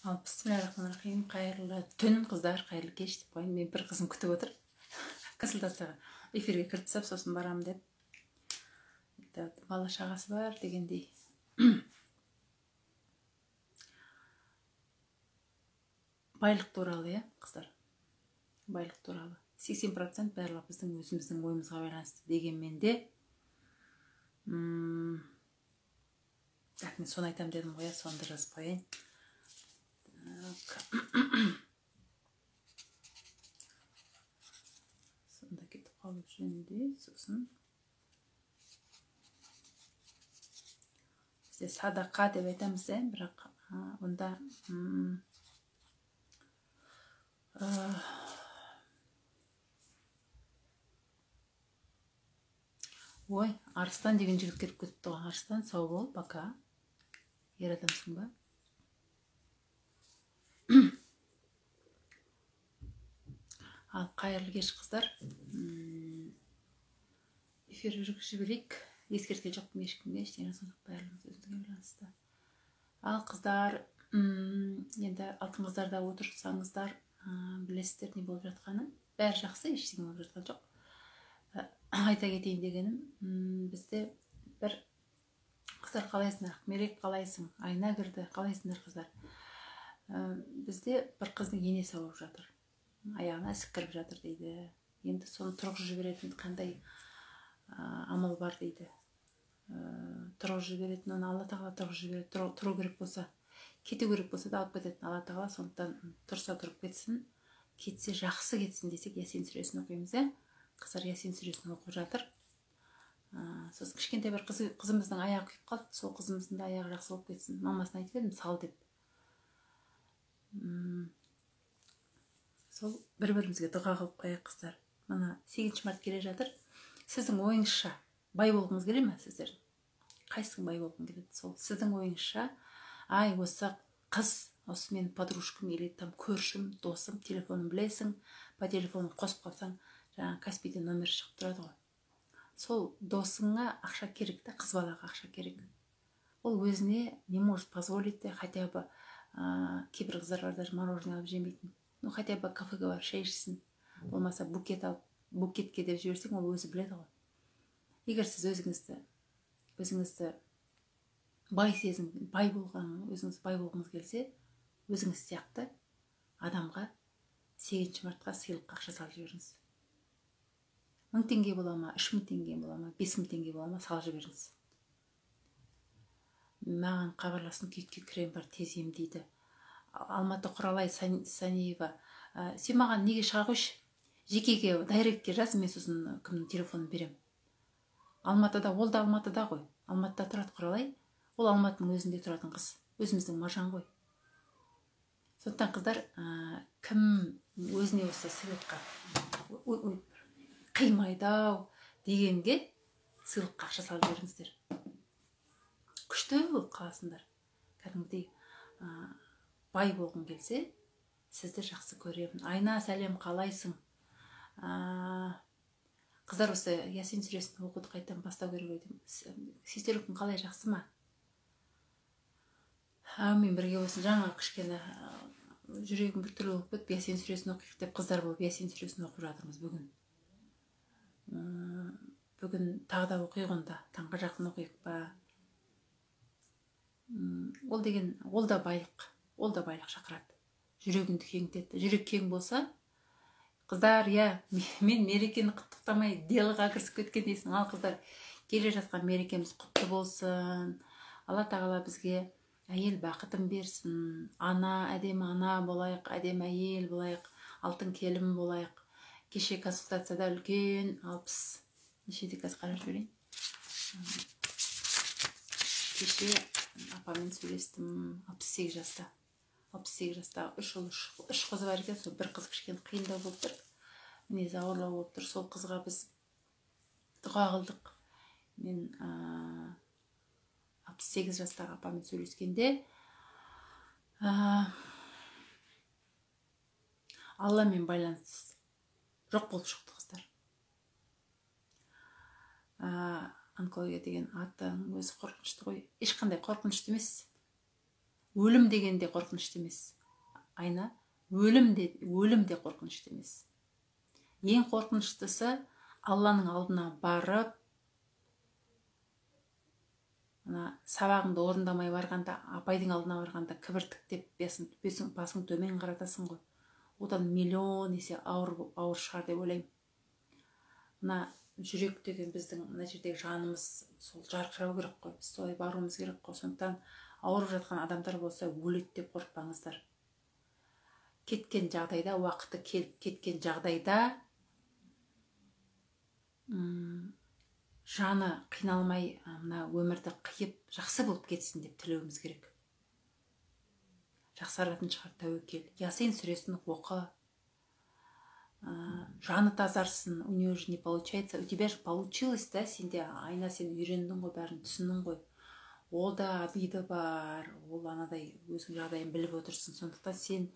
Бисмиллахиррахманиррахим. Қайырлы түн, қыздар, қайырлы кеш деп қояйын. Мен бір қызым күтіп отыр. Консультацияға эфирге кіріп сосын барамын деп. Бала шағасы бар дегендей. Байлық туралы, қыздар. Байлық туралы. 80% барлығы біздің өзіміздің ойымызға байланысты дегенмен де. Мен соны айтам дедім ғой, сонда жазып қояйын. Сонда кетіп қалып жөнінде, сосын бізде садақа деп айтамыз, бірақ онда ой, Арыстан деген жігіт келіп кетіпті ғой. Арыстан, сау бол, пока. Ер адамсың ба? Ал қайырлы кеш, қыздар. Эфир жүргізіп жіберейік. Ескерткен жоқпын ешкімге, ештеңе сондық барлығымыз өзімізге байланысты. Ал қыздар, енді алтын қыздарда отырсаңыздар, білесіздер не болып жатқаны. Бәрі жақсы, ештеңе болып жатқан жоқ. Айта кетейін дегенім, бізде бір қыздар қалайсыңдар, Мерек қалайсың, Айна кірді, қалайсыңдар қыздар. Бізде бір қыздың енесі ауырып жатыр, аяғына ісік кіріп жатыр дейді. Енді соны тұрғызып жіберетін қандай амал бар дейді. Тұрғызып жіберетін, оны Алла тағала тұрғызып жібереді. Тұру керек болса, кету керек болса да алып кететін Алла тағала, сондықтан тұрса тұрып кетсін, кетсе жақсы кетсін десек, Ясин сүресін оқимыз. Қыздар Ясин сүресін оқып жатыр. Сосын кішкентай бір қызымыздың аяғы күйіп қалды. Сол қызымыздың да аяғы жақсы болып кетсін. Мамасына айтып едім, сал деп. Сол бір-бірімізге дұға қылып қояйық, қыздар. Мына 8 март келе жатыр. Сіздің ойыңызша бай болғыңыз келе ме сіздер? Қайсың бай болғың келеді? Сол сіздің ойыңызша, ай, осы қыз, осы мен подружкам или там көршім, досым, телефонын білесің, по телефону қосып қалсаң, жаңа Каспийден номер шығып тұрады ғой. Сол досыңа ақша керек та, қыз балаға ақша керек. Ол өзіне не может позволить, хотя бы кейбір қыздар бар, даже мороженое алып жемейтін. Ну, хотя бы кафеге барып шай ішсін. Болмаса букет алып, букетке деп жіберсең, ол өзі біледі ғой. Егер сіз өзіңізді бай өзіңіз бай болғыңыз келсе, өзіңіз сияқты адамға 8 мартқа сыйлыққа ақша салып жіберіңіз. 1000 теңге бола ма, 3000 теңге бола ма, 5000 теңге бола ма, салып жіберіңіз. Маған хабарласын, күйікке крем бар, тез ем дейді. Алматы Құралай Саниева, сен маған неге шыға қойшы? Жекеге, дайректке жаз, мен сосын кімнің телефонын берем. Алматыда, ол да Алматыда ғой. Алматыда тұрады Құралай. Ол Алматының өзінде тұратын қыз. Өзіміздің Маржан ғой. Сондықтан қыздар, кім өзіне осы сыйлыққа қимайдау дегенге сыйлыққа ақша салып жіберіңіздер. Күшті болып қаласыңдар. Кәдімгідей бай болғың келсе, сізді жақсы көремін. Айна, сәлем, қалайсың? Қыздар, осы Ясин сүресін оқуды қайттан бастау керек едім. Сестерікің қалай, жақсы ма? Мен бірге болсын, жаңа кішкене жүрегім бір түрлі болып кетіп, Ясин сүресін оқиық деп қыздар болып Ясин сүресін оқып жатырмыз бүгін. Бүгін тағы да оқиық онда, таңға жақын оқиық па. Ол да байлық шақырады. Жүрегіңді кеңітеді. Жүрек кең болса, қыздар, мен мерекені құттықтамай деліға кірісіп кеткен дейсің. Ал қыздар, келе жатқан мерекеміз құтты болсын. Алла тағала бізге әйел бақытын берсін. Әдемі ана болайық, әдемі әйел болайық, алтын келін болайық. Кеше консультацияда үлкен 60, нешеде қазір қарап жіберейін. Кеше апамен сөйлестім, 68 жаста. 68 жастағы 3 ұл, 3 қызы бар екен, сол бір қыз кішкене қиындау болып тұр. Мінезі ауырлау болып тұр. Сол қызға біз дұға қылдық. Мен 68 жастағы апамен сөйлескенде Алламен байланыс жоқ болып шықты, қыздар. Онкология деген аты өзі қорқынышты ғой. Ешқандай қорқынышты емес. өлім деген де қорқынышты емес. Айна, өлім де қорқынышты емес. Ең қорқыныштысы Алланың алдына барып, сабағыңды орындамай барғанда, апайдың алдына барғанда кібіртіктеп басың төмен қаратасың ғой. Одан миллион есе ауыр шығар деп ойлаймын. Жүрек деген біздің мына жердегі жанымыз сол жарқырау керек қой. Біз солай баруымыз керек қой. Сондықтан ауырып жатқан адамдар болса, өледі деп қорықпаңыздар. Кеткен жағдайда, уақыты келіп кеткен жағдайда жаны қиналмай мына өмірді қиып жақсы болып кетсін деп тілеуіміз керек. Жақсаратын шығар, тәуекел. Ясин сүресін оқы. Жаны тазарсын. У нее же не получается. У тебя же получилось, да? Сенде Айна, сен үйрендің ғой, бәрін түсіндің ғой. Ол да биді бар. Ол анадай өзің жағдайын біліп отырсың. Сондықтан сен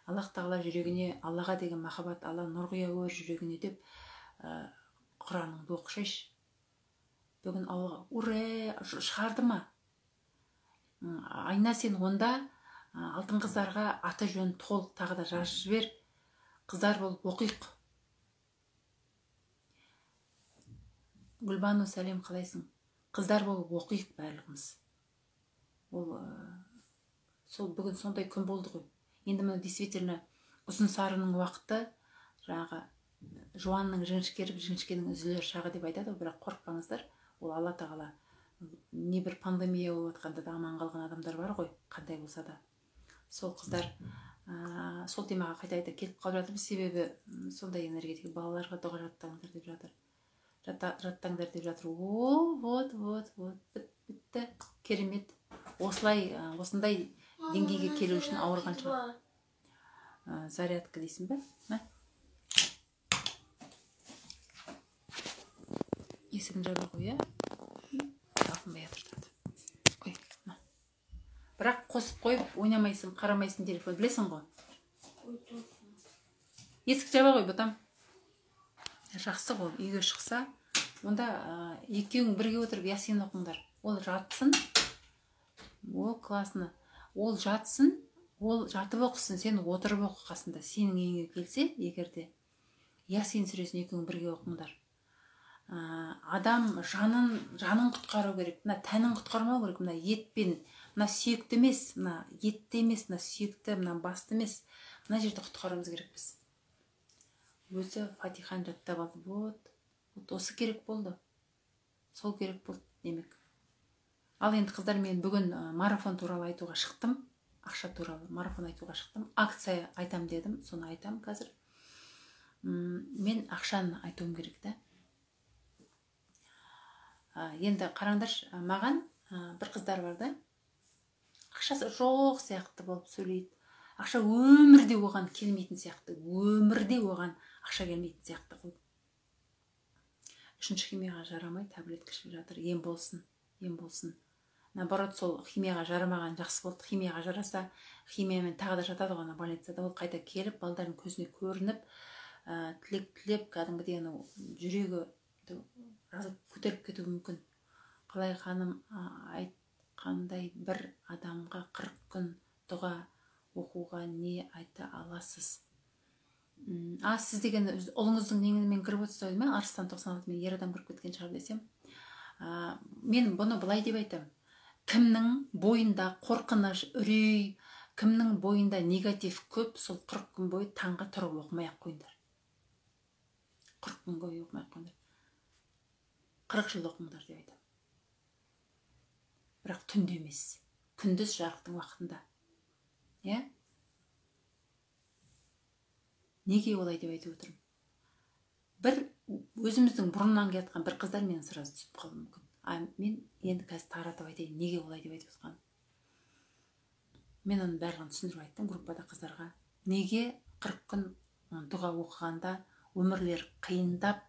Аллах Тағала жүрегіне, Аллаға деген махаббат, Алла нұр құя гөр жүрегіне деп Құраныңды оқышайшы. Бүгін Аллаға уре шығарды ма? Айна, сен онда алтын қыздарға аты жөн толық тағы да жазып жібер. Қыздар болып оқиық. Гүлбану, сәлем, қалайсың? Қыздар болып оқиық барлығымыз. Сол бүгін сондай күн болды ғой. Енді мына действительно ұзын сарының уақыты, жаңағы жуанның жіңішкеріп, жіңішкенің үзілер шағы деп айтады, бірақ қорықпаңыздар. Ол Алла Тағала не бір пандемия болып жатқанда да аман қалған адамдар бар ғой, қандай болса да. Сол қыздар сол темаға қайта келіп қалып жатырмыз, себебі сондай энергетика, балаларға дұға жаттаңдар деп жатыр. Жаттаңдар деп жатыр. Вот, бітті, керемет. Осындай деңгейге келу үшін ауырған шығар. Зарядка дейсің бе? Есігін жаба қой, алқынбай жатыр. Қой, бірақ қосып қойып, ойнамайсың, қарамайсың телефон, білесің ғой. Есік жаба қой, бұтам. Жақсы ғой, үйге шықса, онда екеуің бірге отырып Ясин оқыңдар. Ол жатсын, ол классно. Ол жатсын, ол жатып оқысын, сен отырып оқы қасында. Сенің үйіңе келсе, егерде Ясин сүресін екеуің бірге оқыңдар. Адам жанын құтқару керек, мына тәнін құтқармау керек, мына етпен, мына сүйекті емес, мына етті емес, мына сүйекті, мына басты емес, мына жерді құтқаруымыз керекпіз. Өзі Фатихан жаттап алды. Вот осы керек болды. Сол керек болды демек. Ал енді қыздар, мен бүгін марафон туралы айтуға шықтым. Ақша туралы марафон айтуға шықтым. Акция айтам дедім, соны айтам қазір. Мен ақшаны айтуым керек та. Енді қараңдаршы, маған бір қыздар бар да, ақшасы жоқ сияқты болып сөйлейді. Ақша өмірде оған келмейтін сияқты, өмірде оған ақша келмейтін сияқты ғой. Үшінші химияға жарамай таблетка ішіп жатыр. Ем болсын. Наоборот, сол химияға жарамаған жақсы болды. Химияға жараса, химиямен тағы да жатады ғой больницада. Ол қайта келіп, балдардың көзіне көрініп, тілеп, кәдімгідей жүрегі разып көтеріп кетуі мүмкін. Қалай ханым айтқандай, бір адамға 40 күн дұға оқуға не айта аласыз? Сіз деген ұлыңыздың неңімен кіріп отырсыз ма? Арыстан 96 мен ер адам кіріп кеткен шығар десем. Мен бұны былай деп айтам. Кімнің бойында қорқыныш, үрей, кімнің бойында негатив көп, сол 40 күн бойы таңға тұрып оқымай-ақ қойыңдар. 40 күн бойы оқымай-ақ қойыңдар. 40 жыл оқыңдар деп айтам. Бірақ түнде емес, күндіз жарықтың уақытында. Неге олай деп айтып отырмын? Бір өзіміздің бұрыннан келатқан бір қыздар мені сразу түсіп қалуы мүмкін. Мен енді қазір таратып айтайын, неге олай деп айтып отқан. Мен оның барлығын түсіндіріп айттым группада қыздарға. Неге 40 күн дұға оқығанда өмірлері қиындап,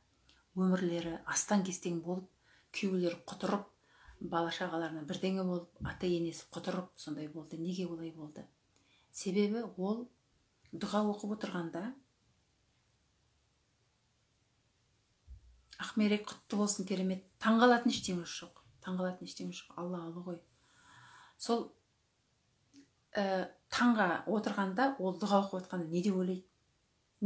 өмірлері астан-кестең болып, күйеулері құтырып, бала-шағаларына бірдеңе болып, ата-енесі құтырып, сондай болды. Неге олай болды? Себебі ол дұға оқып отырғанда Ақмерек құтты болсын, керемет. Таңғалатын ештеңе жоқ. Алла алы ғой. Сол таңға отырғанда ол дұға оқып отқанда не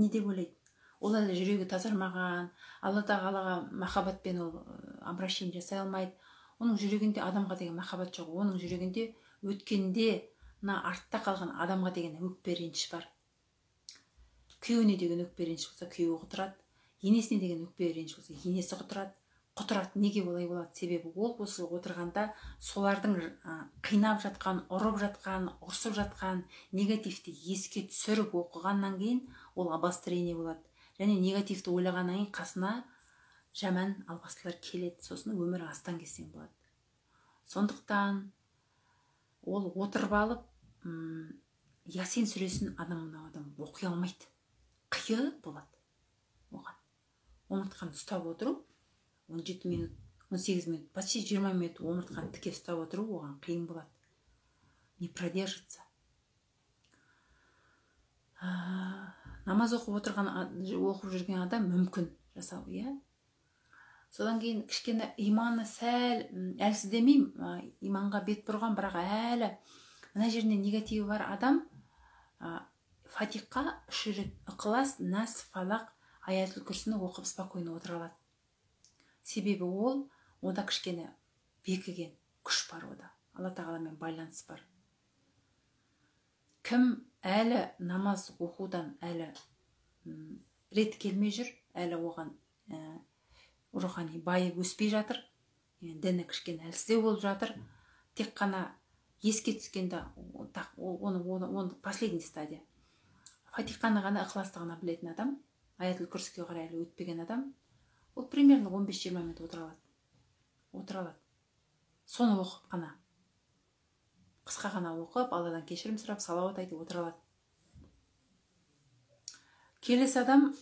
деп ойлайды? Ол әлі жүрегі тазармаған, алла тағалаға махаббатпен ол обращение жасай алмайды. Оның жүрегінде адамға деген махаббат жоқ. Оның жүрегінде өткенде артта қалған адамға деген өкпе реніш бар. Күйеуіне деген өкпе реніш болса, күйеуі құтырады. Енесіне деген өкпе реніш болса, енесі құтырады. Неге олай болады? Себебі ол осы отырғанда солардың қинап жатқан, ұрып жатқан, ұрсып жатқан негативті еске түсіріп оқығаннан кейін ол обострение болады. Және негативті ойлағаннан кейін қасына жаман албастылар келеді. Сосын өмірі астан кестен болады. Сондықтан ол отырып алып, Ясин сүресін адам оқи алмайды. Қиы болады оған. Омыртқаны ұстап отыру 17 минут, 18 минут, почти 20 минут омыртқаны тіке ұстап отыру оған қиын болады. Не продержится. Намаз оқып жүрген адам мүмкін жасау, иә. Содан кейін кішкене иманы сәл, әлсіз демеймін, иманға бет бұрған, бірақ әлі мына жерінде негативі бар адам Фатиқа 3 рет, Ықылас, Нас, Фалақ, Аятул Күрсіні оқып спокойно отыра алады. Себебі ол, ода кішкене бекіген күш бар ода. Алла тағаламен байланыс бар. Кім әлі намаз оқудан әлі рет келмей жүр, әлі оған рухани байы өспей жатыр, діні кішкене әлсіздеу болып жатыр, тек қана еске түскенде, оны последний стадия. Фатиқаны ғана, Ықыласты ғана білетін адам, Аятул Күрсіге қарай әлі өтпеген адам, ол примерно 15-20 минут отыра алады. Соны оқып қана. Қысқа ғана оқып, Алладан кешірім сұрап, салауат айтып отыра алады. Келесі адам,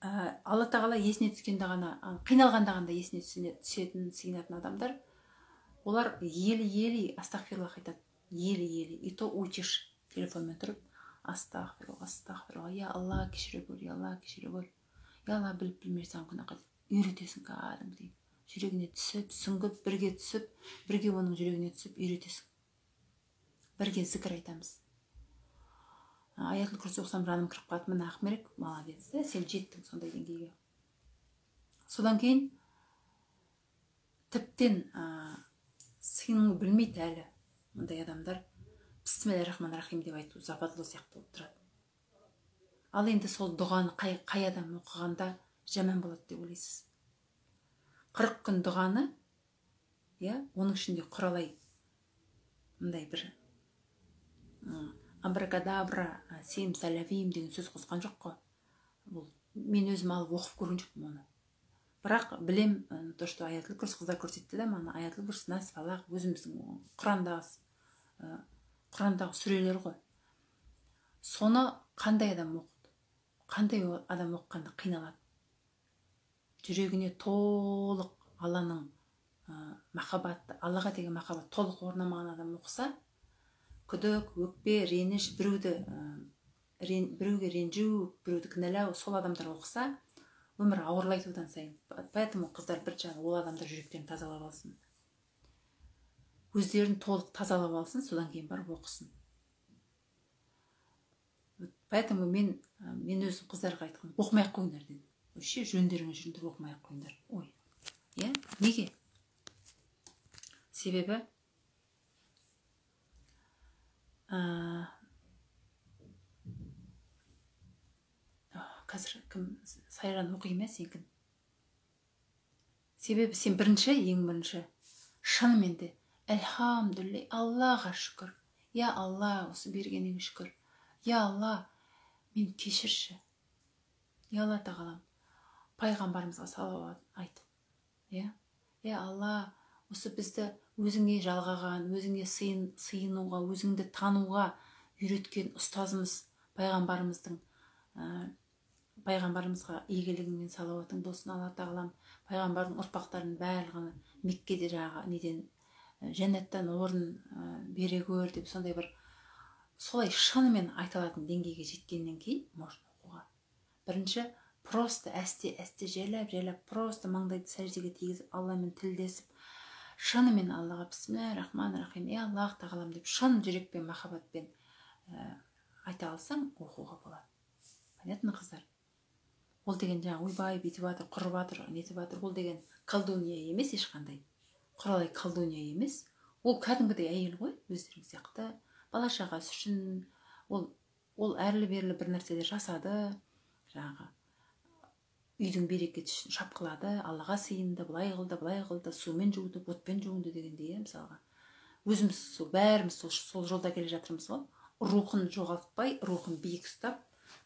Алла тағала есіне түскенде ғана, қиналғанда ғана есіне түсетін, сыйынатын адамдар, олар елі астағфируллах айтады. Елі. И то учишь телефонмен тұрып, астағфируллах, я Алла кешіре көр, я Алла кешіре көр. Я Алла біліп білмесең күнә үйретесің кәдімгідей. Жүрегіне түсіп, сүңгіп, бірге түсіп, бірге оның жүрегіне түсіп, үйретесің. Бірге зікір айтамыз. Аятул Күрсі оқысам жаным кіріп қалады, міне Ақмерек, молодец, сен жеттің сондай деңгейге. Содан кейін тіптен сыйыну білмейді әлі мұндай адамдар. Бисмиллахир-рахманир-рахим деп айту западлы сияқты болып тұрады. Ал енді сол дұғаны қай адам оқығанда жаман болады деп ойлайсыз? 40 күн дұғаны, оның ішінде құралай мындай бір абракадабра, сем салявим деген сөз қосқан жоқ қой. Мен өзім алып оқып көрген жоқпын оны. Бірақ білем, то, что Аятул Күрсі қыздар көрсетті да, мана Аятул Күрсі, Нас, Фалақ, өзіміздің Құрандағы сүрелер ғой. Соны қандай адам оқыды? Қандай адам оқығанда қиналады? Жүрегіне толық Алланың махаббаты, Аллаға деген махаббат толық орнамаған адам оқыса, күдік, өкпе, реніш, біреуге ренжу, біреуді кінәлау, сол адамдар оқыса, өмір ауырлайды одан сайын. Поэтому қыздар бір жағы ол адамдар жүректерін тазалап алсын. Өздерін толық тазалап алсын, содан кейін барып оқысын. Поэтому мен өзім қыздарға айтқым, оқымай-ақ қойыңдар дедім. Өше жөндеріңе жүріңдер, оқымай-ақ қойыңдар. Ой, неге? Себебі қазір кім Сайран оқи ма, сен кім? Себебі сен ең бірінші шынымен де әлхамдулилля, Аллаға шүкір. Я Алла, осы бергеніңе шүкір. Я Алла, мен кешірші. Я Алла тағалам, пайғамбарымызға салауат айтып. Я Алла, осы бізді өзіңе жалғаған, өзіңе сыйынуға, өзіңді тануға үйреткен ұстазымыз пайғамбарымызға игілігіңмен салауатың болсын. Алла тағалам пайғамбардың ұрпақтарын барлығын Меккеде жәннаттан орын бере көр деп, сондай бір солай шынымен айтылатын деңгейге жеткеннен кейін можно оқуға. Бірінші просто әсте жайлап, просто маңдайды сәждеге тигізіп, Алламен тілдесіп, шынымен Аллаға бисмилля рахман рахим, Аллах тағалам деп шын жүрекпен, махаббатпен айта алсаң, оқуға болады. Понятно, қыздар? Ол деген жаңа ойбай бүйтіп жатыр, құрып жатыр, нетіп жатыр, ол деген колдунья емес, ешқандай құралай колдунья емес. Ол кәдімгідей әйел ғой, өздерің сияқты. Бала шағасы үшін ол әрлі-берлі бір нәрселер жасады, жаңағы үйдің берекеті үшін шапқылады, Аллаға сыйынды, былай қылды, сумен жуды, отпен жуынды дегендей, мысалға. Өзіміз бәріміз сол жолда келе жатырмыз ғой. Рухын жоғалтпай, рухын биік ұстап,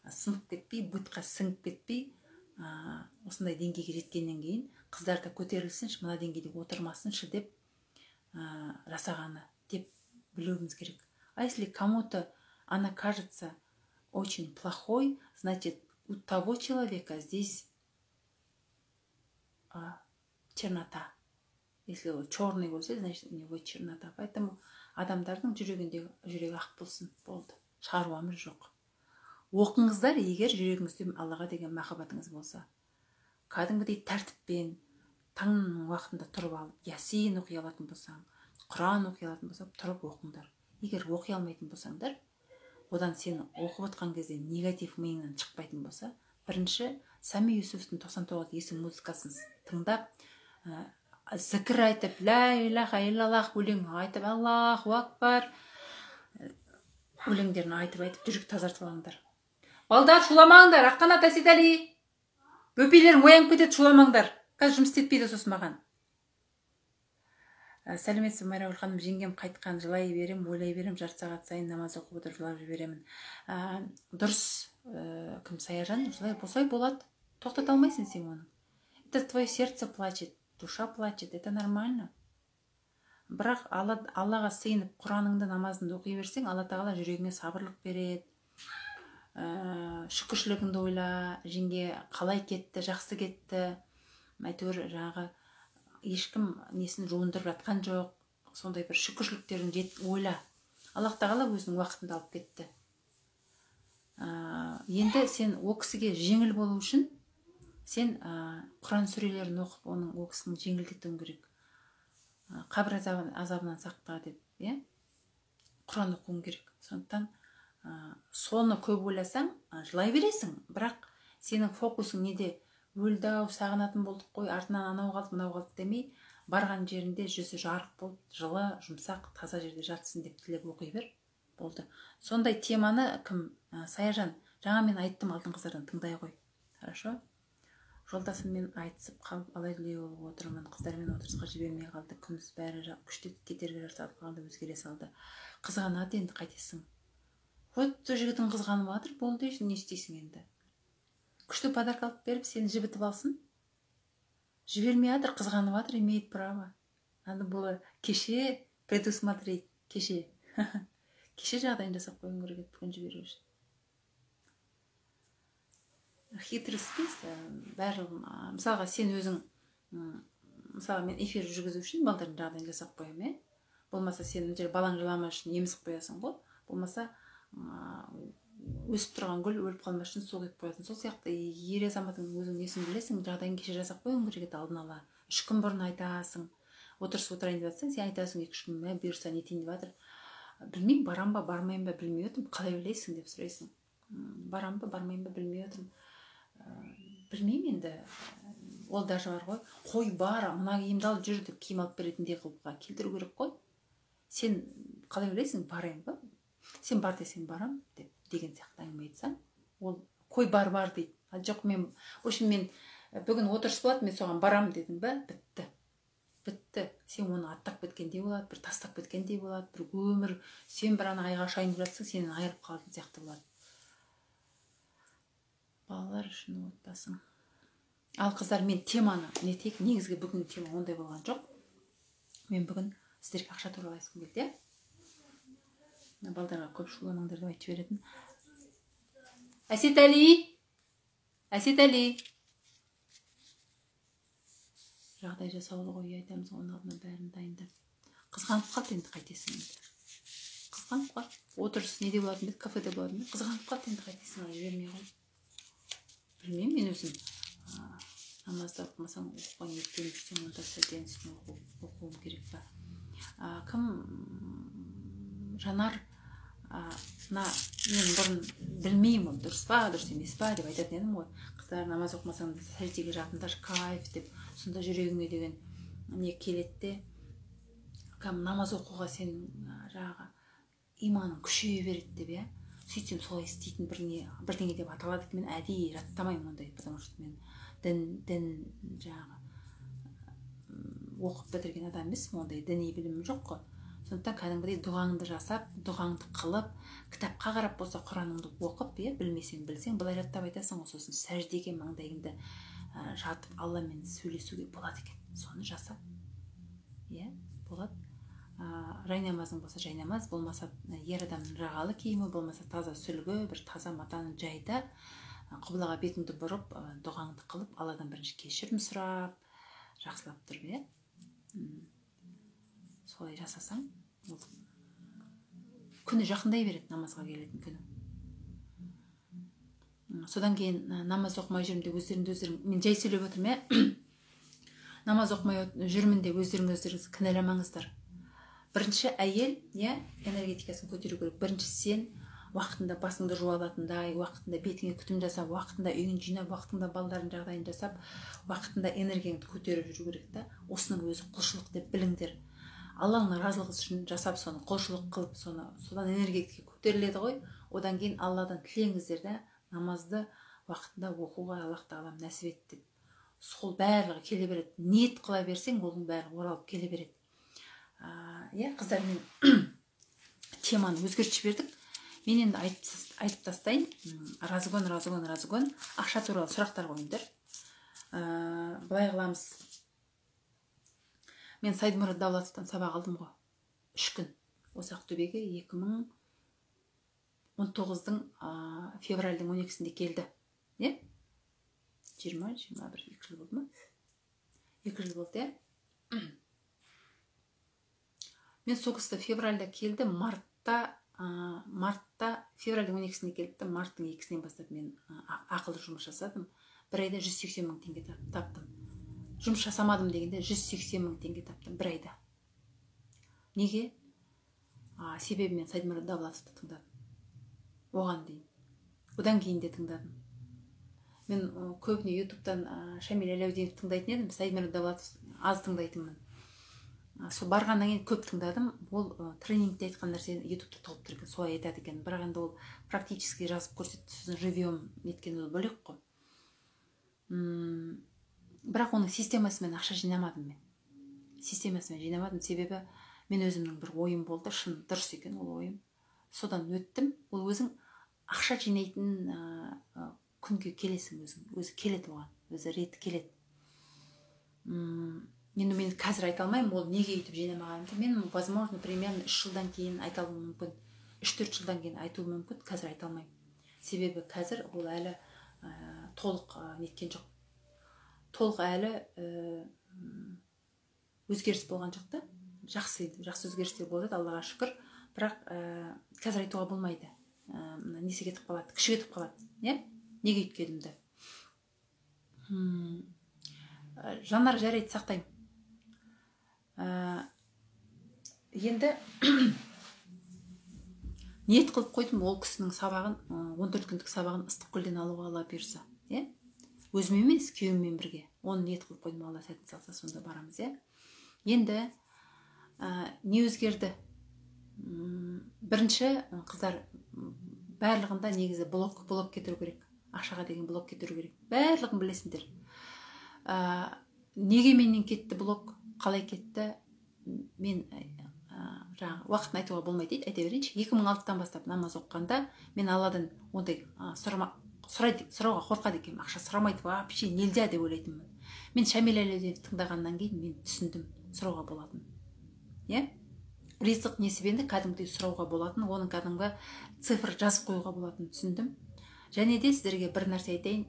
сынып кетпей, бұйтқа сіңіп кетпей, осындай деңгейге жеткеннен кейін қыздар да көтерілсінші, мына деңгейде отырмасыншы деп жасағаны деп білуіміз керек. А если кому-то она кажется очень плохой, значит, у того человека здесь чернота. Если он черный болса, значит, у него чернота. Поэтому адамдардың жүрегі ақ болсын, болды. Шаруамыз жоқ. Оқыңыздар, егер жүрегіңізде Аллаға деген махаббатыңыз болса. Кәдімгідей тәртіппен, таңның уақытында тұрып алып, Ясин оқи алатын болсаң, Құран оқи алатын болсаң, тұрып оқыңдар. Егер оқи алмайтын болсаңдар, одан сені оқып отқан кезде негатив миыңнан шықпайтын болса, бірінші Сами Юсуфтың 99 есім музыкасын тыңдап, зікір айтып, ля иляха иллаллах өлең айтып, Аллаху акбар өлеңдерін айтып, жүрек тазартып алыңдар. Балдар, шуламаңдар, аққанат Әсетәли. Бөпелерің оянып кетеді, шуламаңдар. Қазір жұмыс істетпейді сосын маған. Сәлеметсіз Майрагүл ханым, жеңгем қайтқан, жылай берем, ойлай берем, жарты сағат сайын намаз оқып отырып жылап жіберемін. Дұрыс, кім Саяжан, жылай болсай болады. Тоқтата алмайсың сен оны. Это твое сердце плачет, душа плачет, это нормально. Бірақ Аллаға сыйынып, Құраныңды, намазыңды оқи берсең, Алла тағала жүрегіңе сабырлық береді. Шүкіршілігіңді ойла, жеңге қалай кетті, жақсы кетті. Әйтеуір жаңағы ешкім несін жуындырып жатқан жоқ. Сондай бір шүкіршіліктерін ойла. Аллах тағала өзінің уақытында алып кетті. Енді сен о кісіге жеңіл болу үшін сен Құран сүрелерін оқып, оның о кісінің жеңілдетуің керек. Қабір азабынан сақта деп, Құран оқуың керек. Сондықтан соны көп ойласаң, жылай бересің. Бірақ сенің фокусың неде? Өлді-ау, сағынатын болдық қой, артынан анау қалды, мынау қалды демей, барған жерінде жүзі жарық болып, жылы, жұмсақ, таза жерде жатсын деп тілеп оқи бер. Болды. Сондай теманы кім? Саяжан, жаңа мен айттым, алтын қыздардан тыңдай қой. Хорошо? Жолдасыммен айтысып қалып, алай-дүлей болып отырмын. Қыздармен отырысқа жібермей қалды. Күндіз бәрі күшті кетерге жарсалып қалды, өзгере салды. Қызғанады, енді қайтесің. Вот жігітің қызғанып жатыр, болды, не істейсің енді? Күшті подарка алып беріп, сені жібітіп алсын. Жібермей жатыр, қызғанып жатыр, имеет право. Надо было кеше предусмотреть, кеше. Кеше жағдайын жасап қойың керек еді, бүгін жіберу үшін. Хитрость емес, барлығын, мысалға сен өзің, мысалға мен эфир жүргізу үшін балдардың жағдайын жасап қойым, болмаса сен балаң жылама үшін емізіп қоясың ғой, болмаса өсіп тұрған гүл өліп қалмас үшін су құйып қоясың. Сол сияқты ер азаматың өзің несін білесің, жағдайын кеше жасап қойың керек еді алдын ала. 3 күн бұрын айтасың. Отырыс отырайын деп жатсаң, сен айтасың 2-3 күн бұйырса нетейін деп жатыр. Білмеймін, барам ба, бармайын ба, білмей отырмын. Қалай ойлайсың деп сұрайсың. Барам ба, бармайын ба, білмей отырмын. Білмеймін енді. Ол даже бар ғой. Қой бар, мына киімді алып жүр деп киім алып беретіндей қылыпқа келтіру керек қой. Сен қалай ойлайсың, барайын ба? Сен бар десең барам деп деген сияқты әңгіме айтсаң, ол қой бар дейді. Жоқ, мен бүгін отырыс болады, мен соған барам дедің ба? Бітті. Бітті. Сен оны аттап кеткендей болады, бір тастап кеткендей болады, бір өмір, сен бір ана айға шайынып жатсың, сенен айырып қалатын сияқты болады. Балалар үшін отбасың. Ал қыздар, мен теманы нетейік, негізгі бүгін тема ондай болған жоқ. Мен бүгін сіздерге ақша туралы айтқым келді. Балдарға көп шуламаңдар деп айтып жіберетін. Әсетәли! Жағдай жасаулы ғой, айтамыз, оның алдына бәрін дайындап. Қызғанып қалды, енді қайтесің енді. Қызғанып қалды. Отырыс неде болатын беді, кафеде болатын беді. Қызғанып қалды, енді қайтесің, жібермей ғой. Білмеймін, мен өзім намазды оқымасаң оқуға ниеттеніп жүрсең онда сәлден үстіне оқуым керек па? Кім жанар мен бұрын білмеймін ол дұрыс па дұрыс емес па деп айтатын едім ғой. Қыздар намаз оқымасаң сәждеге жатыңдар кайф деп, сонда жүрегіңе деген не келеді де, кім намаз оқуға сен жаңағы иманың күшейе береді деп, иә. Сөйтсем солай істейтін бірдеңе деп аталады екен. Мен әдейі жаттамаймын ондай, потому что мен дін жаңағы оқып бітірген адам емеспін, ондай діни білімім жоқ қой. Сондықтан кәдімгідей дұғаңды жасап, дұғаңды қылып, кітапқа қарап болса Құраныңды оқып, білмесең білсең, былай жаттап айтасың ғой, сосын сәждеге маңдайыңды жатып Алламен сөйлесуге болады екен. Соны жаса. Болады. Жайнамазың болса жайнамаз, болмаса ер адамның жағалы киімі, болмаса таза сүлгі, бір таза матаны жайда, құбылаға бетіңді бұрып, дұғаңды қылып, Алладан бірінші кешірім сұрап, жақсылап тұрып, солай жасасаң, күні жақындай береді, намазға келетін күні. Содан кейін намаз оқымай жүрмін деп өздерің, мен жай сөйлеп отырмын, намаз оқымай жүрмін деп өздеріңіз кінәламаңыздар. Бірінші әйел, энергетикасын көтеру керек. Бірінші сен уақытында басыңды жуалатындай, уақытында бетіңе күтім жасап, уақытында үйін жинап, уақытында балдардың жағдайын жасап, уақытында энергияңды көтеріп жүру керек та. Осының өзі құлшылық деп біліңдер. Алланың разылығы үшін жасап, соны құлшылық қылып, содан энергетика көтеріледі ғой. Одан кейін Алладан тілеңіздер де, намазды уақытында оқуға Аллах тағалам нәсіп етті деп. Сол барлығы келе береді. Ниет қыла берсең, оның барлығы оралып келе береді. Қыздар, мен теманы өзгертіп жібердік. Мен енді айтып тастайын. Разгон. Ақша туралы сұрақтар қойыңдар. Былай қыламыз. Мен Сайдмұрат Давлатовтан сабақ алдым ғой. 3 күн. Осы Ақтөбеге 2019-дың февральдың 12-сінде келді. 21, 2 жыл болды ма? 2 жыл болды, Мен соғысты февральда келді, февральдың 12-сіне келді, марттың 2-сінен бастап мен ақылды жұмыс жасадым. Бір айда 180 мың теңге таптым. Жұмыс жасамадым дегенде 180 мың теңге таптым бір айда. Неге? Себебі мен Сайдмұрат Давлатовты тыңдадым. Оған дейін. Одан кейін де тыңдадым. Мен көбіне ютубтан Шамиль Әлеудинов тыңдайтын едім, Сайдмұрат Давлатов аз тыңдайтынмын. Сол барғаннан кейін көп тыңдадым. Ол тренингте айтқан нәрсені ютубта толып тұр екен, солай айтады екен. Бірақ енді ол практически жазып көрсетті, сосын живьем неткен ол бөлек қой. Бірақ оның системасымен ақша жинамадым мен. Себебі мен өзімнің бір ойым болды, шын дұрыс екен ол ойым. Содан өттім. Ол өзің ақша жинайтын күнге келесің өзі келеді оған, өзі реті келеді. Енді мен қазір айта алмаймын, ол неге өйтіп жинамағанымды. Мен, возможно, примерно 3 жылдан кейін айта алуым мүмкін. 3-4 жылдан кейін айтуым мүмкін, қазір айта алмаймын. Себебі қазір ол әлі толық неткен жоқ. Толық әлі өзгеріс болған жоқ та. Жақсы өзгерістер болды, Аллаға шүкір. Бірақ қазір айтуға болмайды. Несі кетіп қалады, күші кетіп қалады. Неге өйткенімді. Жанар жарайды, сақтаймын. Енді ниет қылып қойдым, ол кісінің сабағын, 14 күндік сабағын Ыстықкөлден алуға Алла бұйырса. Өзім емес, күйеуіммен бірге. Оны ниет қылып қойдым, Алла сәтін салса, сонда барамыз. Енді не өзгерді? Бірінші, қыздар, барлығында негізі блок кетіру керек. Ақшаға деген блок кетіру керек. Барлығын білесіңдер. Неге менен кетті блок? Қалай кетті? Мен уақытын айтуға болмайды дейді, айта берейінші. 2006-тан бастап намаз оқығанда мен Алладан ондай сұрауға қорқады екенмін. Ақша сұрамайды, вообще нельзя деп ойлайтынмын. Мен Шамиль Әлеудиновті тыңдағаннан кейін мен түсіндім, сұрауға болатын. Ризық несібенді кәдімгідей сұрауға болатын, оның кәдімгі цифр жазып қоюға болатын түсіндім. Және де сіздерге бір нәрсе айтайын.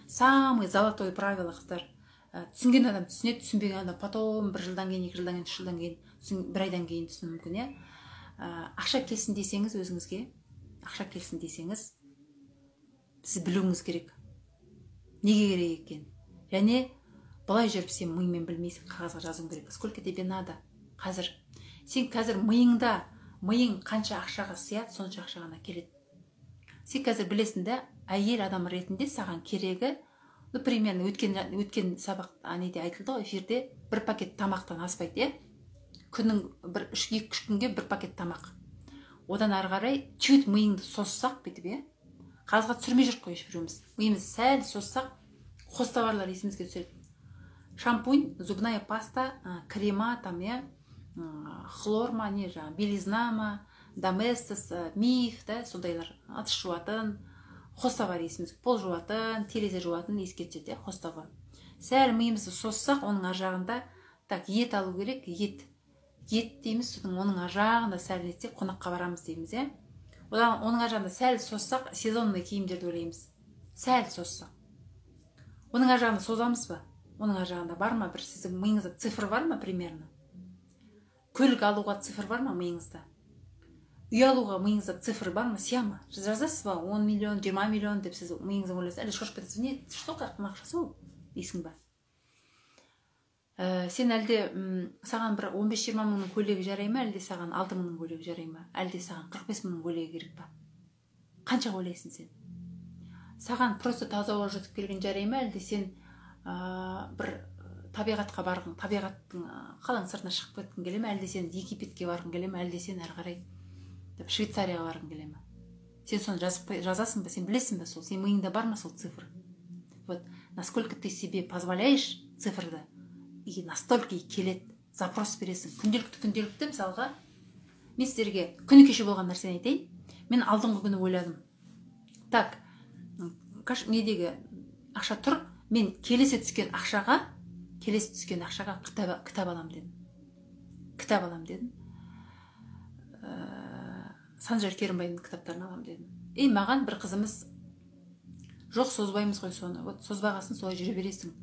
Самый золотой правило, қыздар. Түсінген адам түсінеді, түсінбеген адам потом 1 жылдан кейін, 2 жылдан кейін, 3 жылдан кейін, 1 айдан кейін түсіну мүмкін. Ақша келсін десеңіз өзіңізге, сіз білуіңіз керек. Неге керек екен? және былай жүріп сен миыңмен білмейсің, қағазға жазуың керек. Сколько тебе надо? Қазір сен миың қанша ақшаға сияды, сонша ақша ғана келеді. Сен қазір білесің да, әйел адам ретінде саған керегі, примерно өткен сабақ неде айтылды ғой, эфирде, бір пакет тамақтан аспайды, күннің 2-3 күнге бір пакет тамақ. Одан ары қарай чуть миыңды соссақ бүйтіп, қағазға түсірмей жүріп қойып жүреміз. Миымыз сәл соссақ, қос товарлар есімізге түседі. Шампунь, зубная паста, крема, хлорма, белизнама, доместос, миф, сондайлар, атыс жуатын, қос товар есімізге, пол жуатын, терезе жуатын еске түседі, қос товар. Сәл миымызды соссақ, оның ар жағында ет алу керек, ет дейміз, оның ар жағында сәл нетсек, қонаққа барамыз дейміз, оның ар жағында сәл соссақ, сезонный киімдерді ойлаймыз. Сәл соссақ. Оның ар жағында созамыз ба? Оның ар жағында бар ма? Бір сіздің миыңызда цифр бар ма примерно? Көлік алуға цифр бар ма миыңызда? Үй алуға миыңызда цифр бар ма? Сияма? Жазасыз ба? 10 миллион, 20 миллион деп сіз миыңызда ойлайсыз. Әлі шошып кетесіз. Не? Что қаяқтың ақшасы ол? Дейсің ба? Сен әлде саған бір 15-20 мыңның көйлегі жарай ма? Әлде саған 6 мыңның көйлегі жарай ма? Әлде саған 45 мыңның көйлегі керек па? Қанша ойлайсың сен? Саған просто таза ауа жұтып келген жарай ма? Әлде сен бір табиғатқа барғың, табиғаттың қалаң сыртына шығып кеткің келе ме? Әлде сен Египетке барғың келе ме? Әлде сен әрі қарай Швейцарияға барғың келе ме? Сен соны жазасың ба? Сен білесің ба сол? Сен миыңда бар ма сол цифр? Вот насколько ты себе позволяешь цифрды, и настолько и келеді. Запрос бересің. Күнделікті мысалға, мен сіздерге күні кеше болған нәрсені айтайын. Мен алдыңғы күні ойладым. Так, недегі ақша тұр, мен келесі түскен ақшаға кітап алам дедім. Санжар Керімбайдың кітаптарын алам дедім. Маған бір қызымыз, жоқ, созбаймыз ғой соны. Созбағасын солай жүре бересің.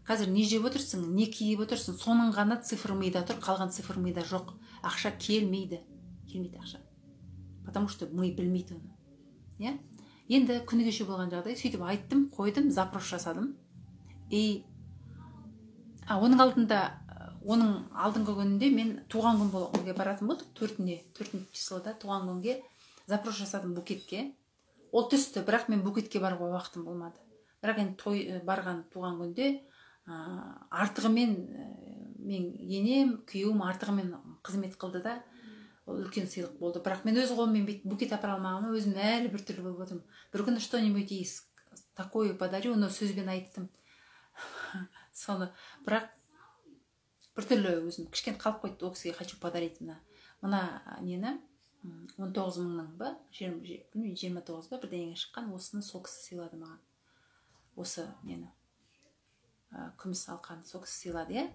Қазір не жеп отырсың, не киіп отырсың, соның ғана цифр мида тұр, қалған цифр мида жоқ. Ақша келмейді ақша. Потому что ми білмейді оны. Енді күні кеше болған жағдай, сөйтіп айттым, қойдым, запрос жасадым. Оның алдыңғы күнінде мен туған күнге баратын болдық, 4 числода туған күнге запрос жасадым букетке. Ол түсті, бірақ мен букетке баруға уақытым болмады. Бірақ енді барған туған күнде артығымен мен енем, күйеуім артығымен қызмет қылды да, ол үлкен сыйлық болды. Бірақ мен өз қолыммен букет апара алмағаныма өзім әлі бір түрлі болып отырмын. Бір күні что-нибудь такое подарю, но сөзбен айттым. Соны, бірақ бір түрлі өзім кішкене қалып қойды, ол кісіге хочу подарить мына нені 19 мыңның ба, 29 ба бірдеңеге шыққан, осыны сол кісі сыйлады маған. Осы нені күміс алқан сол кісі сыйлады,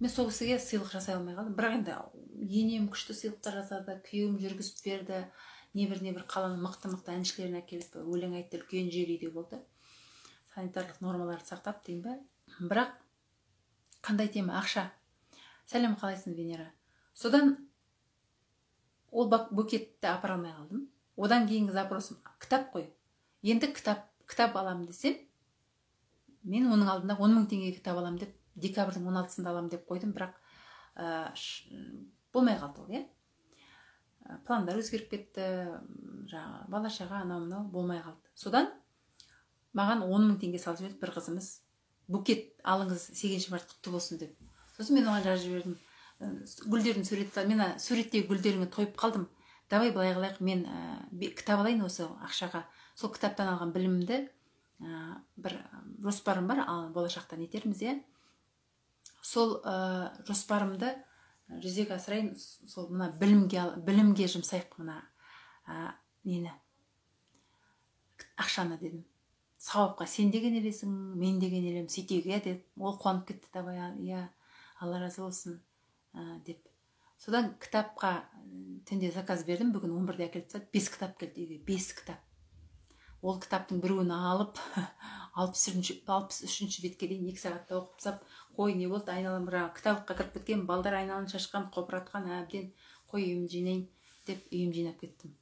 Мен сол кісіге сыйлық жасай алмай қалдым. Бірақ енді енем күшті сыйлықтар жасады, күйеуім жүргізіп берді, небір қаланың мықты әншілерін әкеліп өлең айтты, үлкен жер үйде болды. Санитарлық нормаларды сақтап деймін ба. Бірақ қандай тема? Ақша. Сәлем, қалайсың, Венера? Содан ол букетті апара алмай қалдым. Одан кейінгі запросым кітап қой. Енді кітап алам десем, мен оның алдында 10 мың теңге кітап алам деп, декабрьдің 16-сында алам деп қойдым, бірақ болмай қалды ол, пландар өзгеріп кетті, бала-шаға анау болмай қалды. Содан маған 10 мың теңге салып жіберді бір қызымыз, букет алыңыз, 8-ші март құтты болсын деп. Сосын мен оған жазып жібердім, гүлдердің суреті, мен суреттегі гүлдеріңе тойып қалдым. Давай былай қылайық, мен кітап алайын осы ақшаға. Сол кітаптан алған білімімді бір жоспарым бар, болашақта нетерміз, сол жоспарымды жүзеге асырайын, сол мына білімге жұмсайық, мына нені, ақшаны дедім. Сауапқа сен деген елесің, мен деген елем, сөйтеуге деп, ол қуанып кетті, давай, Алла разы болсын деп. Содан кітапқа түнде заказ бердім, бүгін 11-де әкеліп тастады, 5 кітап келді үйге, 5 кітап. Ол кітаптың біреуін алып 63-ші бетке дейін 2 сағатта оқып тастап, қой, не болды, айналам, кітапқа кіріп кеткен, балдар айналын шашқан, қопыратқан, әбден қой, үйім жинайын деп үйім жинап кеттім.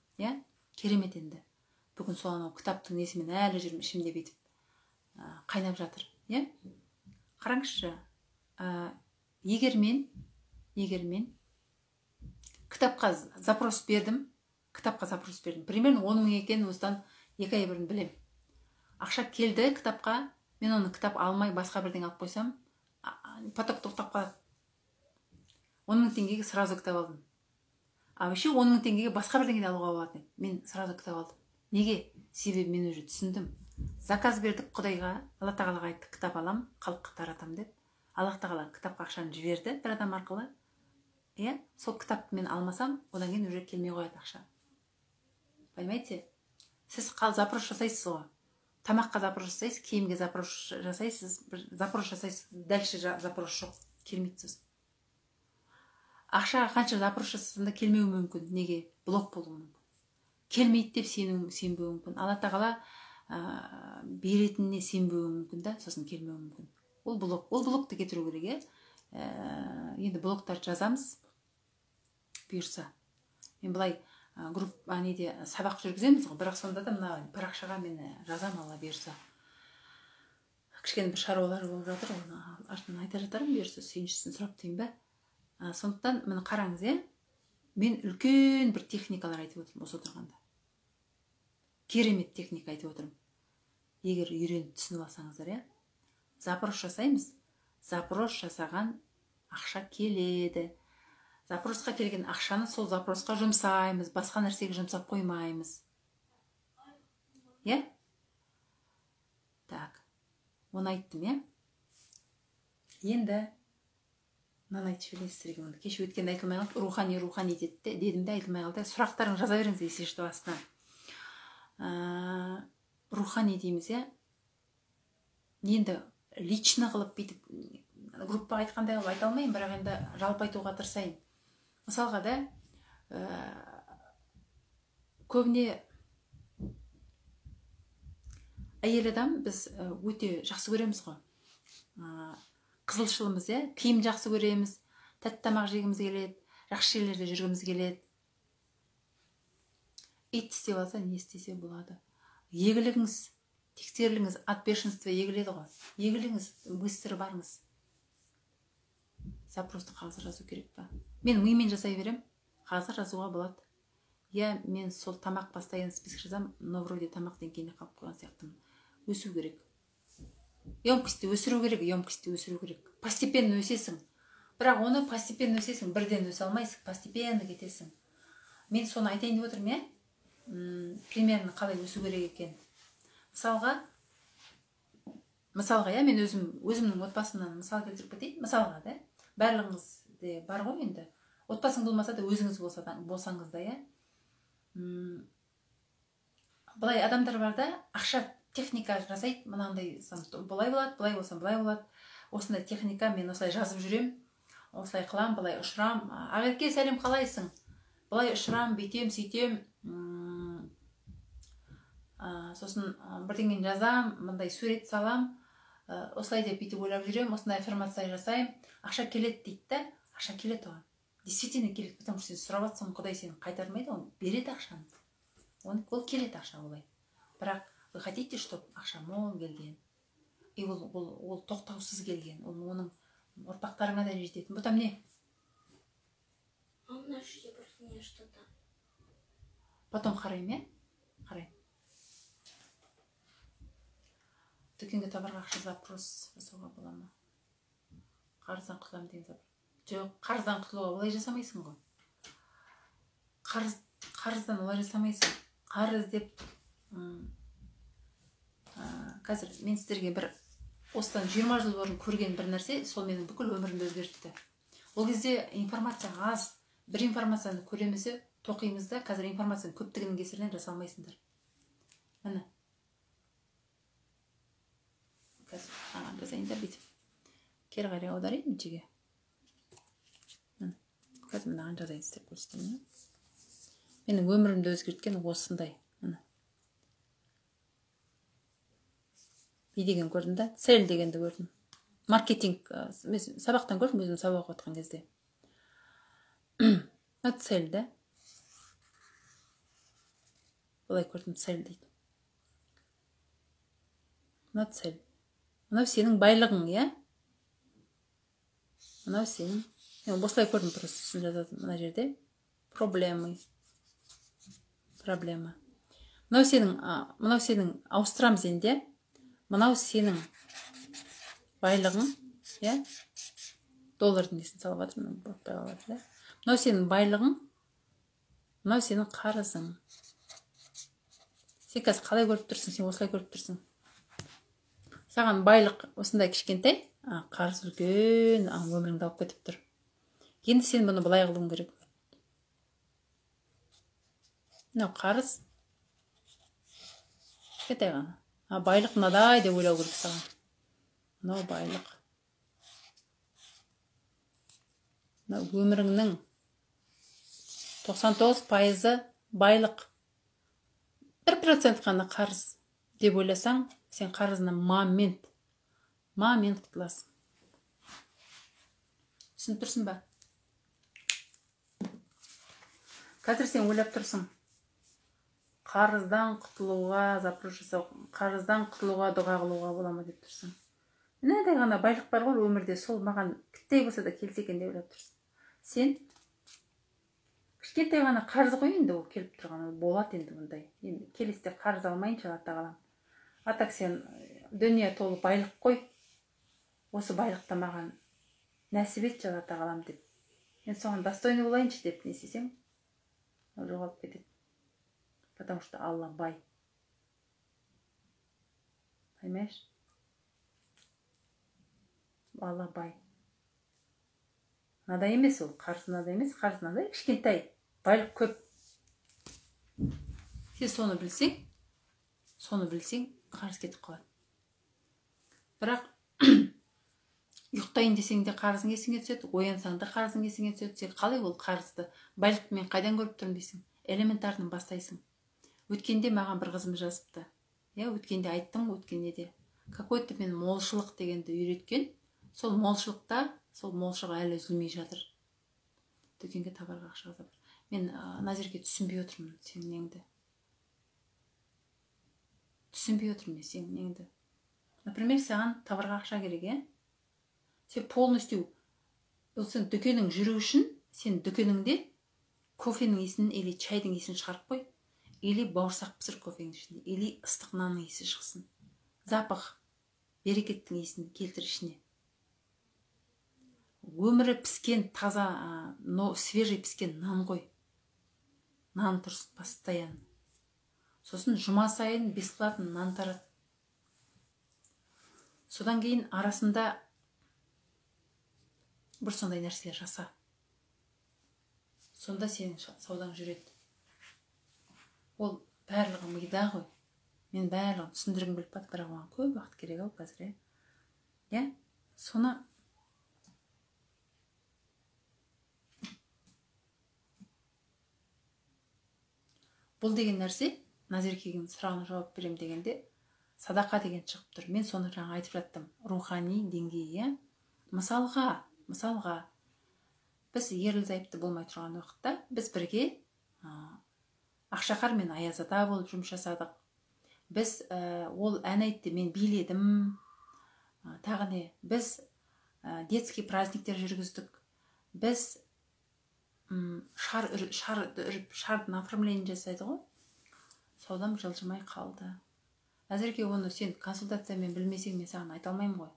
Керемет енді. Бүгін сол анау кітаптың несімен әлі жүрмін, ішімде бетіп қайнап жатыр. қараңызшы, егер мен кітапқа запрос бердім, примерно 10 мың екенін осыдан 2 ай бұрын білем. Ақша келді кітапқа, мен оны кітап алмай басқа бірден алып қойсам, поток тоқтап қалады. 10 мың теңгеге сразу кітап алдым. А вообще 10 мың теңгеге басқа бірдеңе алуға болады. Мен сразу кітап алдым. Неге? Себебі мен уже түсіндім. Заказ бердік Құдайға, Алла тағалаға айттық, кітап алам, халыққа таратам деп. Алла тағала кітапқа ақшаны жіберді бір адам арқылы. Сол кітапты мен алмасам, одан кейін уже келмей қояды ақша. Понимаете? Сіз запрос жасайсыз ғой. Тамаққа запрос жасайсыз, киімге запрос жасайсыз, дальше запрос жоқ, келмейді сіз. Ақшаға қанша запрос жасасында келмеуі мүмкін. Неге? Блок болуы мүмкін. Келмейді деп сенбеуі мүмкін. Алла тағала беретініне сенбеуі мүмкін да, сосын келмеуі мүмкін. Ол блокты кетіру керек. Енді блоктарды жазамыз, бұйырса. Мен былай сабақ жүргіземіз ғой, бірақ сонда да мына парақшаға мен жазам, Алла бұйырса. Кішкене бір шаруалар болып жатыр, оны артынан айта жатармын, бұйырса сүйіншісін сұрап дейін бе. Сондықтан мені қараңыз, мен үлкен бір техникалар айтып отырмын осы отырғанда. Керемет техника айтып отырмын. Егер үйреніп түсініп алсаңыздар, запрос жасаймыз. Запрос жасаған ақша келеді. Запросқа келген ақшаны сол запросқа жұмсаймыз, басқа нәрсеге жұмсап қоймаймыз. Так, оны айттым, Енді мынаны айтып жібересіздерге, оны кеше өткенде айтылмай қалды, рухани дедім де айтылмай қалды. Сұрақтарын жаза беріңіз, если что, астына. Рухани дейміз, енді лично қылып бүйтіп группаға айтқандай қылып айта алмайын, бірақ енді жалпы айтуға тырысайын. Мысалға да көбіне әйел адам біз өте жақсы көреміз ғой. Қызылшылымыз, киім жақсы көреміз, тәтті тамақ жегіміз келеді, жақсы жерлерде жүргіміз келеді. Ит істеп алса, не істесе болады. Егілігіңіз, тексеріліңіз, отбешенство егіледі ғой. Егіліңіз, мистері барыңыз. Запросты қазір жазу керек па? Мен мимен жасай берем, қазір жазуға болады. Мен сол тамақ постоянно список жазам, но вроде тамақтан кейін қалып қойған сияқтымын. Өсу керек. Емкісті өсіру керек. Постепенно өсесің. Бірақ оны постепенно өсесің, бірден өсе алмайсың, постепенно кетесің. Мен соны айтайын деп отырмын, примерно қалай өсу керек екен. Мысалға, мен өзімнің отбасымнан мысал келтіріп кетейін. Мысалға да, барлығыңыз де бар ғой енді. Отбасың болмаса да өзіңіз болсаңыз да, Былай адамдар бар да, ақша техника жасайды, мынандай былай болады, былай болсам былай болады. Осындай техника, мен осылай жазып жүрем, осылай қылам, былай ұшырам. Ағерке, сәлем, қалайсың? Былай ұшырам, бүйтем, сөйтем. Сосын бірдеңені жазам, мындай сурет салам. Осылай деп бүйтіп ойлап жүрем, осындай аффирмация жасайым. Ақша келеді дейді да, ақша келеді оған. Действительно келеді, потому что сен сұрап жатсаң, Құдай сені қайтармайды, он береді ақшаны. Ол келеді ақша олай. Бірақ вы хотите, чтобы ақша мол келген? И ол тоқтаусыз келген. Оның ұрпақтарыңа да жететін. Бұл там не? Потом қарайым, қарайым. Дүкенге табарға ақша запрос жасауға бола ма? Қарыздан құтылам деген запрос. Жоқ, қарыздан құтылуға олай жасамайсың ғой. Қарыздан олай жасамайсың. Қарыз деп қазір мен сіздерге бір осыдан 20 жыл бұрын көрген бір нәрсе, сол менің бүкіл өмірімді өзгертті. Ол кезде информация аз, бір информацияны көреміз, тоқимыз да, қазір информацияның көптігінің кесірінен жасалмайсыңдар. Міне. Қазір жазайын да бүйтіп. Кері қарай аударайын мүшеге. Қазір мынаған жазайын істеп көрсетемін. Менің өмірімді өзгерткен осындай. И деген көрдім да, цель дегенді көрдім. Маркетинг, сабақтан көрдім, өзім сабақ отқан кезде. Цель, да? Бұлай көрдім, цель дейді. Цель. Мынау сенің байлығың, Мынау сенің. Мен осылай көрдім, просто түсін жазады мына жерде. Проблема. Мынау сенің ауыстырамыз енді. Мынау сенің байлығың, иә? Доллардың несін салып жатырмын, бақпай қалады, да? Мынау сенің байлығың, мынау сенің қарызың. Сен қазір қалай көріп тұрсың? Сен осылай көріп тұрсың. Саған байлық осындай кішкентай, қарыз үлкен, өміріңді алып кетіп тұр. Енді сен бұны былай қылуың керек. Мынау қарыз кішкентай ғана. Байлық мынадай деп ойлау керек саған. Мынау байлық. Мынау өміріңнің 99% байлық. 1% қана қарыз деп ойласаң, сен қарызына момент құтыласың. Түсініп тұрсың ба? Қазір сен ойлап тұрсың. Қарыздан құтылуға запрос жасау, қарыздан құтылуға дұға қылуға бола ма деп тұрсың. Мынадай ғана байлық бар ғой өмірде, сол маған кіттей болса да келсе екен деп ойлап тұрсың. Сен кішкентай ғана қарыз қой, енді ол келіп тұрған, болады енді мұндай. Енді келесте қарыз алмайынша Алла тағалам. Атак сен дүние толы байлық қой. Осы байлықта маған нәсіп етші Алла тағалам деп. Мен соған достойны болайыншы деп не істесең, ол жоғалып кетеді. Потому что Алла бай. Понимаешь? Алла бай. Надай емес ол, қарыз надай емес, қарыз надай кішкентай, байлық көп. Сен соны білсең, қарыз кетіп қалады. Бірақ ұйықтайын десең де қарызың есіңе түседі, оянсаң да қарызың есіңе түседі. Сен қалай ол қарызды, байлықты мен қайдан көріп тұрмын дейсің? Элементардан бастайсың. Өткенде маған бір қызым жазыпты. Өткенде айттым, өткенде де. Какой-то мен молшылық дегенді үйреткен. Сол молшылықта, сол молшылық әлі үзілмей жатыр. Дүкенге товарға ақша алып. Мен Назерге түсінбей отырмын сенің неңді. Например, саған товарға ақша керек, Сен полностью, сен дүкенің жүру үшін, сен дүкеніңде кофенің иісін, или чайдың иісін шығарып қой, или бауырсақ пісір кофенің ішінде, или ыстық нанның иісі шықсын. Запах, берекеттің иісін келтір ішіне. Өмірі піскен, таза, свежий піскен нан қой. Нан тұрсын постоянно. Сосын жұма сайын бесплатно нан тарат. Содан кейін арасында бір сондай нәрселер жаса. Сонда сенің саудаң жүреді. Ол барлығы мида ғой. Мен барлығын түсіндіргім келіп барды, бірақ оған көп уақыт керек ау қазір. Соны бұл деген нәрсе, Назеркеге сұрағына жауап берем дегенде, садақа деген шығып тұр. Мен соны жаңа айтып жаттым. Рухани деңгейі. Мысалға, біз ерлі-зайыпты болмай тұрған уақытта, біз бірге Ақшақар мен Аязада болып жұмыс жасадық. Біз ол ән айтты, мен биледім. Тағы не? Біз детский праздниктер жүргіздік. Біз шардың оформление жасайды ғой. Саудам жылжымай қалды. Әзірге оны сен консультациямен білмесең, мен саған айта алмаймын ғой.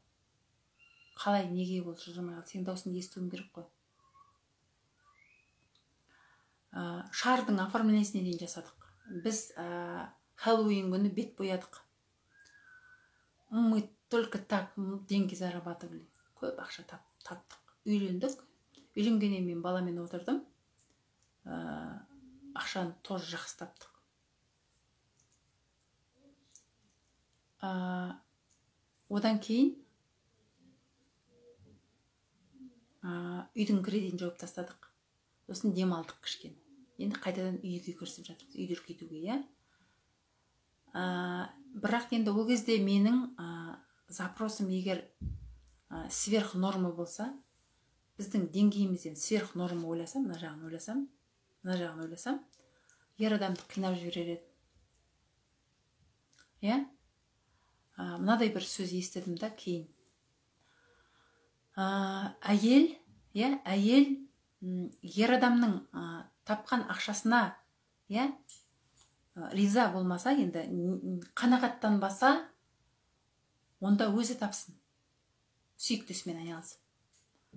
Қалай, неге ол жылжымай қалды? Сен даусын естуім керек қой. Шардың оформлениясіне дейін жасадық. Біз Хэллоуин күні бет боядық. Мы только так деньги зарабатывали. Көп ақша таптық. Үйлендік. Үйленгеннен мен баламен отырдым. Ақшаны тоже жақсы таптық. Одан кейін үйдің кредитін жауып тастадық. Сосын демалдық кішкене. Енді қайтадан үйге кірісіп жатырмыз. Үйді үлкейтуге, бірақ енді ол кезде менің запросым егер сверх норма болса, біздің деңгейімізден сверх норма ойласам, мына жағын ойласам, ер адамды қинап жіберер еді. Мынадай бір сөз естідім да кейін. Әйел әйел ер адамның тапқан ақшасына риза болмаса, енді қанағаттанбаса, онда өзі тапсын, сүйіктісімен айналысып.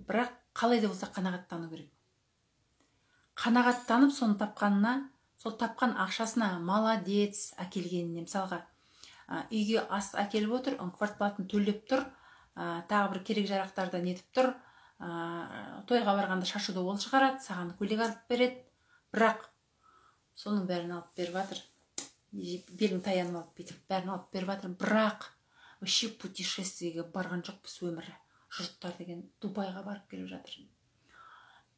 Бірақ қалай да болса қанағаттану керек. Қанағаттанып соны тапқанына, сол тапқан ақшасына молодец әкелгеніне, мысалға үйге ас әкеліп отыр, квартплатын төлеп тұр, тағы бір керек жарақтарды нетіп тұр, тойға барғанда шашуды ол шығарады, саған көйлек алып береді, бірақ соның бәрін алып беріп жатыр, белің таянып алып бүйтіп бәрін алып беріп жатыр, бірақ вообще путешествиеге барған жоқпыз өмірі. Жұрттар деген Дубайға барып келіп жатыр.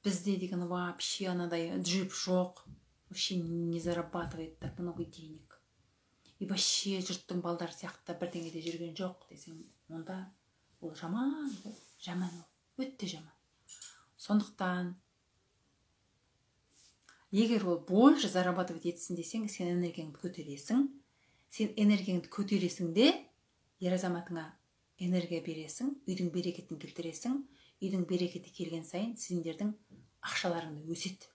Бізде деген вообще анадай джип жоқ, вообще не зарабатывает так много денег. И вообще жұрттың балдары сияқты бірдеңеде жүрген жоқ десең, онда ол жаман, жаман ол, өтте жаман. Сондықтан, егер ол больше зарабатывать етсін десең, сен энергияңды көтересің. Сен энергияңды көтересің де, ер азаматыңа энергия бересің, үйдің берекетін келтіресің. Үйдің берекеті келген сайын сендердің ақшаларыңды өседі.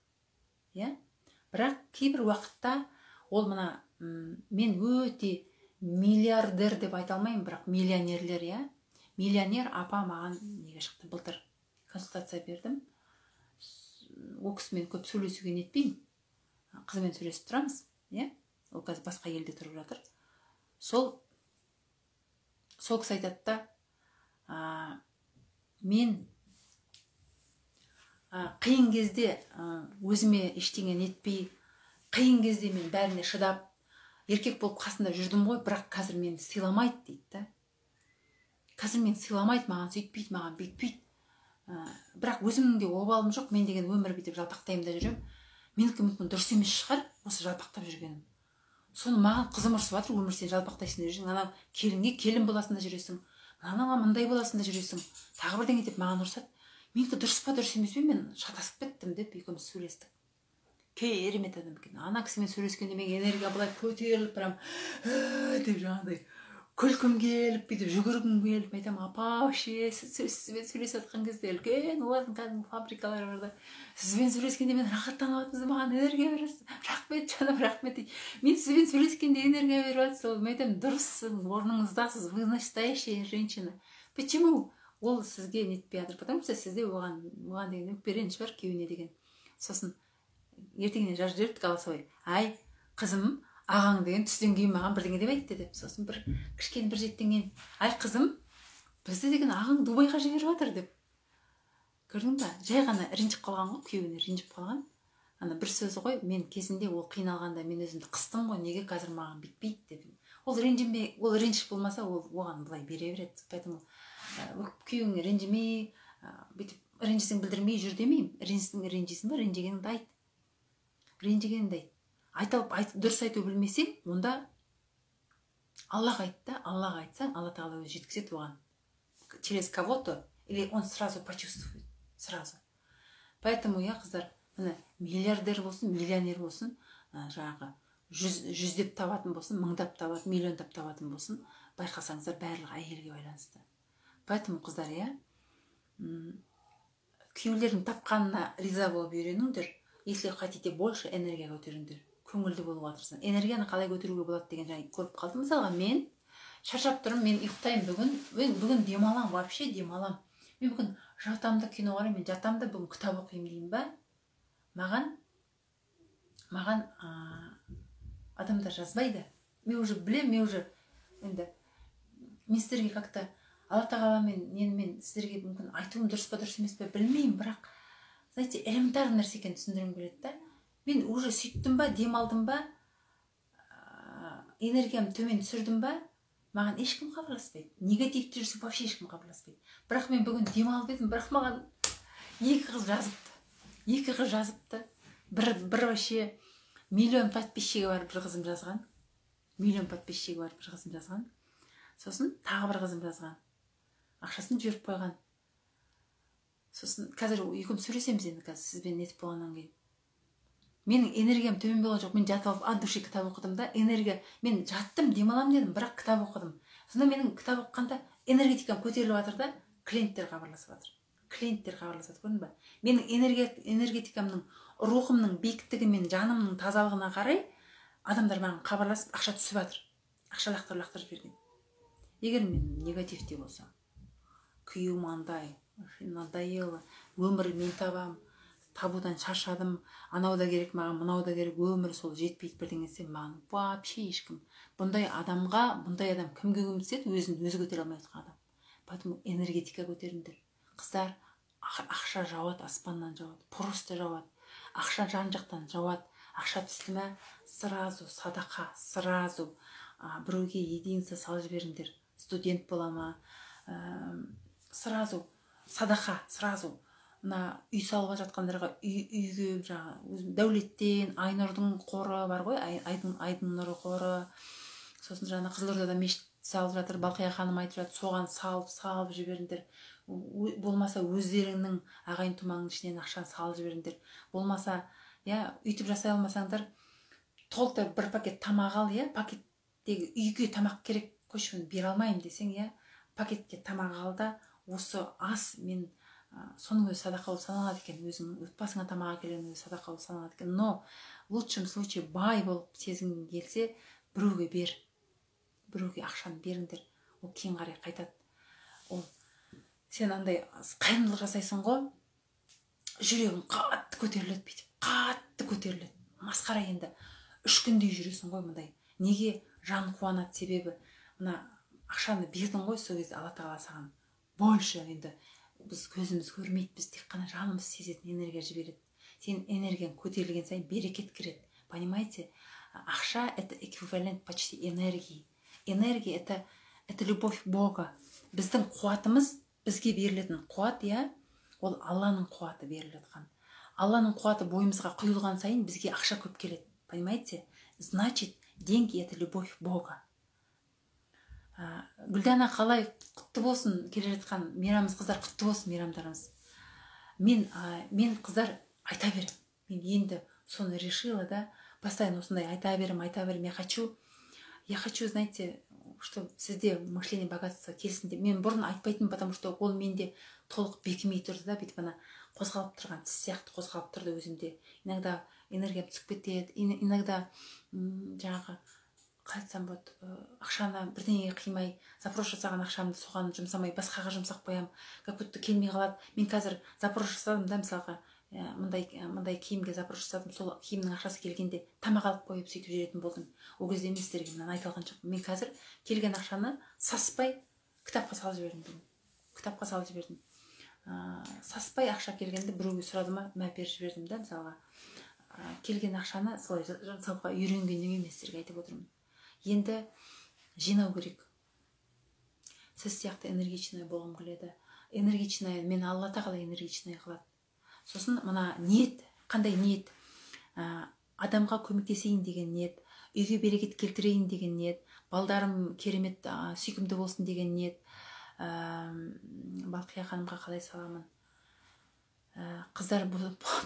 Бірақ кейбір уақытта ол мына мен өте миллиардер деп айта алмаймын, бірақ миллионерлер, миллионер апа маған неге шықты, былтыр консультация бердім. Ол кісімен көп сөйлесуге нетпеймін. Қызымен сөйлесіп тұрамыз, ол қазір басқа елде тұрып жатыр. Сол кісі айтады да, мен қиын кезде өзіме ештеңе нетпей, қиын кезде мен бәріне шыдап, еркек болып қасында жүрдім ғой, бірақ қазір мені сыйламайды дейді. Қазір мені сыйламайды, маған сөйтпейді, маған бүйтпейді. Бірақ өзімнің обалым жоқ, мен деген өмір бүйтіп жалпақтаймын да жүрем. Менікі мүмкін дұрыс емес шығар, осы жалпақтап жүргенім. Соны маған қызым ұрсып жатыр, өмір сен жалпақтайсың да жүрсің, анау келінге келін боласың да жүресің, анауға мындай боласың да жүресің, тағы бірдеңе деп маған ұрсады. Менікі дұрыс па дұрыс емес пе, мен шатасып кеттім деп екеуміз сөйлестік. Керемет адам екен. Ана кісімен сөйлескенде мен энергия былай көтеріліп, прям деп жаңағыдай күлкім келіп, бүйтіп жүгіргім келіп, айтамын, апа, вообще сізбен сөйлесіп жатқан кезде үлкен олардың кәдімгі фабрикалары бар да, сізбен сөйлескенде мен рахаттанып жатырмын, маған энергия бересіз. Рахмет, жаным, рахмет дейді. Мен сізбен сөйлескенде энергия беріп жатсыз, мен айтамын, дұрыссыз, орныңыздасыз, вы настоящая женщина. Почему? Ол сізге нетпей жатыр, потому что сізде оған деген өкперен шығар, күйеуіне деген. Сосын ертеңіне жазып жіберіпті голосовой. Ай, қызым, ағаң деген түстен кейін маған бірдеңе деп айтты деп. Сосын бір кішкене бір жеттен кейін, ай қызым, бізді деген ағаң Дубайға жіберіп жатыр деп. Көрдің ба? Жай ғана ренжіп қалған ғой, күйеуіне ренжіп қалған. Ана бір сөзі ғой, мен кезінде ол қиналғанда мен өзімді қыстым ғой, неге қазір маған бүйтпейді деп. Ол ренжіп болмаса, ол оған былай бере береді. Поэтому күйеуіңе ренжімей, бүйтіп ренжісің білдірмей жүр демеймін. Ренжисің ба, ренжігеніңді айт. Ренжігеніңді айт. Дұрыс айту білмесең, онда Аллах айтты, Аллах айтсаң, Алла Тағала өзі жеткізеді оған. Через кого-то, или он сразу почувствует. Сразу. Поэтому, қыздар, миллиардер болсын, миллионер болсын, жаңағы жүздеп табатын болсын, мыңдап табатын, миллиондап табатын болсын, байқасаңыздар барлығы әйелге байланысты. Поэтому, қыздар, күйеулердің тапқанына риза болып үйреніңдер. Если хотите больше, энергия көтеріңдер. Көңілді болуға тырысың. Энергияны қалай көтеруге болады деген жай көріп қалдым. Мысалға, мен шаршап тұрмын, мен ұйықтаймын бүгін демалам, вообще демалам. Мен бүгін жатамда кино қараймын, мен жатамда бүгін кітап оқимын деймін ба? Маған адамдар жазбайды. Мен уже білем, енді мен сіздерге как-то Алла Тағаламен мен сіздерге мүмкін айтуым дұрыс па дұрыс емес пе білмеймін, бірақ знаете, элементарный нәрсе екенін түсіндіргім келеді да. Мен уже сөйттім ба, демалдым ба, энергиямды төмен түсірдім ба, маған ешкім хабарласпайды. Негативті жүрсе вообще ешкім хабарласпайды. Бірақ мен бүгін демалып едім, бірақ маған екі қыз жазыпты. Бір вообще миллион подписчигі бар бір қызым жазған. Сосын тағы бір қызым жазған. Ақшасын жіберіп қойған. Сосын қазір екеуміз сөйлесеміз енді, қазір сізбен нетіп болғаннан кейін. Менің энергиям төмен болған жоқ. Мен жатып алып от души кітап оқыдым да, мен жаттым, демалам дедім, бірақ кітап оқыдым. Сонда менің кітап оқығанда энергетикам көтеріліп жатыр да, клиенттер хабарласып жатыр. клиенттер хабарласады, көрдің ба? Менің энергетикамның, рухымның биіктігі мен жанымның тазалығына қарай адамдар маған хабарласып ақша түсіп жатыр. Ақша лақтырып жіберген. Егер мен негативте болсам, күйеуім андай, надоело, өмір мен табам, табудан шаршадым, анау да керек маған, мынау да керек, өмір сол жетпейді бірдеңе десе, маған вообще ешкім. Бұндай адам кімге көмектеседі? Өзін өзі көтере алмай жатқан адам. Поэтому энергетика көтеріңдер. Қыздар, ақша жауады, аспаннан жауады, просто жауады. Ақша жан жақтан жауады. Ақша түсті ме, сразу садақа, сразу біреуге единица салып жіберіңдер. Студент бола ма, сразу садақа, сразу мына үй салып жатқандарға үйге жаңағы дәулеттен, Айнұрдың қоры бар ғой, Айдың нұры қоры. Сосын жаңа Қызылордада мешіт салып жатыр, Балқия ханым айтып жатыр, соған салып жіберіңдер. Болмаса өздеріңнің ағайын тумаңның ішінен ақшаны салып жіберіңдер. Болмаса, үйтіп жасай алмасаңдар, толықтырып бір пакет тамақ ал, пакеттегі үйге тамақ керек, көшімін бере алмаймын десең, пакетке тамақ ал да, осы ас мен соның өзі садақа болып саналады екен, өзіңнің отбасыңа тамақ әкелген өзі садақа болып саналады екен. Но в лучшем случае бай болып сезінгің келсе, біреуге бер, біреуге ақшаны беріңдер, ол кейін қарай қайтады. Ол сен андай қайырымдылық жасайсың ғой, жүрегің қатты көтеріледі, бүйтіп қатты көтеріледі. Масқара, енді 3 күндей жүресің ғой мындай. Неге? Жан қуанады, себебі мына ақшаны бердің ғой, сол кезде Алла тағала саған больше, енді біз көзіміз көрмейді, біз тек қана жанымыз сезетін энергия жібереді. Сен энергияң көтерілген сайын берекет кіреді. Понимаете? Ақша — это эквивалент почти энергии. Энергия — это любовь Бога. Біздің қуатымыз, бізге берілетін қуат, ол Алланың қуаты беріліп жатқан. Алланың қуаты бойымызға құйылған сайын бізге ақша көп келеді. Понимаете? Значит, деньги — это любовь Бога. Гүлдана, қалай? Құтты болсын келе жатқан мейрамымыз, қыздар, құтты болсын мейрамдарымыз. Мен қыздар айта берем. Мен енді соны решила, постоянно осындай айта берем. Я хочу, знаете, что сізде мышление богатства келсін деп. Мен бұрын айтпайтын, потому что ол менде толық бекімей тұрды да, бүйтіп ана қозғалып тұрған тіс сияқты қозғалып тұрды өзімде. Иногда энергиям түсіп кетеді, иногда жаңағы қайтсам болады, ақшаны бірдеңеге қимай, запрос жасаған ақшамды соған жұмсамай, басқаға жұмсап қоям, как будто келмей қалады. Мен қазір запрос жасадым да, мысалға, мындай киімге запрос жасадым, сол киімнің ақшасы келгенде тамақ алып қойып сөйтіп жүретін болдым. Ол кезде мен сіздерге мынаны айта алған жоқпын. Мен қазір келген ақшаны саспай кітапқа салып жібердім. Саспай ақша келгенде біреуге сұрады ма, беріп жібердім да, мысалға. Келген ақшаны солай жұмсауға үйренгеннен емес, сіздерге айтып отырмын. Енді жинау керек. Сіз сияқты энергичная болғым келеді. Энергичная, мен Алла тағала энергичная қылады. Сосын мына ниет, қандай ниет? Адамға көмектесейін деген ниет, үйге берекет келтірейін деген ниет, балдарым керемет сүйкімді болсын деген ниет. Балқия ханымға қалай саламын? Қыздар,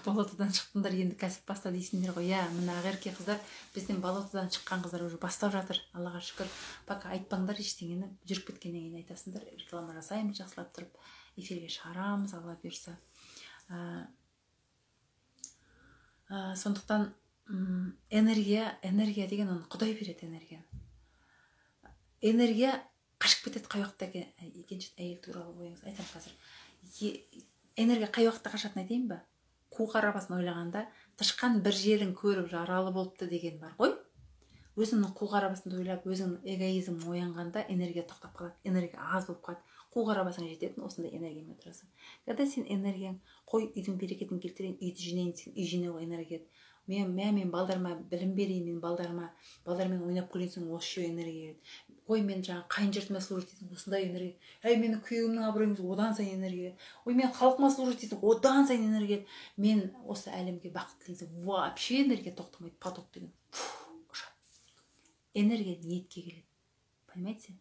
болотадан шықтыңдар, енді кәсіп баста дейсіңдер ғой. Мына Ақерке қыздар, бізден болотадан шыққан қыздар уже бастап жатыр. Аллаға шүкір. Пока айтпаңдар ештеңені, жүріп кеткеннен кейін айтасыңдар. Реклама жасаймыз, жақсылап тұрып, эфирге шығарамыз, Алла бұйырса. Сондықтан энергия деген оны Құдай береді. Энергия қашып кетеді қай уақытта екінші әйел туралы ойыңыз. Айтамын қазір. Энергия қай уақытта қашатын айтайын ба? Қу қарабасын ойлағанда, тышқан бір жерін көріп жаралы болыпты деген бар ғой. Өзіңнің қу қарабасынды ойлап, өзіңнің эгоизм оянғанда энергия тоқтап қалады, энергия аз болып қалады. Қу қарабасыңа жететін осындай энергиямен отырасың. Когда сен энергияң, қой үйдің берекетін келтірейін, үйді жинайын десең, үй жинауға энергия. Мен балдарыма білім берейін, мен балдармен ойнап күлейін, осы энергия. Ой, мен жаңа қайын жұртыма служить етсем, осындай энергия. Мені күйеуімнің абыройымыз, одан сайын энергия. Ой, мен халқыма служить етсем, одан сайын энергия. Мен осы әлемге бақыт тілесем, вообще энергия тоқтамайды, поток деген. Энергия ниетке келеді. Понимаете?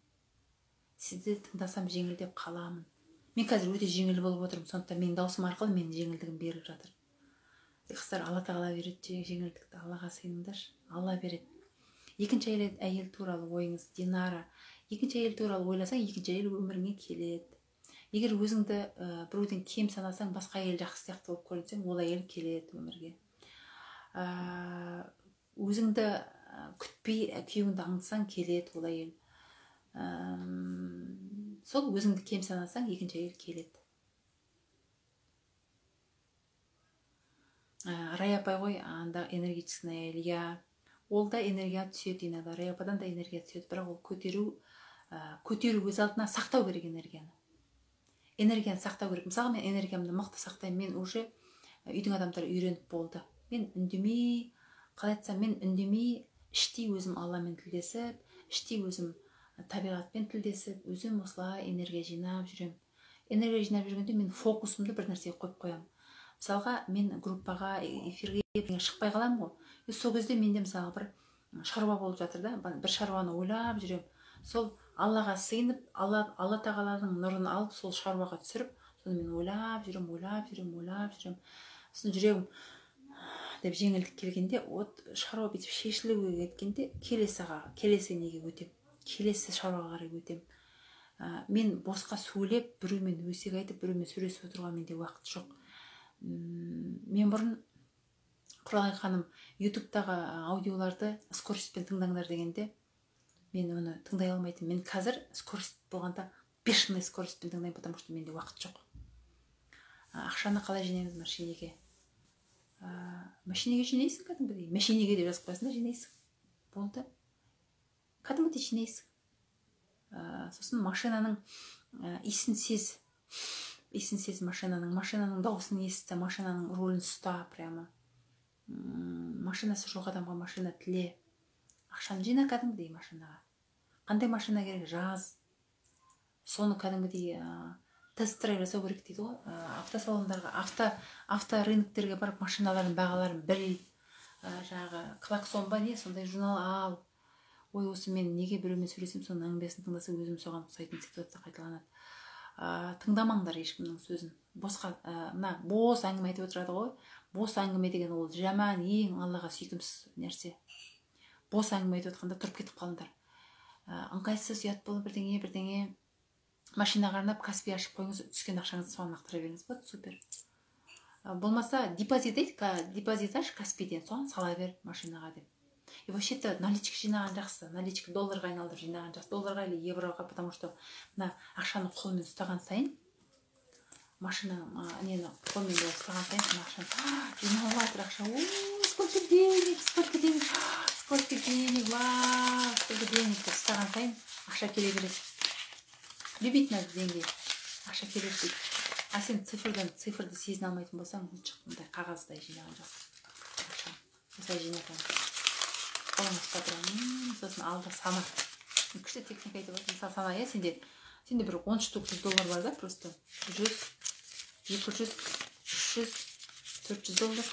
Сізді тыңдасам жеңілдеп қаламын. Мен қазір өте жеңіл болып отырмын, сондықтан мен даусым арқылы менің жеңілдігім беріліп жатыр. Қыздар, Алла тағала береді жеңілдікті, Аллаға сыйыныңдаршы. Алла береді. Екінші әйел туралы ойыңыз, Динара. Екінші әйел туралы ойласаң, екінші әйел өміріңе келеді. егер өзіңді біреуден кем санасаң, басқа әйел жақсы сияқты болып көрінсең, ол әйел келеді өмірге. Өзіңді күтпей күйеуіңді аңдысаң, келеді ол әйел. Сол өзіңді кем санасаң, екінші әйел келеді. Рай апай ғой, анда энергетичный әйел, иә, ол да энергия түседі иногда, Рай ападан да энергия түседі, бірақ ол көтеру өз алдына сақтау керек энергияны. Энергияны сақтау керек. Мысалы, мен энергиямды мықты сақтаймын, мен уже үйдің адамдары үйреніп болды. Мен үндемей, қалай айтсам, мен үндемей, іштей өзім Алламен тілдесіп, іштей өзім табиғатпен тілдесіп, өзім осылай энергия жинап жүрем. Энергия жинап жүргенде мен фокусымды бір нәрсеге қойып қоямын. Мысалға, мен группаға, эфирге шықпай қаламын ғой. Сол кезде менде мысалы бір шаруа болып жатыр да, бір шаруаны ойлап жүрем. Сол Аллаға сыйынып, Алла тағаланың нұрын алып, сол шаруаға түсіріп, соны мен ойлап жүрем. Сосын жүрегім деп жеңілдік келгенде, от шаруа бүйтіп шешілуге кеткенде, келесі неге өтем, келесі шаруаға қарай өтем. Мен босқа сөйлеп, біреумен өсек айтып, біреумен сөйлесіп отыруға менде уақыт жоқ. Мен бұрын Құралай ханым ютубтағы аудиоларды скоростьпен тыңдаңдар дегенде, мен оны тыңдай алмайтын. Мен қазір скорость болғанда бешеный скоростьпен тыңдаймын, потому что менде уақыт жоқ. Ақшаны қалай жинаймыз? Машинеге. Машинеге жинайсың кәдімгідей. Машинеге деп жазып қойсаң да жинайсың. Болды. Кәдімгідей жинайсың. Сосын машинаның иісін сез машинаның дауысын естісе, машинаның рулін ұста прямо. Машинасы жоқ адамға машина тіле. Ақшаны жина кәдімгідей машинаға. Қандай машина керек? Жаз. Соны кәдімгідей тест-драйв жасау керек дейді ғой. Автосалондарға, авторыноктерге барып машиналардың бағаларын біл. Жаңағы клаксон ба не, сондай журнал ал. Ой, осы мен неге біреумен сөйлесем, соның әңгімесін тыңдаса, өзім соған ұқсайтын ситуация қайталанады. Тыңдамаңдар ешкімнің сөзін. Босқа, бос әңгіме айтып отырады ғой. Бос әңгіме деген ол жаман, ең Аллаға сүйкімсіз нәрсе. Бос әңгіме айтып отқанда тұрып кетіп қалыңдар. Ыңғайсыз, ұят болып бірдеңе машинаға арнап Каспи ашып қойыңыз, түскен ақшаңызды соған лақтыра беріңіз. Вот супер. Болмаса депозитаж Каспиден соған сала бер машинаға деп. И вообще-то наличка жинаған жақсы, наличка долларға айналдырып жинаған жақсы, долларға или евроға, потому что мына ақшаны қолмен ұстаған сайын, машина нені қолмен ұстаған сайын, ақшаны жиналып жатыр ақша. Сколько денег, сколько денег, вау, сколько денег деп ұстаған сайын ақша келе береді. Любить надо деньги, ақша келе береді. А сен цифрды сезіне алмайтын болсаң, мұндай қағаздай жинаған жақсы. Осылай жинатамын. Қолыңа ұстап тұрам, сосын алда сана. Күшті техника айтып отыр. Мысалы сана, сенде бір 10 штук $100 бар да, просто 100, 200, 300, 400 доллар,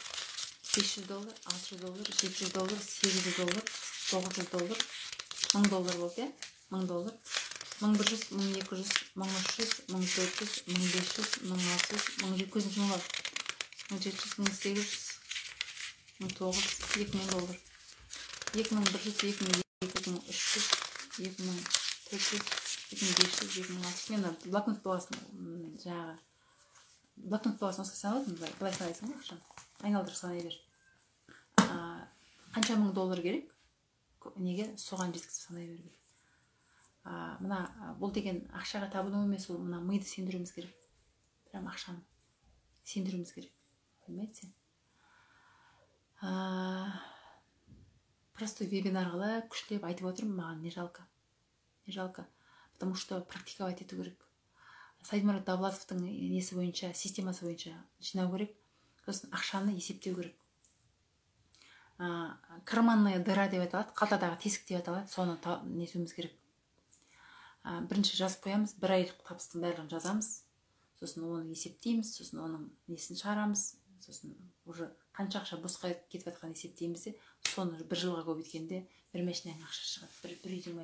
$500, $600, $700, $800, $900, $1000 болды, $1000, $1100, $1200, $1300, $1400, $1500, $1600, $1700 мың бар. $1700, $1800, $1900, $2000. 2100, 2200, 2300, 2400, 2500, 2600. Мен блокнот боласын, жаңағы блокнот боласын осқа санадым, былай санайсың ғой ақшаны. Айналдырып санай бер. Қанша $1000 керек? Неге? Соған жеткізіп санай бер. Мына бұл деген ақшаға табыну емес, ол мына миды сендіруіміз керек. Прям ақшаны сендіруіміз керек. Білмейді сен. Просто вебинар арқылы күштеп айтып отырмын, маған не жалко. Потому что практиковать ету керек. Сайдмурод Давлатовтың несі бойынша, системасы бойынша жинау керек. Сосын ақшаны есептеу керек. Карманная дыра деп аталады, қалтадағы тесік деп аталады, соны несуіміз керек. Бірінші жазып қоямыз, бір айлық табыстың барлығын жазамыз. Сосын оны есептейміз, сосын оның несін шығарамыз. Сосын уже қанша ақша босқа кетіп жатқан есептейміз де, соны бір жылға көбейткенде бір машинаның ақша шығады. Бір үйдің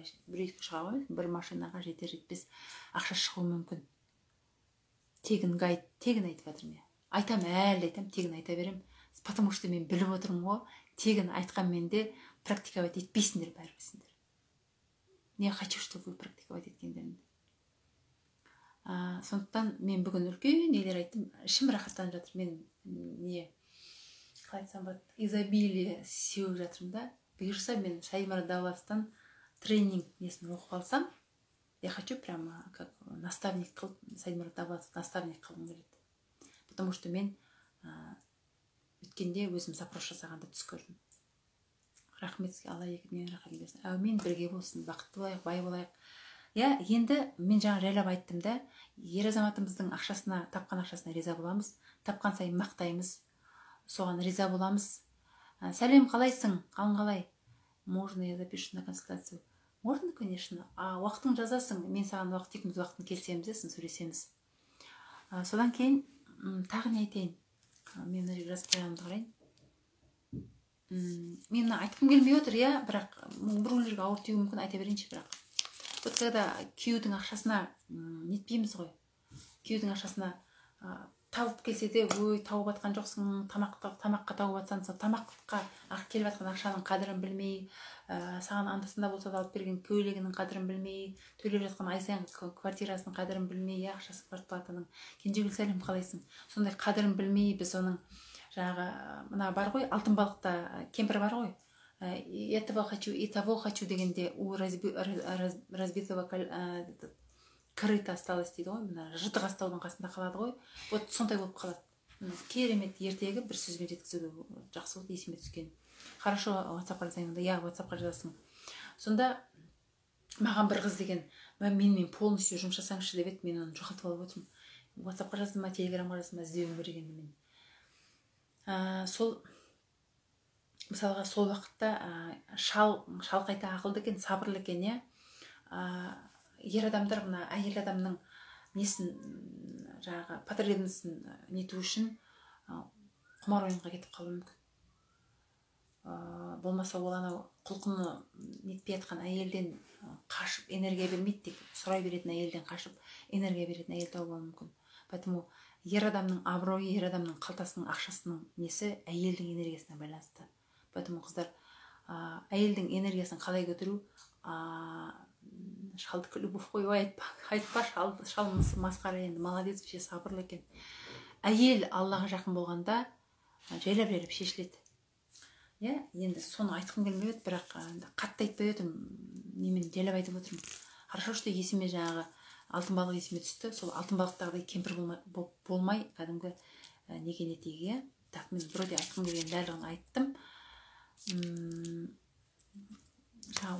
шыға қоймайды, бір машинаға жетер-жетпес ақша шығуы мүмкін. Тегін айтып жатырмын мен. Әлі айтам, тегін айта берем. Потому что мен біліп отырмын ғой, тегін айтқан менде практиковать етпейсіңдер бәрібірсіңдер. Не хочу, чтобы вы практиковать еткендеріңді. Сондықтан мен бүгін үлкен нелер айттым, ішім рахаттанып жатыр. Мен қалай айтсам болады, изобилие сеуіп жатырмын да. Бұйырса мен Сайдмурод Давлатовтан тренинг несін оқып алсам, я хочу прямо как наставник қылып, Сайдмурод Давлатов наставник қылғым келеді. Потому что мен өткенде өзім запрос жасағанда түс көрдім. Рахмет сізге, алла екіден рахмет берсін. Әумин, бірге болсын, бақытты болайық, бай болайық. Енді мен жаңа жайлап айттым да, ер азаматымыздың ақшасына, тапқан ақшасына риза боламыз, тапқан сайын мақтаймыз, соған риза боламыз. Сәлем, қалайсың? Қалың қалай? Можно я запишу на консультацию? Можно, конечно. Уақытың жазасың, мен саған тек уақытын келсеміз, десін, сөйлесеміз. Содан кейін тағы не айтайын? Мен мына жерге жазып қойғанымды қарайын. Мен айтқым келмей отыр, бірақ біреулерге ауыр тиюі мүмкін, айта берейінші, бірақ. Вот когда күйеудің ақшасына нетпейміз ғой. Күйеудің ақшасына тауып келсе де, ой, тауып атқан жоқсың, тамаққа тауып атсан, тамаққа келіп атқан ақшаның қадірін білмей, саған андасында болса да алып берген көйлегінің қадірін білмей, төлеп жатқан ай сайын квартирасының қадірін білмей, ақшасы квартплатаның. Кенжегүл, сәлем, қалайсың? Сондай қадірін білмей, біз оның жаңағы мына бар ғой, алтын балықта кемпір бар ғой. Этого хочу и того хочу дегенде у разбитого корыта осталось дейді ғой. Мына жыртық астаудың қасында қалады ғой. Вот сондай болып қалады. Керемет ертегі бір сөзбен жеткізуге жақсы болды, есіме түскен. Хорошо, WhatsApp-қа жазайын. WhatsApp-қа жазасың. Сонда маған бір қыз деген, мен полностью жұмыс жасаңызшы деп еді, мен оны жоғалтып алып отырмын. WhatsApp-қа жаздым ма, Telegram-ға жаздым ма, іздеуім керек енді мен. Мысалға сол уақытта шал қайта ақылды екен, сабырлы екен, ер адамдар мына әйел адамның несін, жаңағы потребностін нету үшін құмар ойынға кетіп қалуы мүмкін. Болмаса ол анау құлқыны нетпей жатқан әйелден қашып энергия бермейді, тек сұрай беретін әйелден қашып энергия беретін әйел тауып алуы мүмкін. Поэтому ер адамның абыройы, ер адамның қалтасының ақшасының несі әйелдің энергиясына байланысты. Поэтому қыздар, әйелдің энергиясын қалай көтеру? Шалдікі любовь қой, айтпа, шал масқара енді, молодец, вообще сабырлы екен. Әйел Аллаға жақын болғанда жайлап шешіледі. Енді соны айтқым келмей еді, бірақ қатты айтпай едім, немен жайлап айтып отырмын. Хорошо, что есіме жаңағы алтын балық есіме түсті. Сол алтын балықтағыдай кемпір болмай, кәдімгі неге нетеге. Так, мен вроде айтқым келген барлығын айттым.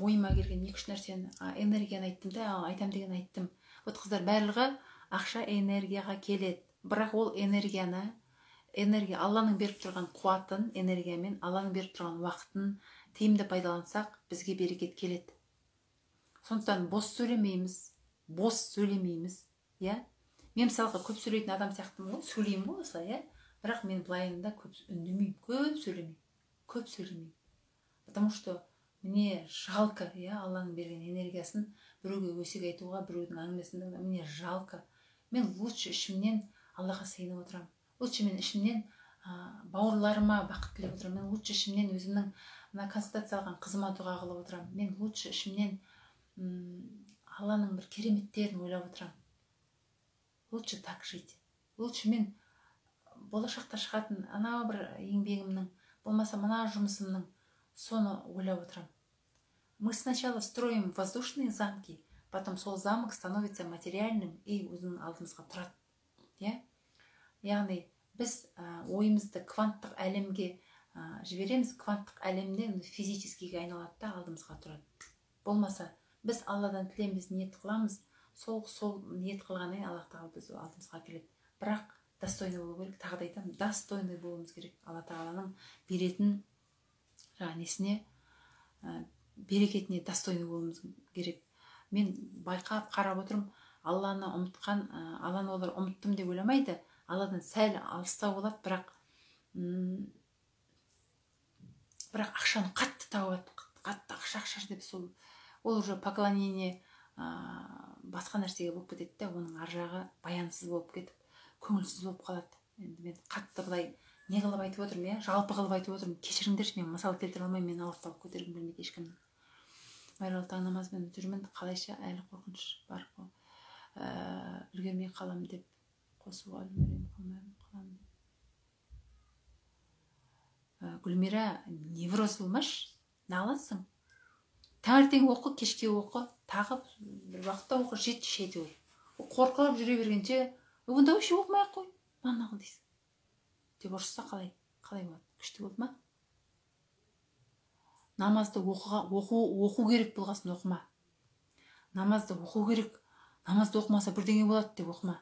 Ойыма келген екі-үш нәрсені, энергияны айттым да, айтам деген айттым. Вот қыздар, барлығы ақша энергияға келеді. Бірақ ол энергия Алланың беріп тұрған қуатын, энергиямен, Алланың беріп тұрған уақытын тиімді пайдалансақ, бізге берекет келеді. Сондықтан бос сөйлемейміз. Мен мысалға көп сөйлейтін адам сияқтымын ғой, сөйлеймін ғой осылай, бірақ мен былайында көп үндемеймін, көп сөйлемеймін. Потому что мне жалко, Алланың берген энергиясын біреуге өсек айтуға, біреудің әңгімесін тыңдауға, мне жалко. Мен лучше ішімнен Аллаға сыйынып отырамын. Лучше мен ішімнен бауырларыма бақыт тілеп отырамын. Мен лучше ішімнен өзімнің консультация алған қызыма дұға қылып отырамын. Мен лучше ішімнен Алланың бір кереметтерін ойлап отырамын. Лучше так жить. Лучше мен болашақта шығатын анау бір еңбегімнің, болмаса мына жұмысымның соны ойлап отырамын. Мы сначала строим воздушные замки, потом сол замок становится материальным и өзінің алдымызға тұрады. Яғни біз ойымызды кванттық әлемге жібереміз, кванттық әлемден физическийге айналады да алдымызға тұрады. Болмаса біз Алладан тілеміз, ниет қыламыз, сол ниет қылғаннан Аллах тағала біз алдымызға келеді. Бірақ достойный болу керек, тағы да айтамын, достойный болуымыз керек. Алла тағаланың беретін несіне, берекетіне достойный болуымыз керек. Мен байқап қарап отырмын, Алланы ұмытқан, Алланы олар ұмыттым деп ойламайды. Алладан сәл алыстау болады, бірақ ақшаны қатты тауып, қатты ақша деп сол, ол уже поклонение басқа нәрсеге болып кетеді де, оның ар жағы баянсыз болып кетіп, көңілсіз болып қалады. Енді мен қатты былай не қылып айтып отырмын, жалпы қылып айтып отырмын. Кешіріңдерші, мен мысал келтіре алмаймын, мен ауыртпалық көтергім келмейді ешкімнің. Майралы таң намазбен жүрмін, қалайша әлі қорқыныш бар ғой. үлгермей қалам деп қосуға үлгермей қалам деп. Гүлмира, невроз болмаш, наласың. Таңертең оқы, кешке оқы, тағы бір уақытта оқы, жеті. Қорқып жүре бергенше, онда вообще оқымай-ақ қой, мана қыл дейсің. Деп ұрысса қалай болады? Күшті болды ма? Намазды оқу керек болғасын оқыма. Намазды оқу керек. Намазды оқымаса бірдеңе болады деп оқыма.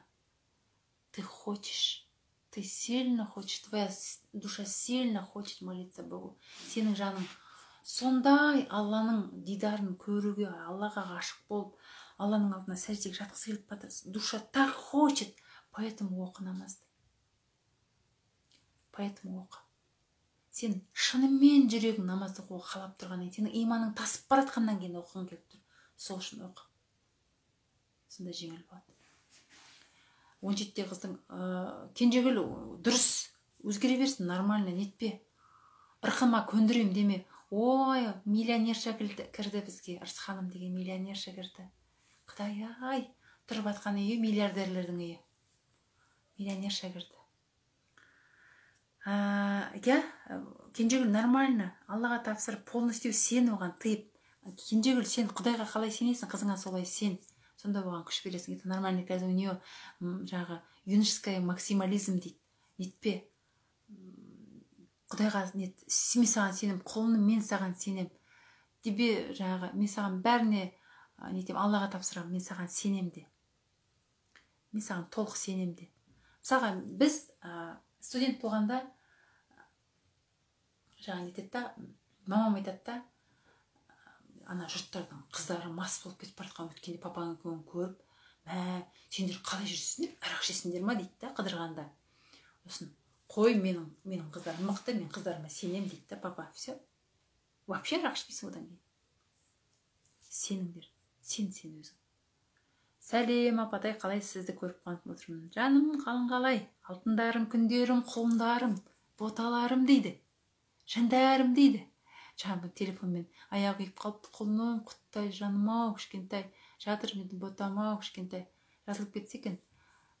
Ты хочешь, ты сильно хочешь, твоя душа сильно хочет молиться Богу. Сенің жаның сондай Алланың дидарын көруге, Аллаға ғашық болып, Алланың алдына сәждеге жатқысы келіп жатыр. Душа так хочет, поэтому оқы намазды. Поэтому оқы. Сен шынымен жүрегің намазды оқуға қалап тұрғаннан кейін, сенің иманың тасып баратқаннан кейін оқығың келіп тұр. Сол үшін оқы. Сонда жеңіл болады. 17-те қыздың Кенжегүл дұрыс, өзгере берсін, нормально, нетпе. Ырқыма көндірем деме. Ой, миллионерша кірді бізге, Ырыс ханым деген миллионерша кірді. Құдай-ай, тұрып атқан үйі миллиардерлердің үйі. Миллионерша кірді. Кенжегүл нормально, Аллаға тапсырып, полностью сен оған тыйып. Кенжегүл, сен Құдайға қалай сенесің, қызыңа солай сен. Сонда оған күш бересің. Это нормально, қазір у нее жаңағы юношеская максимализм дейді. Нетпе. Құдайға мен саған сенем, құлыным, мен саған сенем. Тебе жаңағы мен саған бәріне нетем, Аллаға тапсырам, мен саған сенем де. Мен саған толық сенем де. Мысалға біз студент болғанда жаңа нетеді да, мамам айтады да, ана жұрттардың қыздары мас болып кетіп бара өткенде папаның көңін көріп, сендер қалай жүрсіңдер, арақ ішесіңдер ма дейді да, қыдырғанда. Осын қой, менің қыздарым мықты, мен қыздарыма сенем дейді да, папа. Все. Вообще арақ ішпейсің одан кейін. Сеніңдер, сен өзің. Сәлем апатай, қалай сізді көріп қуанып отырмын. Жаным, қалың қалай? Алтындарым, күндерім, құлындарым, боталарым дейді. Жандарым дейді. Жаңағы телефонмен аяғы күйіп қалыпты, құлыным, құттай, жаным-ау, кішкентай, жатыр менің ботам-ау, кішкентай. Жазылып кетсе екен.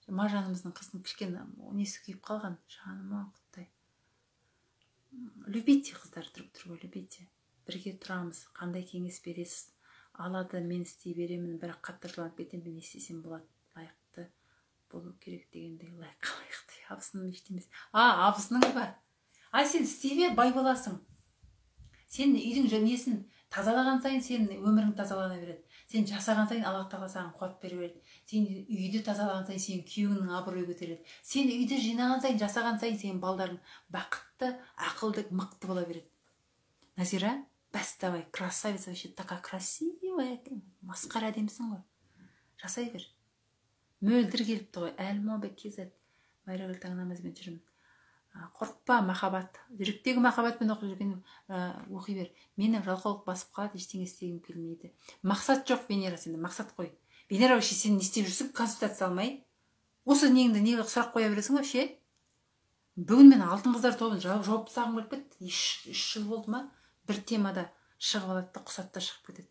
Мажанымыздың қыздың кішкене несі күйіп қалған, жаным-ау, құттай. Любите, қыздар, тұрып любите. Бірге тұрамыз, қандай кеңес бересіз? Алады, мен істей беремін, бірақ қатты жыланып кетем, мен істесем болады, лайықты болу керек дегендей. Лайықты, абысының ештемес. Абысының ба? Сен істей бер, бай боласың. Сен үйдің несін тазалаған сайын сен өмірің тазалана береді. Сен жасаған сайын Аллах тағала саған қуат бере береді. Сен үйді тазалаған сайын сен күйеуіңнің абыройы көтереді. Сен үйді жинаған сайын, жасаған сайын сен балдарың бақытты, ақылды, мықты бола береді. Назира, давай, красавица, вообще такая красивая, масқара әдемісің ғой. Жасай бер. Мөлдір келіпті ғой. Әлмобек кезет. Майрагүл таң намазбен жүрмін. Қорықпа, махаббат. Жүректегі махаббатпен оқып жүрген оқи бер. Мені жалқаулық басып қалады, ештеңе істегім келмейді. Мақсат жоқ, Венера, сенде мақсат қой. Венера, вообще сен не істеп жүрсің, консультация алмай. Осы неге сұрақ қоя бересің вообще? Бүгін мен алтын қыздар тобын жауап тастағым келіп кетті. 3 жыл болды ма? Бір темада шығып алады да құсатта шығып кетеді.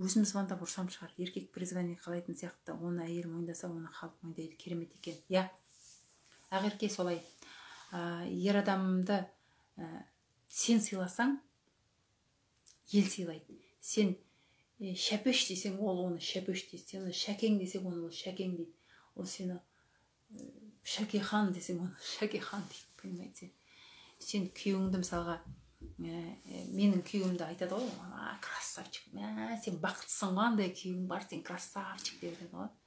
Өзім звондап ұрсам шығар. Еркек призвание қалайтын сияқты, оны әйел мойындаса, оны халық мойындайды. Керемет екен. Я. Ақерке солай. Ер адамды сен сыйласаң, ел сыйлайды. Сен шәпеш десең, ол оны шәпеш дейді. Сен шәкең десең, оны ол шәкең дейді. Ол сені шәкехан десең, оны шәкехан дейді. Понимаете? Сен күйеуіңді мысалға, менің күйеуімді айтады ғой, красавчик, сен бақыттысың, қандай күйеуің бар, сен красавчик деп айтады ғой.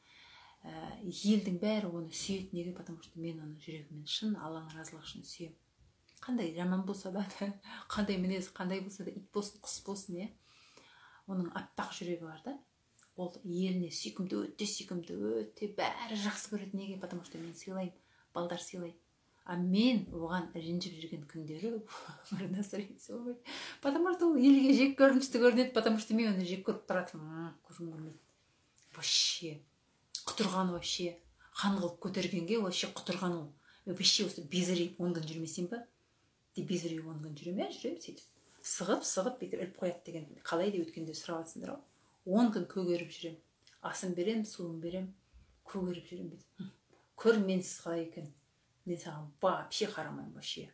Елдің бәрі оны сүйеді. Неге? Потому что мен оны жүрегіммен шын Алланың разылығы үшін сүйем. Қандай жаман болса да, қандай мінез, қандай болса да, ит болсын, құс болсын, оның аппақ жүрегі бар да. Ол еліне сүйкімді, өте бәрі жақсы көреді. Неге? Потому что мен сыйлаймын, балдар сыйлайды. Мен оған ренжіп жүрген күндері бір настроение болмайды. Потому что ол елге жек көрінішті көрінеді, потому что мен оны жек көріп тұратынмын. Көргім келмейді. Вообще құтырған, вообще хан қылып көтергенге вообще құтырған ол. Вообще осы безірейіп 10 күн жүрмесем ба? Безірейіп 10 күн жүрем, жүрем сөйтіп. Сығып, бүйтіп іліп қояды деген. Қалай деп өткенде сұрап жатсыңдар ғой. 10 күн көгеріп жүрем. асын берем, суын берем, көгеріп жүрем дейді. Көр менсіз қалай екен, мен саған вообще қарамаймын вообще,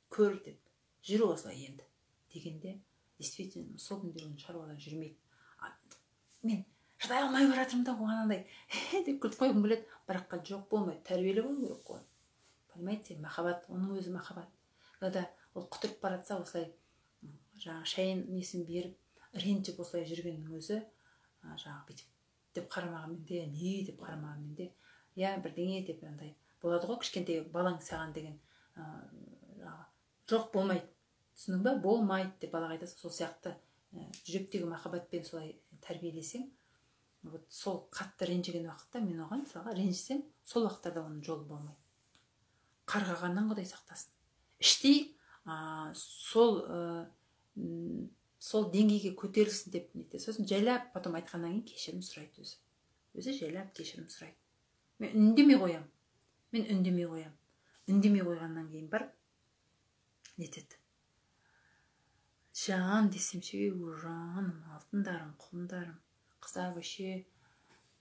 көр деп жүр осылай енді дегенде, действительно сол күндер оның шаруалар жүрмейді. Мен шыдай алмай бара жатырмын да оған андай деп күліп қойғым келеді, бірақ жоқ, болмайды, тәрбиелі болу керек қой. Понимаете, махаббат, оның өзі махаббат. Когда ол құтырып бара жатса, осылай жаңағы шайын несін беріп, ренжіп осылай жүргеннің өзі, жаңағы бүйтіп деп қарамаған менде, не деп қарамаған менде, я бірдеңе деп андай болады ғой, кішкентай балаң саған деген жоқ, болмайды, түсінің ба, болмайды деп балаға айтасың. Сол сияқты жүректегі махаббатпен солай тәрбиелесең, вот сол қатты ренжіген уақытта мен оған мысалға ренжісем, сол уақыттарда оның жолы болмайды. Қарғағаннан Құдай сақтасын. Іштей сол деңгейге көтерілсін деп нетті. Сосын жайлап потом айтқаннан кейін кешірім сұрайды өзі. Өзі жайлап кешірім сұрайды. Мен үндемей қоям. Үндемей қойғаннан кейін бар нетеді. Жан десем ше, жаным, алтындарым, құлындарым, қыздар вообще,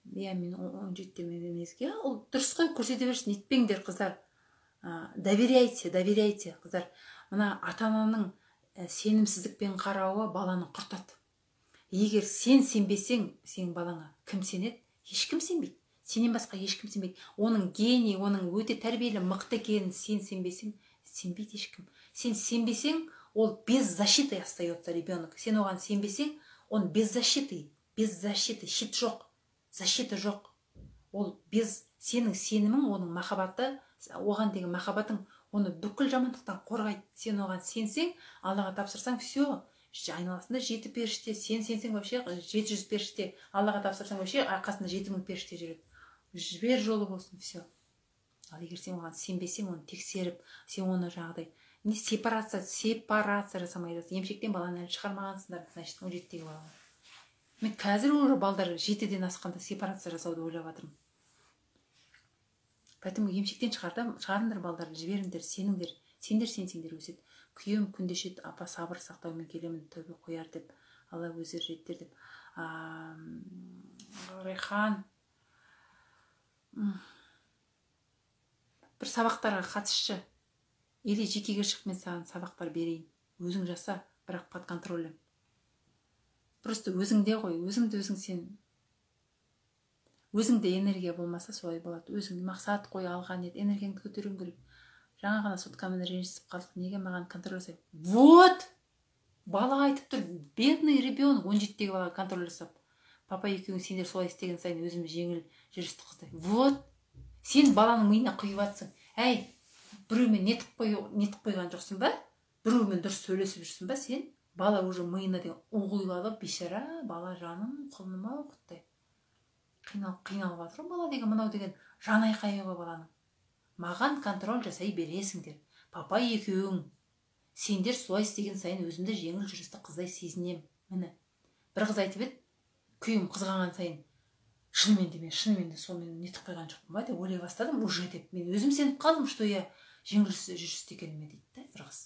мен 17 емеске, ол дұрыс қой, көрсете берсін, нетпеңдер қыздар. Доверяйте, қыздар. Мына ата-ананың сенімсіздікпен қарауы баланы құртады. Егер сен сенбесең, сен балаңа кім сенеді? Ешкім сенбейді. Сенен басқа ешкім сенбейді. Оның гений, оның өте тәрбиелі, мықты екенін сен сенбесең, сенбейді ешкім. Сен сенбесең, ол без защиты остается ребенок. Сен оған сенбесең, он без защиты, щит жоқ, защита жоқ. Ол без сенің сенімің, оның махаббаты, оған деген махаббатың, оны бүкіл жамандықтан қорғайды. Сен оған сенсең, Аллаға тапсырсаң, все, айналасында 7 періште, сен сенсең вообще 700 періште, Аллаға тапсырсаң вообще арқасында 7000 періште жүреді. Жібер жолы болсын, все. Ал егер сен оған сенбесең, оны тексеріп, сен оны жағдай, не сепарация жасамай жатсың. Емшектен баланы әлі шығармағансыңдар, значит, 17-тегі баланы. Мен қазір уже балдар 7-ден асқанда сепарация жасауды ойлап жатырмын. Поэтому емшектен шығарыңдар балдарды, жіберіңдер, сеніңдер. Сендер сенсеңдер өседі. Күйем күндешет, апа сабыр сақтаумен келемін, тәубе қояр деп, Алла өздері жеттер деп. Райхан, бір сабақтарға қатысшы, или жекеге шығып мен саған сабақтар берейін. Өзің жаса, бірақ под контролем. Просто өзіңде ғой, өзіңді сен. Өзіңде энергия болмаса солай болады. Өзіңде мақсат қой, алған ет, энергияңды көтеруің керек. Жаңа ғана соткамен ренжісіп қалдық, неге маған контроль жасай? Вот! Бала айтып тұр, бедный ребенок, 17-тегі бала контроль жасап. Папа екеуің сендер солай істеген сайын өзім жеңіл жүрісті қыздай. Вот! Сен баланың миына құйып жатсың. Әй, біреумен нетіп қойған жоқсың ба? Біреумен дұрыс сөйлесіп жүрсің ба сен? Бала уже миына деген ұғылады, бейшара, бала жаным, құлыным-ау, құттай. Қиналып жатыр бала деген, мынау деген жан айқайы ғой баланың. Маған контроль жасай бересіңдер. Папа екеуің. Сендер солай істеген сайын өзімді жеңіл жүрісті қыздай сезінем. Міне. Бір қыз айтып еді, күйім қызғанған сайын, шынымен де сол мен нетіп қойған жоқпын ба деп ойлай бастадым уже деп. Мен өзім сеніп қалдым, что я жеңіл жүрісті екеніме дейді да, бір қыз.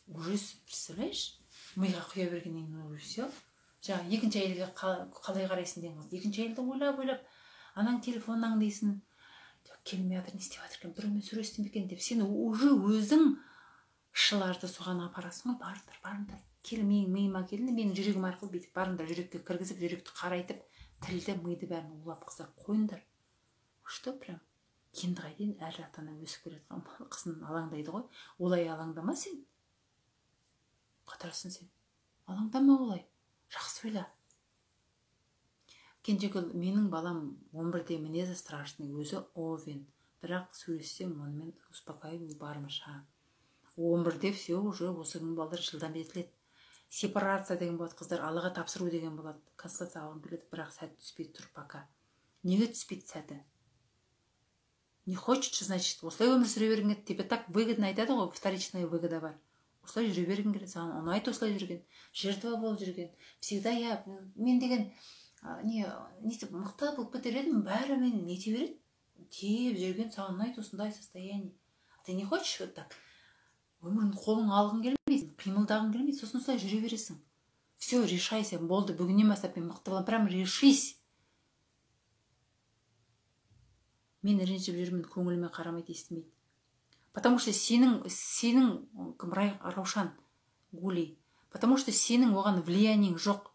Уже, представляешь, миға құя бергеннен кейін все. Жаңа екінші әйелге қалай қарайсың деген қыз. Екінші әйелді ойлап, анаң телефоннан дейсің, келмей жатыр, не істеп жатыр екен, біреумен сөйлестім екен деп, сен уже өзің шыларды соған апарасың ғой. Барыңдар, кел миыма келді, менің жүрегім арқылы бүйтіп барыңдар, жүрекке кіргізіп, жүректі қарайтып, тілді, миды бәрін улап қыздар қойыңдар. Что прям енді қайден әр ата-ана өсіп келе жатқан қызын алаңдайды ғой. Олай алаңдама сен. Қатарсың сен. Алаңдама олай. Жақсы ойла. Кенжегүл, менің балам 11-де мінезі страшный, өзі овен. Бірақ сөйлессем, онымен успокаиваю бармыша. 11-де все уже осы күн балдар жылдан жетіледі. Сепарация деген болады, қыздар, Аллаға тапсыру деген болады. Консультация алғым келеді, бірақ сәт түспейді тұр пока. Неге түспейді сәті? Не хочешь, значит, осылай өмір сүре бергің келеді. Тебе так выгодно айтады ғой, вторичная выгода бар. Осылай жүре бергің келеді, саған ұнайды осылай жүрген, жертва болып жүрген. Всегда мен деген нетіп мықты болып кетер едім, бәрі мені нете береді, теп жүрген, саған ұнайды осындай состояние. Ты не хочешь вот так? Өмірін қолың алғың келмейді, қимылдағың келмейді, сосын осылай жүре бересің. Все, решайся, болды, бүгіннен бастап мен мықты боламын, прям решись. мен ренжіп жүрмін, көңіліме қарамайды, естімейді. Потому что сенің Раушан Гули, потому что сенің оған влияниең жоқ.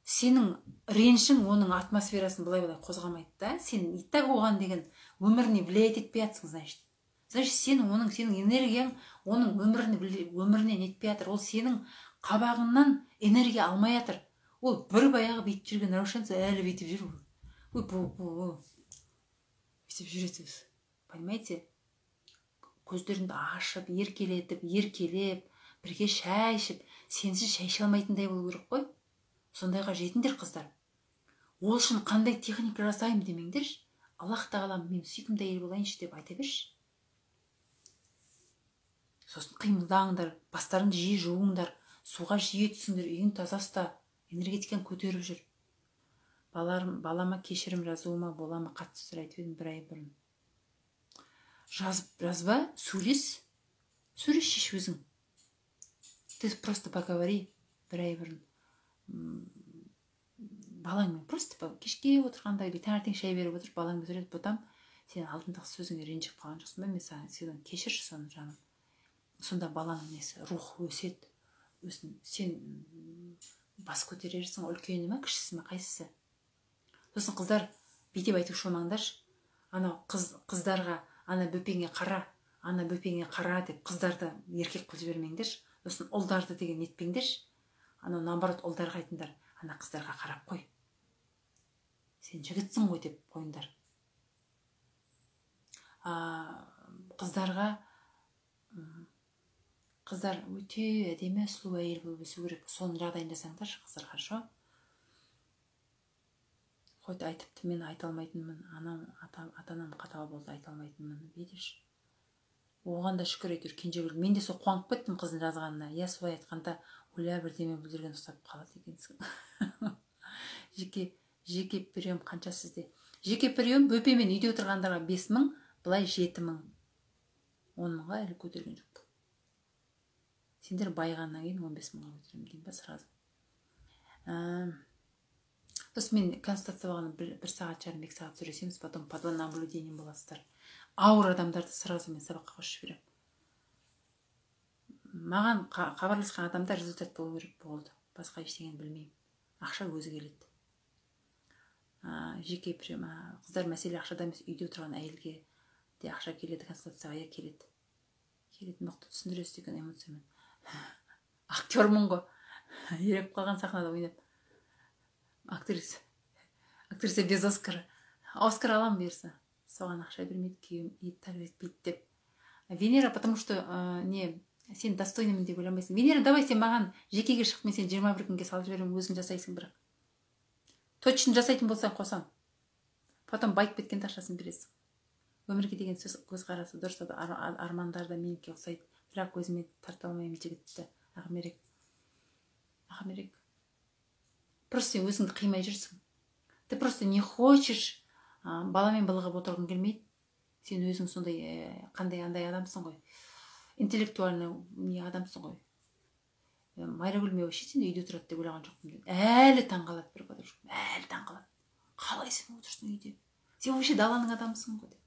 Сенің ренішің оның атмосферасын былай қозғамайды, да? Сен и так оған деген өміріне влиять етпей жатсың, значит. Значит, сенің энергияң оның өміріне нетпей жатыр. Ол сенің қабағыңнан энергия алмай жатыр. Ол бір баяғы бүйтіп жүрген Раушан әлі бүйтіп жүр. Бүйтіп жүретіңіз. Понимаете? Көздеріңді ашып, еркелеп, бірге шай ішіп, сенсіз шай іше алмайтындай болу керек қой. Сондайға жетіңдер, қыздар. Ол үшін қандай техника жасаймын демеңдерші. Аллах тағалам мен сүйкімді әйел болайыншы деп айта берші. Сосын қимылдаңдар, бастарыңды жиі жуыңдар, суға жиі түсіңдер, үйің таза ұста, энергетиканы көтеріп жүр. Балама кешірім жазуыма бола ма, қатты сөз айтып едім бір ай бұрын. Жазба, сөйлес шеш өзің. Ты просто поговори бір ай бұрын. Балаңмен просто кешке отырғанда таңертең шай беріп отырып, балаңмен сөйлесіп потам, сен алдындағы сөзіңе ренжіп қалған жоқсың ба? Мен саған кешірші соны, жаным. Сонда баланың несі, рухы өседі. Сен бас көтерерсің, үлкені ме, кішісі ме, қайсысы? Сосын қыздар, бүйтіп айтушы болмаңдаршы. Анау қыздарға ана бөпеңе қара деп қыздарды еркек қылып жібермеңдерші. Сосын ұлдарды деген нетпеңдерші. Анау наоборот ұлдарға айтыңдар, ана қыздарға қарап қой. Сен жігітсің ғой деп қойыңдар. Қыздар өте әдемі, сұлу әйел болып өсу керек. Соның жағдайын жасаңдаршы, қыздар, хорошо? Қойды айтыпты, мен айта алмайтынмын, ата-анам қатал болды, айта алмайтынмын, видишь? Оған да шүкір әйтеуір кенжегүл. Мен де сол қуанып кеттім қыздың жазғанына. Я солай айтқанда, ойла бірдеме бүлдірген ұстап қалады екенсің. Жеке прием қанша сізде? Жеке прием бөпемен үйде отырғандарға 5.000, былай 7.000. 10.000-ға әлі көтерген жоқ. Сендер байғаннан кейін 15.000-ға көтеремін деймін ба сразу. Сосын мен консультация болғанда 1 сағат жарым, 2 сағат сөйлесеміз, потом по 2 наблюдением боласыздар. Ауыр адамдарды сразу мен сабаққа қосып жіберемін. Маған хабарласқан адамда результат болу керек болды. Басқа ештеңені білмеймін. Ақша өзі келеді. Жеке прием. Қыздар, мәселе ақшада емес, үйде отырған әйелге де ақша келеді, консультацияға келеді. Мықты түсіндіресіз деген эмоциямен. Актермын ғой. Ереп қалған сахнада ойнап. Актриса без Оскара. Оскар алам берсі. Соған ақша бермейді, күйеуім ет так етпейді деп. Венера, потому что сен достойнымын деп ойламайсың. Венера, давай сен маған жекеге шығып, мен сен 21 күнге салып жіберемін, өзің жасайсың бірақ. Точно жасайтын болсаң қосам. Потом байып кеткен ақшасын бересің. Өмірге деген көзқарасы дұрыс, армандар да менікі ұқсайды. Бірақ өзіме тарта алмаймын жігітті. Ақмерек. Просто сен өзіңді қимай жүрсің. Ты просто не хочешь, баламен былығып отырғың келмейді. Сен өзің сондай қандай адамсың ғой. Интеллектуальный адамсың ғой. Майрагүл, мен вообще сен үйде тұрады деп ойлаған жоқпын. Әлі таңғалады бір подружкам. Әлі таңғалады. Қалай сен отырсың үйде? Сен вообще даланың адамсың ғой деп.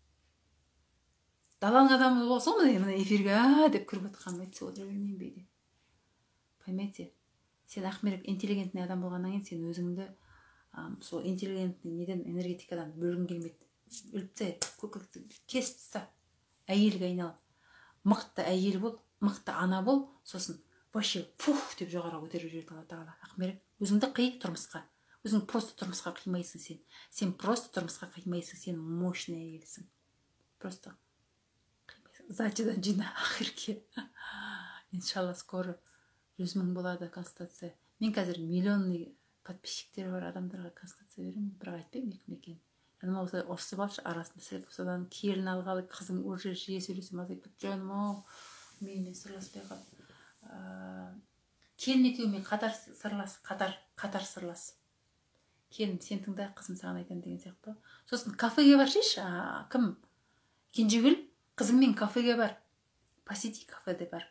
Даланың адамы болсаң, мына эфирге деп кіріп отқанын айтса отыра бермеймін бейде. Понимаете? Сен Ақмерек интеллигентный адам болғаннан кейін сен өзіңді сол интеллигентный неден, энергетикадан бөлгің келмейді. Үліпті, көкекті кесіп тастап, әйелге айналып. Мықты әйел бол, мықты ана бол, сосын вообще пух деп жоғары көтеріп жіберді Алла Тағала. Ақмерек, өзіңді қи тұрмысқа. Өзің просто тұрмысқа қимайсың сен. Сен просто тұрмысқа қимайсың, сен мощный әйелсің. Просто қимайсың. Зачадан жина ақырке. Иншалла скоро 100.000 болады консультация. Мен қазір миллионный подписчиктері бар адамдарға консультация беремін, бірақ айтпаймын кім екенін. Жаным осылай ұрсып алшы, арасында сіліп содан келін алғалы, қызым уже жиі сөйлесем азайып кетті. Жаным ау, менімен сырласпай қал. Келін екеуімен қатар сырлас. Келін, сен тыңда, қызым саған айтамын деген сияқты. Сосын кафеге бар шеш, кім? Кенжегүл, қызыңмен кафеге бар. Посиди кафеде бар.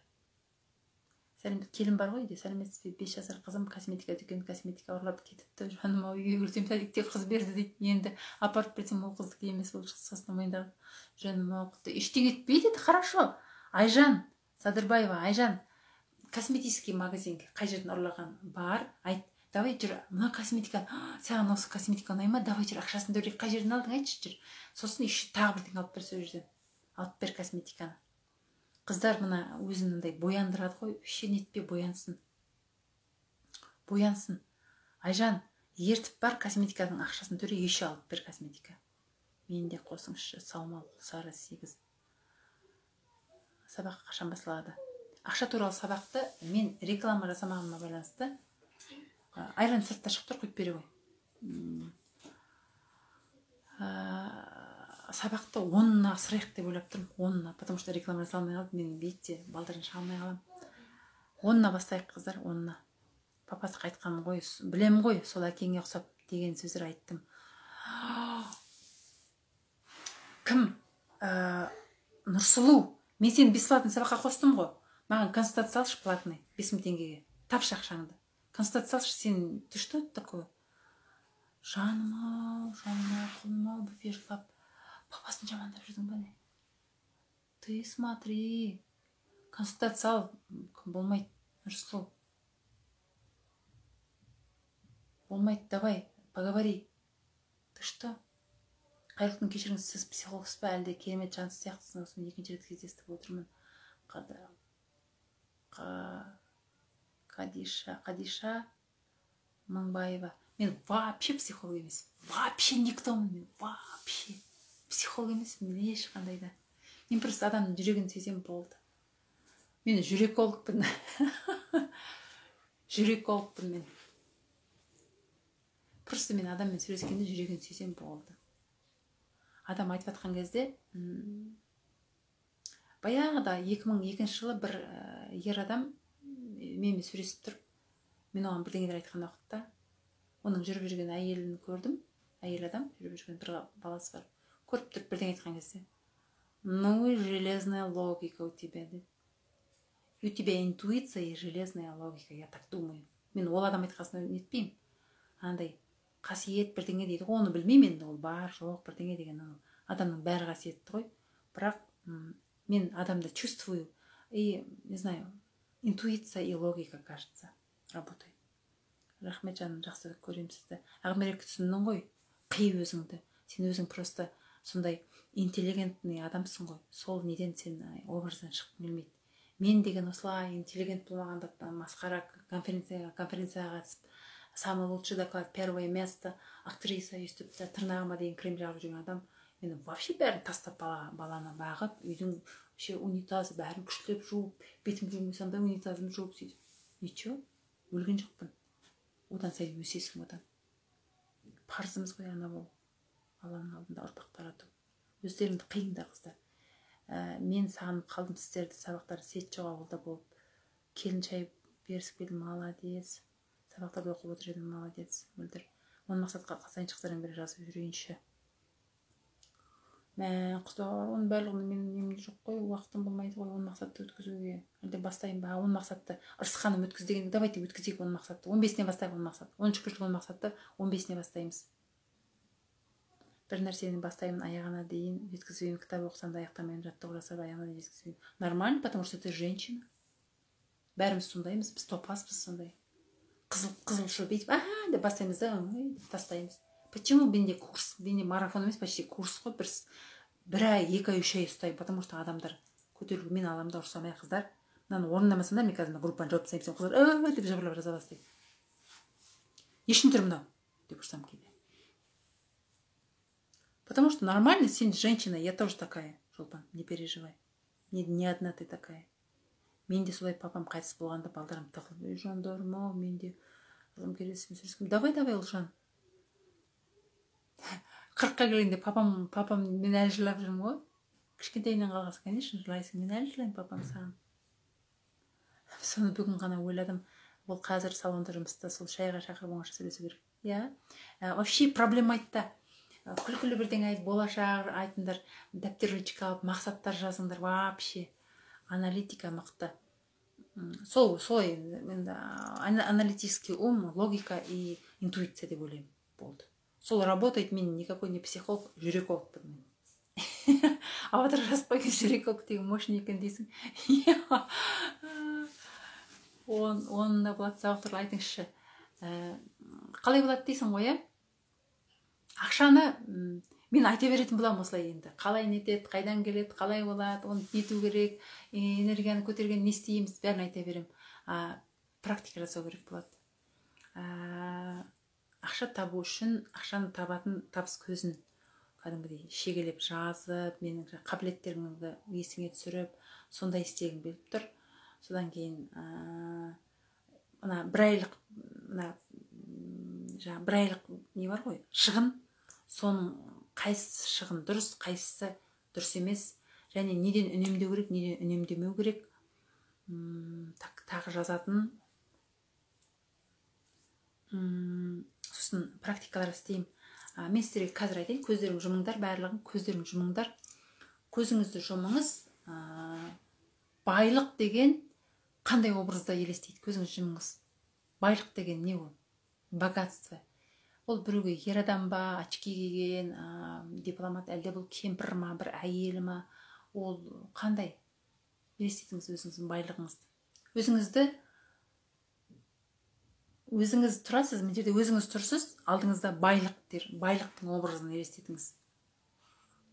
келін бар ғой, сәлеметсіз бе, 5 жасар қызым косметика дүкені косметика ұрлап кетіпті, жаным ау, үйге кірсем садикте қыз берді дейді. Енді апарып берсем ол қыздікі емес, ол сосын мойндағы жаным ау, ештеңе етпейді деді. Хорошо, Айжан Садырбаева, Айжан, косметический магазинге қай жерден ұрлаған бар, айт, давай жүр, мына косметика, саған осы косметика ұнай ма, давай жүр, ақшасын төлейік, қай жерден алдың, айтшы жүр. Сосын еще тағы бірдеңе алып бер, сол жерден алып бер косметиканы. Қыздар мына өзін мындай бояндырады ғой, вообще нетпе, боянсын. Боянсын. Айжан, ертіп бар, косметиканың ақшасын төле, еще алып бер косметика. Мен де қосыңызшы, саумал, сары 8. Сабақ қашан басталады? Ақша туралы сабақты мен реклама жасамағыма байланысты. Айран сыртта шығып тұр, қойып бере ғой. Сабақты 10-на асырайық деп ойлап тұрмын, 10-на, потому что реклама жасалмай қалды, мен бетте балдарын шығалмай қалам. 10-на бастайық, қыздар, 10-на. Папасы қайтқанмын ғой, білем ғой, сол әкеңе ұқсап деген сөздер айттым. Кім? Нұрсұлу, мен сені бесплатный сабаққа қостым ғой. Маған консультация алшы платный, 5000 теңгеге. Тапшы ақшаңды. Консультация алшы, сен, ты что это такое? Жаным ау, құлым ау, бүпе жылап. Папасын жамандап жүрдің бе не? Ты смотри, консультация ал, болмайды, Нұрсұлу. Болмайды, давай, поговори. Ты что? Қайырлықтың кешіріңіз, сіз психологсыз ба, әлде керемет жансыз сияқтысың, осымен екінші рет кездестіп отырмын. Қадиша Мыңбаева. Мен вообще психолог емес. Вообще никтомын мен, вообще. Психолог емес, мен ешқандай да. Мен просто адамның жүрегін сезем болды. Мен жүрекологпын. Жүрекологпын мен. Просто мен адаммен сөйлескенде жүрегін сезем болды. Адам айтып жатқан кезде, баяғыда 2002 жылы бір ер адам менімен сөйлесіп тұрып, мен оған бірдеңелер айтқан уақытта, оның жүріп жүрген әйелін көрдім, әйел адам жүріп жүрген бір баласы бар. Көріп тұрып бірдеңе айтқан кезде, ну и железная логика у тебя, деді. У тебя интуиция и железная логика, я так думаю. Мен ол адам айтқасын нетпеймін. Андай қасиет бірдеңе дейді, оны білмеймін енді, ол бар, жоқ, бірдеңе деген адамның бәрі қасиетті ғой. Бірақ мен адамды чувствую, и, не знаю, интуиция и логика, кажется, работает. Рахмет жаным, жақсы көрем сізді. Ақмерек түсіндің ғой, қи өзіңді. Сен өзің просто сондай интеллигентный адамсың ғой. Сол неден сен образдан шыққың келмейді. Мен деген осылай интеллигент болмағандықтан масқара конференцияға қатысып, самый лучший доклад, первое место, актриса өстіп, тырнағыма дейін крем жағып жүрген адам, мен вообще бәрін тастап баланы бағып, үйдің унитазы бәрін күштеп жуып, бетім жуымасам да унитазым жуып сөйтіп. Ничего, өлген жоқпын. Одан сайын өсесің одан. Парызымыз ғой ана бол. Алланың алдында ұрпақ тарату. Өздеріңді қиыңдар, қыздар. Мен сағынып қалдым сіздерді, сабақтар сет жоқ ауылда болып. Келін шай берісіп келдім, молодец. Сабақтарды оқып отыр едім, молодец. Мөлдір. Оны мақсатқа қасайыншы қыздармен бірі жазып жүрейінші. Қыздар, оның барлығын менің немде жоқ қой, уақытым болмайды ғой, оны мақсатты өткізуге. Әлде бастайын ба, оны мақсатты ырысқаным өткіз деген, давайте өткізейік оны мақсатты. 15-не бастайық оны мақсатты. 10 күншілік оны мақсатты 15-не бастаймыз. Бір нәрсені бастаймын аяғына дейін жеткізбеймін, кітап оқысам да аяқтамаймын, жаттығу жасап аяғына дейін жеткізбеймін. Нормально, потому что ты женщина. Бәріміз сондаймыз, біз топаспыз сондай. Қызылшыл бейтіп, деп бастаймыз да, тастаймыз. Почему менде курс, менде марафон емес, почти курс қой, бір ай, 2 ай, 3 ай ұстаймын, потому что адамдар көтерілгі, мен аламда ұрсамай, қыздар. Мынаны орындамасаңдар, мен қазір группаны жауып тастаймын, қыздар, деп жабырлап жаза бастайды. Ешін тұр мынау, деп ұрсам кейде. Потому что нормально, сен женщина, я тоже такая, Шолпан, не переживай. Не одна ты такая. Мен де солай папам қайтыс болғанда балдарым тақылып, жандарым ау, мен де ағым келесім сөйлескім. Давай, ұлжан. 40-қа келгенде папам мен әлі жылап жүрмін ғой. Кішкентайынан қалғасы, конечно, жылайсың. Мен әлі жылаймын папам саған. Соны бүгін ғана ойладым. Ол қазір салонда жұмыста, сол шайға шақырып оңаша сөйлесу керек. Я? Вообще проблема айтты. Күлкілі бірден айт, болашақ айтындар, дәптер ручка алып, мақсаттар жазыңдар. Вообще. Аналитика мықты. Солай енді аналитический ум, логика и интуиция деп ойлаймын. Болды. Сол работает, мен никакой не психолог, жүрекологпын мен. Аватар жазып қойған жүреколог деген мощный екен дейсің. Оны да болады, сабақ туралы айтыңызшы. Қалай болады дейсің ғой, иә? Ақшаны мен айта беретін боламын осылай енді. Қалай нетеді, қайдан келеді, қалай болады, оны нету керек, энергияны көтерген не істейміз, бәрін айта берем. Практика жасау керек болады. Ақша табу үшін ақшаны табатын табыс көзін кәдімгідей шегелеп жазып, менің қабілеттерімді есіңе түсіріп, сондай істегім келіп тұр. Содан кейін бір айлық не бар ғой, шығын, соның қайсысы шығын дұрыс, қайсысы дұрыс емес, және неден үнемдеу керек, неден үнемдемеу керек, тағы жазатын. Сосын практикалар істеймін. Мен сіздерге қазір айтайын, көздерің жұмыңдар, барлығын көздерің жұмыңдар. Көзіңізді жұмыңыз. Байлық деген қандай образда елестейді? Көзіңізді жұмыңыз. Байлық деген не ол? Богатство. Ол біреуге ер адам ба, очки киген, дипломат, әлде бұл кемпір ма, бір әйел ма? Ол қандай? Елестетіңіз өзіңіздің байлығыңызды. Өзіңіз тұрасыз, мен жерде өзіңіз тұрсыз, алдыңызда байлықтың образын елестетіңіз.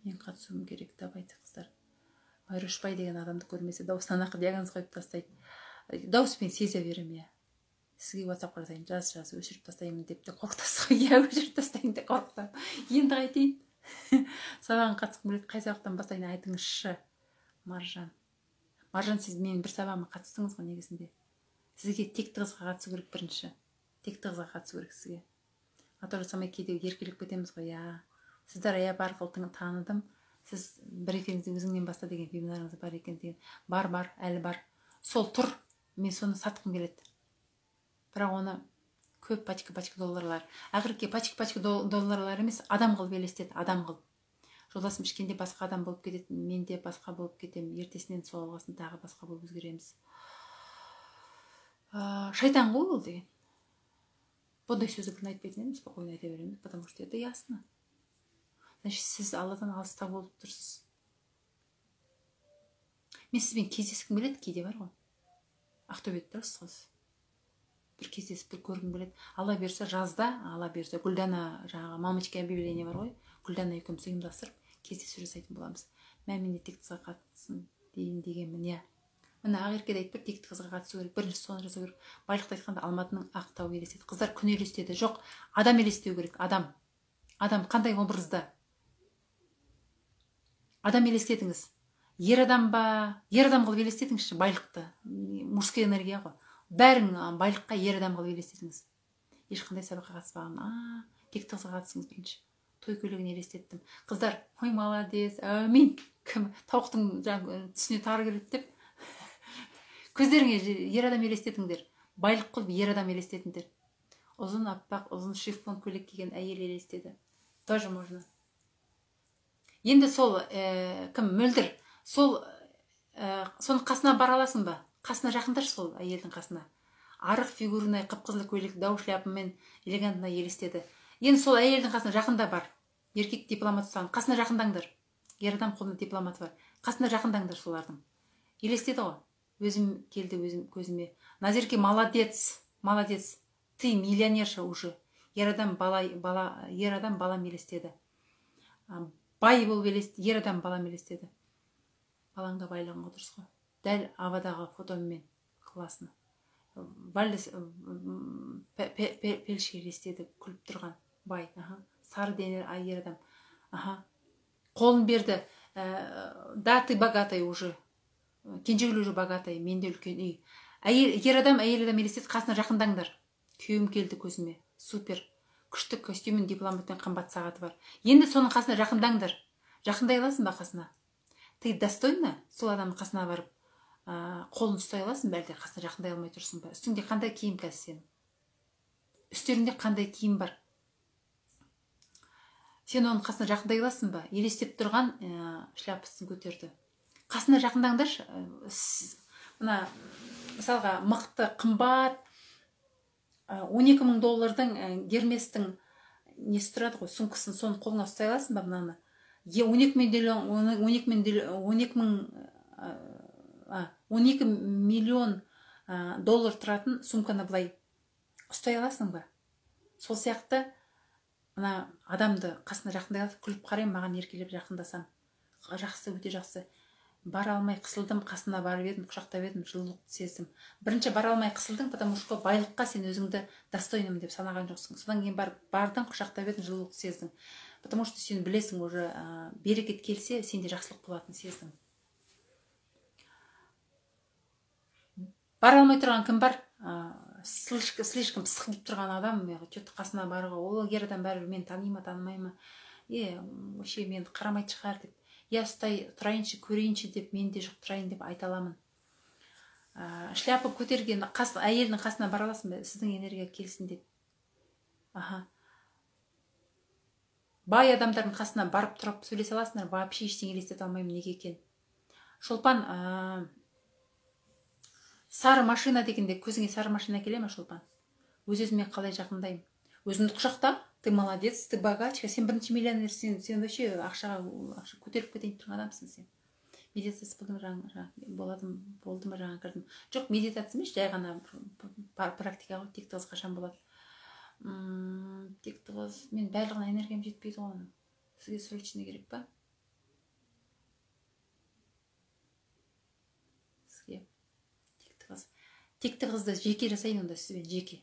Мен қатысуым керек деп айтты қыздар. Майрушбай деген адамды көрмесе, дауыстан ақ диагноз қойып тастайды. Дауыспен сезе берем, иә. Сізге WhatsApp-қа жазайын, жаз, өшіріп тастаймын деп те қорқытасыз ғой, иә, өшіріп тастайын деп қорқытам. Енді қайтейін. Сабағын қатысқым келеді, қай сабақтан бастайын айтыңызшы, Маржан. Маржан, сіз менің бір сабағыма қатыстыңыз ғой негізінде. Сізге текті қызға қатысу керек бірінші. Текті қызға қатысу керек сізге. Атор жасамай кейде еркелік кетеміз ғой, иә. Сізді аяп арқылы таныдым. Сіз бір екеніңізді өзіңнен баста деген вебинарыңыз бар екен деген. Бар, әлі бар. Сол тұр. Мен соны сатқым келеді. Бірақ оны көп пачка долларлар. Ақырке пачка долларлар емес, адам қылып елестеді, адам қылып. Жолдасым ішкенде басқа адам болып кетеді, мен де басқа болып кетемін. Ертесінен сол алғасын тағы басқа болып өзгереміз. Шайтан ғой ол деген. Бұндай сөзді бұрын айтпайтын едім, спокойно айта беремін, потому что это ясно. Значит, сіз Алладан алыста болып тұрсыз. Мен сізбен кездескім келеді, кейде бар ғой. Ақтөбеде тұрсыз ғой. Бір кездесіп, бір көргім келеді. Алла берсе жазда, Алла берсе Гүлдана, мамочка объявление бар ғой. Гүлдана екеуміз ұйымдастырып, кездесу жасайтын боламыз. Мен де текті қызға қатысын дейін дегенмін, иә. Міне Ақерке де айтып, текті қызға қатысу керек, бірінші соны жасау керек. Байлықты айтқанда Алматының Ақтауы елестеді. Қыздар күн елестеді. Жоқ, адам елестеу керек, адам. Адам қандай образда? Адам елестетіңіз. Ер адам ба? Ер адам қылып елестетіңізші байлықты. Мужская энергия ғой. Бәрің байлыққа ер адам қылып елестетіңіз. Ешқандай сабаққа қатыспаған. Текті қызға қатысыңыз бірінші. Той көйлегін елестеттім. Қыздар, ой, молодец, әмин. Тауықтың түсіне тары келеді деп. Көздеріңе ер адам елестетіңдер. Байлық қылып ер адам елестетіңдер. Ұзын аппақ, ұзын шифон көйлек киген әйел елестеді. Тоже можно. Енді сол кім мөлдір, соны қасына бара аласың ба? Қасына жақындашы сол әйелдің қасына. Арық фигурный қып-қызыл көйлек дау шляпымен элегантно елестеді. Енді сол әйелдің қасына жақында бар. Еркек дипломат ұстаған. Қасына жақындаңдар. Ер адам қолында дипломат бар. Қасына жақындаңдар солардың. Елестеді ғой. Өзім келді өзім көзіме. Назерке, молодец. Ты миллионерша уже. Ер адам балам елестеді. Бай болып елестеді. Ер адам балам елестеді. Балаңда байлығын отырыс ғой. Дәл авадағы фотоммен классно. Пельшер елестеді. Күліп тұрған. Бай. Сары денер ер адам. Қолын берді. Да, ты богатый уже. Кенжегіл уже богатый. Менде үлкен үй. Ер адам елестеді. Қасына жақындаңдар. Күйеуім келді көзіме. Супер. Күшті костюмін, дипломатпен қымбат сағаты бар. Енді соның қасына жақындаңдар. Жақындай аласың ба қасына? Ты достойна? Сол адамның қасына барып, қолын ұстай аласың ба, әлде қасына жақындай алмай тұрсың ба? Үстіңде қандай киім қазір сен? Үстеріңде қандай киім бар? Сен оның қасына жақындай аласың ба? Елестеп тұрған шляпасын көтерді. Қасына жақындаңдаршы. Мына мысалға мықты қымбат $12,000 Герместің несі тұрады ғой, сумкасын, соны қолыңа ұстай аласың ба мынаны? 12 миллион доллар тұратын сумканы былай ұстай аласың ба? Сол сияқты мына адамды қасына жақындай алып күліп қараймын, маған еркелеп жақындасам, жақсы, өте жақсы. Бара алмай қысылдым, қасына барып едім, құшақтап едім, жылулықты сездім. Бірінші бара алмай қысылдың, потому что байлыққа сен өзіңді достойным деп санаған жоқсың. Содан кейін бардың, құшақтап едім, жылулықты сездің. Потому что сен білесің, уже берекет келсе, сенде жақсылық болатынын сездің. Бара алмай тұрған кім бар? Слишком сықылып тұрған адам, что-то қасына баруға, ол ер адам бәрібір мені танимы, танымаймы? Вообще мені қарамайды шығар деп. Я тұрайыншы, көрейінші деп, мен де жоқ тұрайын деп айта аламын. Шляпа көтерген әйелдің қасына бара аласың ба? Сіздің энергия келсін деп. Бай адамдардың қасына барып тұрып сөйлесе аласыңдар, вообще ештеңе елестете алмаймын, неге екен. Шолпан, сары машина дегенде көзіңе сары машина келе ме, Шолпан? Өз-өзіме қалай жақындаймын? Өзіңді құшақта, ты молодец, ты богачка, сен бірінші миллионер, сен вообще ақша көтеріп кетейін тұрған адамсың сен. Медитация болды ма жаңа кірдім. Жоқ, медитация емес, жай ғана практика ғой, тек тығыз қашан болады. Тек тығыз, мен барлығына энергиям жетпейді ғой. Сізге срочно керек па? Сізге тек тығызды жеке жасайын, онда сізбен жеке.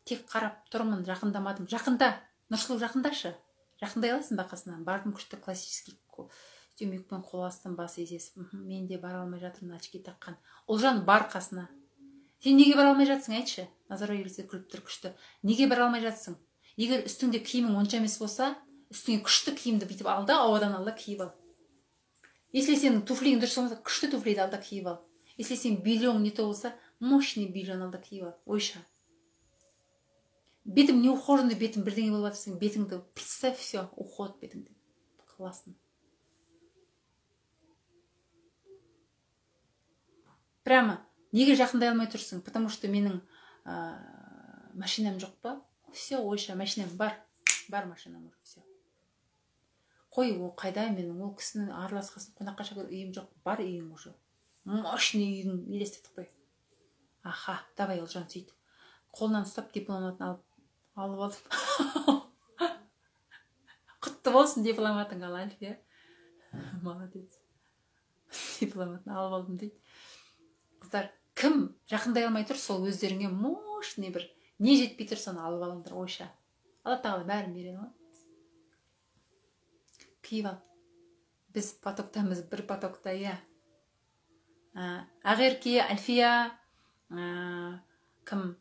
Тек қарап тұрмын, жақындамадым. Жақында, Нұрсұлу жақындашы. Жақындай аласың ба қасынан? Бардым, күшті классический темекпен қол астын бас езесіп. Мен де бара алмай жатырмын, очки таққан. Ұлжан бар қасына. Сен неге бара алмай жатсың, айтшы? Назарбай елесе күліп тұр, күшті. Неге бара алмай жатсың? Егер үстіңде киімің онша емес болса, үстіңе күшті киімді бүйтіп ал да, ауадан ал да киіп ал. Если сенің туфлиң дұрыс болмаса, күшті туфлиді ал да киіп ал. Если сен бельоң не то болса, мощный бельон ал да киіп ал. Ойша. Бетім не ухоженный, бетім бірдеңе болып жатырсың, бетіңді представь, все, уход бетіңді. Классно. Прямо, неге жақындай алмай тұрсың? Потому что менің машинам жоқ па? Все, ойша, машинам бар машинам уже, все. Қой, ол қайда менің, ол кісінің араласқасын, қонаққа шақырып үйім жоқ, бар үйің уже. Мощный үйің, елестетіп қой. Аха, давай, Ұлжан, сөйт. Қолынан ұстап, дипломатын алып алдым. Құтты болсын дипломатың, ал Альфия. Молодец. Дипломатын алып алдым дейді. Қыздар, кім жақындай алмай тұр, сол өздеріңе мощный бір не жетпей тұр, соны алып алыңдар, ойша. Алла тағала бәрін береді ғой. Киіп ал. Біз потоктамыз, бір потокта, иә. Ақерке, Альфия, кім?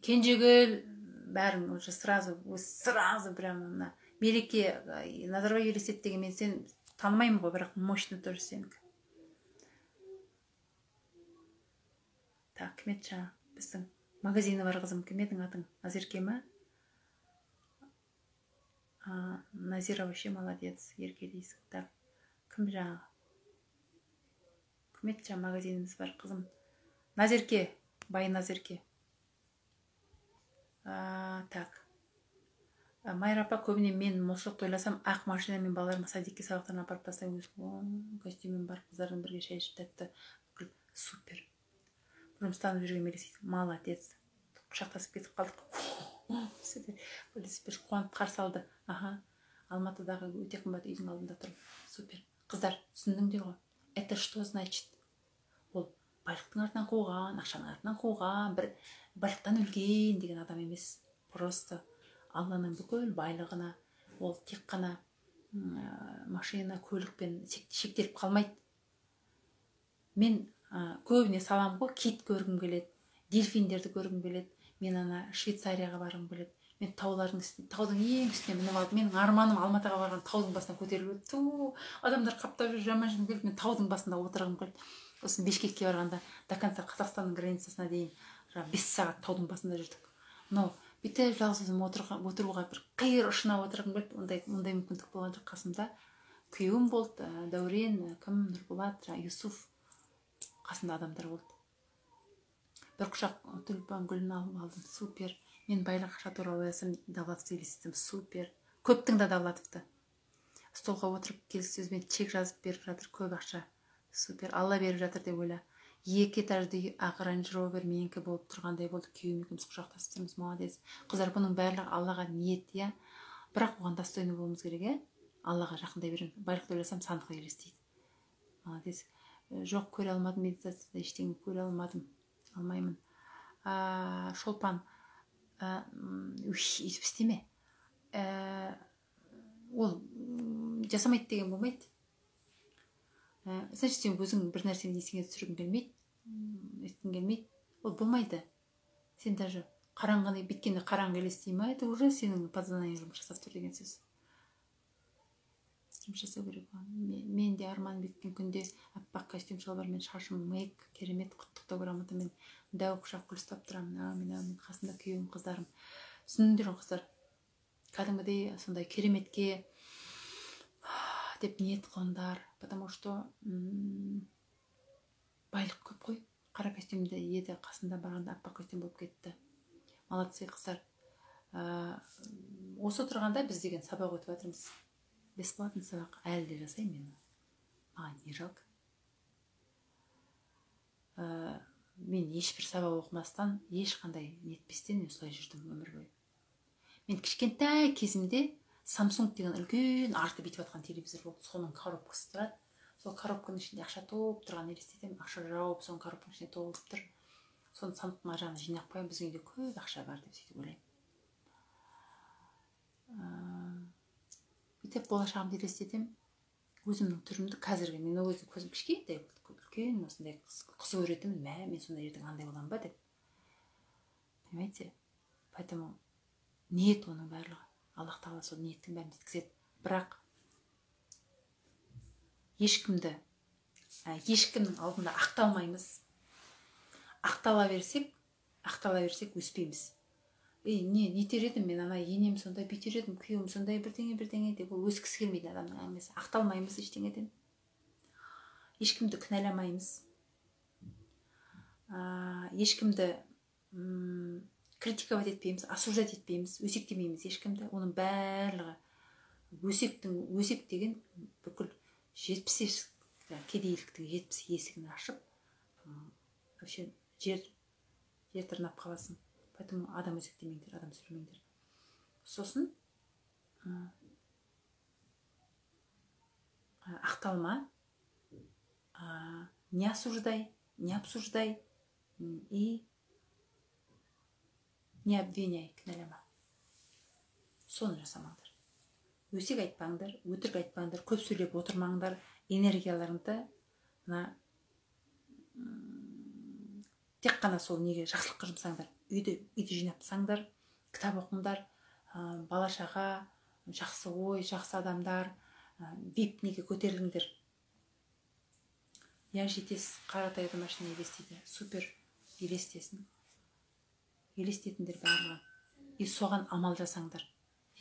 Кенжегүл, бәрің уже сразу прямо Мереке, Назарбай елесет деген, мен сен танымаймын ғой, бірақ мощный тоже сенікі. Так, кім еді жаңа? Біздің магазині бар қызым, кім едің атың? Назерке ма? Назира вообще молодец, ерке дейсің. Так, кім жаңа? Кім еді жаңа магазиніміз бар қызым? Назерке, бай Назерке. Так. Майра апа, көбіне мен молшылықты ойласам, ақ машинамен балаларыма садикке сабақтарына апарып тастаймын. Костюммен бар, қыздармен бірге шай ішіп тәтті. Супер. Жұмыстанып жүрген мелесейді. Молодец. Құшақтасып кетіп қалдық. Супер. Қуанып қарсы алды. Алматыдағы өте қымбат үйдің алдында тұрып. Супер. Қыздар, түсіндіңдер ғой. Это что значит? Ол байлықтың артынан қуған, ақшаның артынан қуған, бір байлықтан өлген деген адам емес. Просто Алланың бүкіл байлығына, ол тек қана машина, көлікпен шектеліп қалмайды. Мен көбіне салам ғой, кит көргім келеді, дельфиндерді көргім келеді. Мен Швейцарияға барғым келеді. Мен таудың ең үстіне мініп алып, менің арманым Алматыға барған таудың басына көтеріліп өтті. Адамдар қаптап жүр, жаман жүргім келді, мен таудың басында отырғым келді. Осы Бишкекке барғанда до конца Қазақстанның границасына дейін 5 сағат таудың басында жүрдік. Но бүйтіп жалғыз өзім отыруға бір қиыр ұшына отырғым келді. Ондай мүмкіндік болған жоқ қасымда. Күйеуім болды, Дәурен, кім, Нұрболат, Юсуф. қасында адамдар болды. Бір құшақ тюльпан гүлін алып алдым, супер. Мен байлық ақша туралы ойласам, Давлатовты елестетсем, супер. Көптің да Давлатовты. Столға отырып келіссөзбен чек жазып беріп жатыр, көп ақша, супер. Алла беріп жатыр деп ойла. 2 этажды ақ Range Rover менікі болып тұрғандай болды. Күйеуім екеуміз құшақтасып тұрмыз, молодец. Қыздар, бұның барлығы Аллаға ниет, иә. Бірақ оған достойны болуымыз керек, иә. Аллаға жақындай беремін. Байлықты ойласам, сандыққа елестейді. Молодец. Жоқ, көре алмадым, медитацияда ештеңе көре алмадым, алмаймын. Шолпан, өйтіп істеме. Ол жасамайды деген болмайды. Значит, сен өзің бір нәрсені есіңе түсіргің келмейді, естің келмейді. Ол болмайды. Сен даже қараңғыны біткенде қараңғы елестей ма, это уже сенің подсознаниең жұмыс жасап тұр деген сөз. Жұмыс жасау керек. Мен де арман біткен күнде аппақ костюм шалбармен, шашым мейк, керемет құттықтау грамотамен дәу құшақ гүл ұстап тұрамын. Әмин, қасында күйеуім, қыздарым. Түсіндіңдер ме, қыздар? Кәдімгідей сондай кереметке деп ниет қылыңдар, потому что байлық көп қой. Қара костюмде еді, қасында барғанда аппақ костюм болып кетті. Молодцы, қыздар. Осы тұрғанда біз деген сабақ өтіп жатырмыз. Бесплатный сабақ әлі де жасаймын мен. Маған не жалко. Мен ешбір сабақ оқымастан, ешқандай нетпестен осылай жүрдім өмір бойы. Мен кішкентай кезімде Samsung деген үлкен арты бүйтіп жатқан телевизор болды. Соның коробкасы тұрады. Сол коробканың ішінде ақша толып тұрған елестетемін. Ақша жауып, соның коробканың ішінде толып тұр. Соны сандықтың аржағына жинап қоямын. Біздің үйде көп ақша бар деп сөйтіп ойлаймын. Бүйтіп болашағымды елестетемін. Өзімнің түрімді қазіргі, мен өзім көзім кішкентай болды. Үлкен осындай қыз көретінмін. Мен сонда ертең андай боламын ба деп. Понимаете? Поэтому ниет оның барлығы. Аллах тағала сол ниеттің бәрін жеткізеді. Бірақ ешкімнің алдында ақталмаймыз. Ақтала берсек өспейміз. Не тер едім мен, ана енем сондай, бүйтер едім, күйеуім сондай, бірдеңе деп, ол өскісі келмейді адамның әңгімесі. Ақталмаймыз ештеңеден. Ешкімді кінәламаймыз. Ешкімді критиковать етпейміз, осуждать етпейміз, өсектемейміз ешкімді. Оның барлығы өсек деген бүкіл 70 кедейліктің 70 есігін ашып, вообще жер тырнап қаласың. Поэтому адам өсектемеңдер, адам сөйлемеңдер. Сосын ақталма, не осуждай, не обсуждай и не обвиняй, кінәлама. Соны жасамаңдар. Өсек айтпаңдар, өтірік айтпаңдар, көп сөйлеп отырмаңдар. Энергияларыңды тек қана сол неге жақсылыққа жұмсаңдар. Үйді жинапсаңдар, кітап оқыңдар, балашаға, жақсы ой, жақсы адамдар, вип неге көтеріліңдер. Я жетесіз, Қаратайда машина елестейді. Супер елестесін. Елестетіндер барлығы. И соған амал жасаңдар.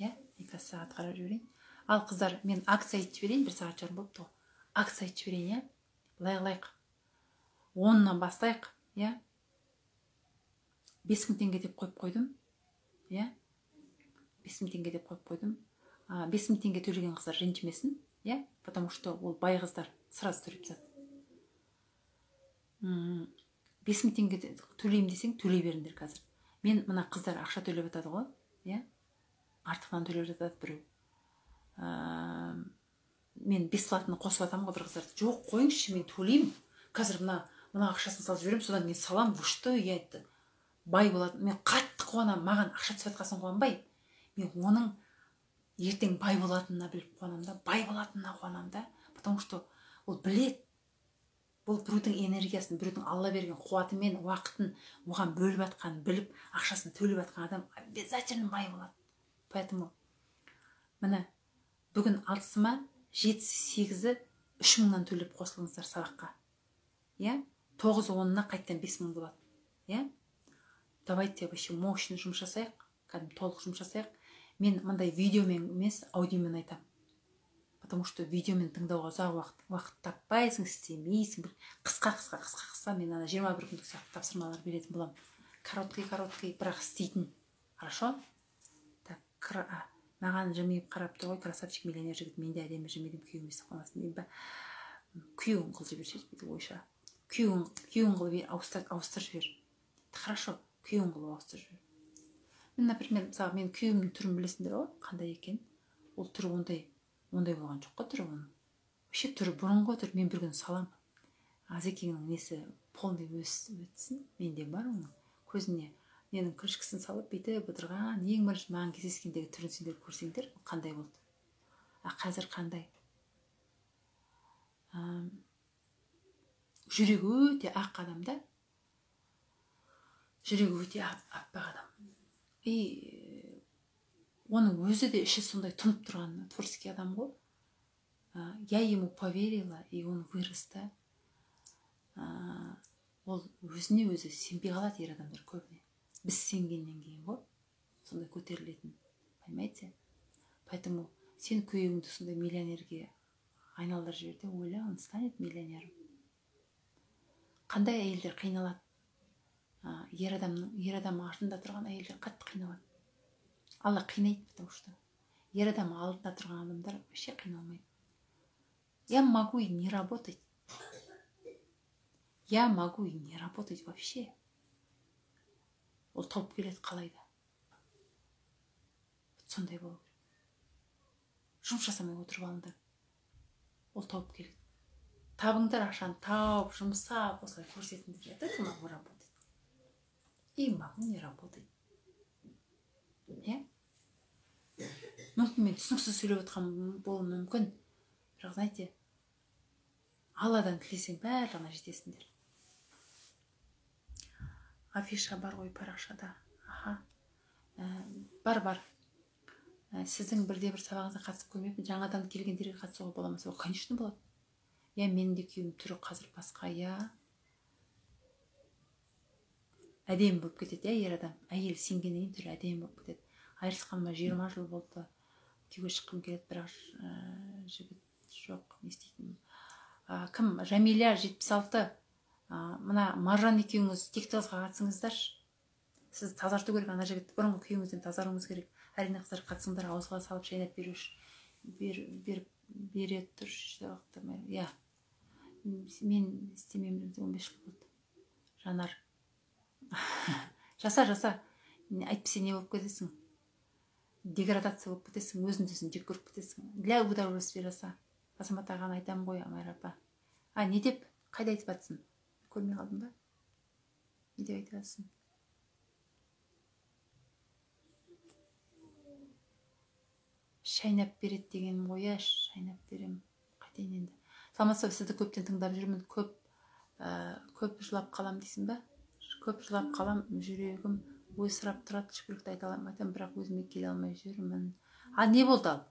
Мен қазір сағат қарап жіберейін. Ал қыздар, мен акция айтып жіберейін, 1 сағат жарым болыпты ғой. Акция айтып жіберейін, былай қылайық. 10-нан бастайық, 5000 теңге деп қойып қойдым. 5000 теңге деп қойып қойдым. 5000 теңге төлеген қыздар ренжімесін, потому что ол бай қыздар сразу төлеп тастады. 5000 теңге төлеймін десең, төлей беріңдер қазір. Мен мына қыздар ақша төлеп жатады ғой, артығынан төлеп жатады біреу. Мен бесплатно қосып атамын ғой бір қыздарды. Жоқ, қойыңызшы, мен төлеймін. Қазір мына ақшасын салып жіберемін, содан мен салам, вы что, бай болады. Мен қатты қуанамын, маған ақша түсіп жатқасын қуанбай. Мен оның ертең бай болатынына біліп қуанамын да, бай болатынына қуанамын да, потому что ол білет. Бұл біреудің энергиясын, біреудің Алла берген қуатымен, уақытын оған бөліп атқан, біліп, ақшасын төлеп атқан адам обязательно бай болады. Поэтому міне бүгін 6-ма 7-8-і 3000-нан төлеп қосылыңыздар сабаққа. 9-10-на қайттан 5000 болады. Давайте вообще мощный жұмыс жасайық, кәдім толық жұмыс жасайық. Мен мындай видеомен емес, аудиомен айтамын. потому что видеомен тыңдауға ұзақ уақыт таппайсың, істемейсің. Бір қысқа мен ана 21 күндік сияқты тапсырмалар беретін боламын. Короткий, бірақ істейтін. Хорошо? Так, маған жымиып қарап тұр ғой, красавчик миллионер жігіт, мен де әдемі жымидым, күйеуім естіп қалмасын деймін ба. Күйеуін қылып жіберші, бүйтіп ойша. Күйеуін қылып ауыстырып жібер. Хорошо, күйеуін қылып ауыстырып жібер. Мен, например, мысалы, мен күйеуімнің түрін білесіңдер ғой, қандай екен? Ол түрі ондай болған жоқ қой, түрі оның. Вообще түрі бұрынғы түр, мен бір күн салам. Азекеңнің несі полный өтсін, менде бар оның. Көзіне ненің күрішкісін салып, бүйтіп отырған, ең бірінші маған кездескендегі түрін сендер көрсеңдер, қандай болды. Қазір қандай? Жүрегі өте ақ адам да. Жүрегі өте аппақ адам. Оның өзі де іші сондай тұнып тұрған творческий адам ғой. Я ему поверила, и он вырос, да. Ол өзіне өзі сенбей қалады ер адамдар көбіне. Біз сенгеннен кейін ғой, сондай көтерілетін, понимаете? Поэтому сен күйеуіңді сондай миллионерге айналдырып жіберде, ойла, он станет миллионером. Қандай әйелдер қиналады? Ер адам артында тұрған әйелдер қатты қиналады. Алла қинайды, потому что ер адам алдында тұрған адамдар вообще қиналмайды. Я могу и не работать. Я могу и не работать вообще. Ол тауып келеді қалайда. Сондай болу керек. Жұмыс жасамай отырып алыңдар. Ол тауып келеді. Табыңдар ақшаны тауып, жұмсап, осылай көрсетіңдер. Это могу работать. И могу не работать. Мүмкін мен түсініксіз сөйлеп отқан болуы мүмкін. Бірақ, знаете, Алладан тілесең барлығына жетесіңдер. Афиша бар ғой парақшада. Бар. Сіздің бірде-бір сабағыңызға қатысып көрмеппін. Жаңадан келгендерге қатысуға бола ма? Конечно болады. Менің де күйеуім түрі қазір басқа, әдемі болып кетеді, ер адам. Әйел сенгеннен түрі әдемі болып кетеді. Айырылысқаныма 20 жыл болды. Күйеуге шыққым келеді, бірақ жігіт жоқ, не істейтін. Кім? Жамиля 76. Мына Маржан екеуіңіз тектозға қатысыңыздаршы. Сіз тазарту керек, ана жігітті бұрынғы күйеуіңізден тазаруыңыз керек. Әрине қыздар қатысыңдар, ауызға салып шайнап бере тұршы. Мен істемеймін, 15 жыл болды. Жанар. Жаса. Әйтпесе не болып кетесің? Деградация болып кетесің, өзін жек көріп кетесің. Для удовольствия жаса. Азамат ағаны айтамын ғой, Амайра апа. Не деп? Қайда айтып жатсың? Көрмей қалдың ба? Не деп айтып жатсың? Шайнап берет деген ғой, шайнап берем. Қайтайын енді. Салмасов, сізді көптен тыңдап жүрмін. Көп жылап қалам дейсің ба? Көп жылап қалам, жүрегім ойсырап тұрады, шүкірлікті айта аламын, бірақ өзіме келе алмай жүрмін. Не болды ал?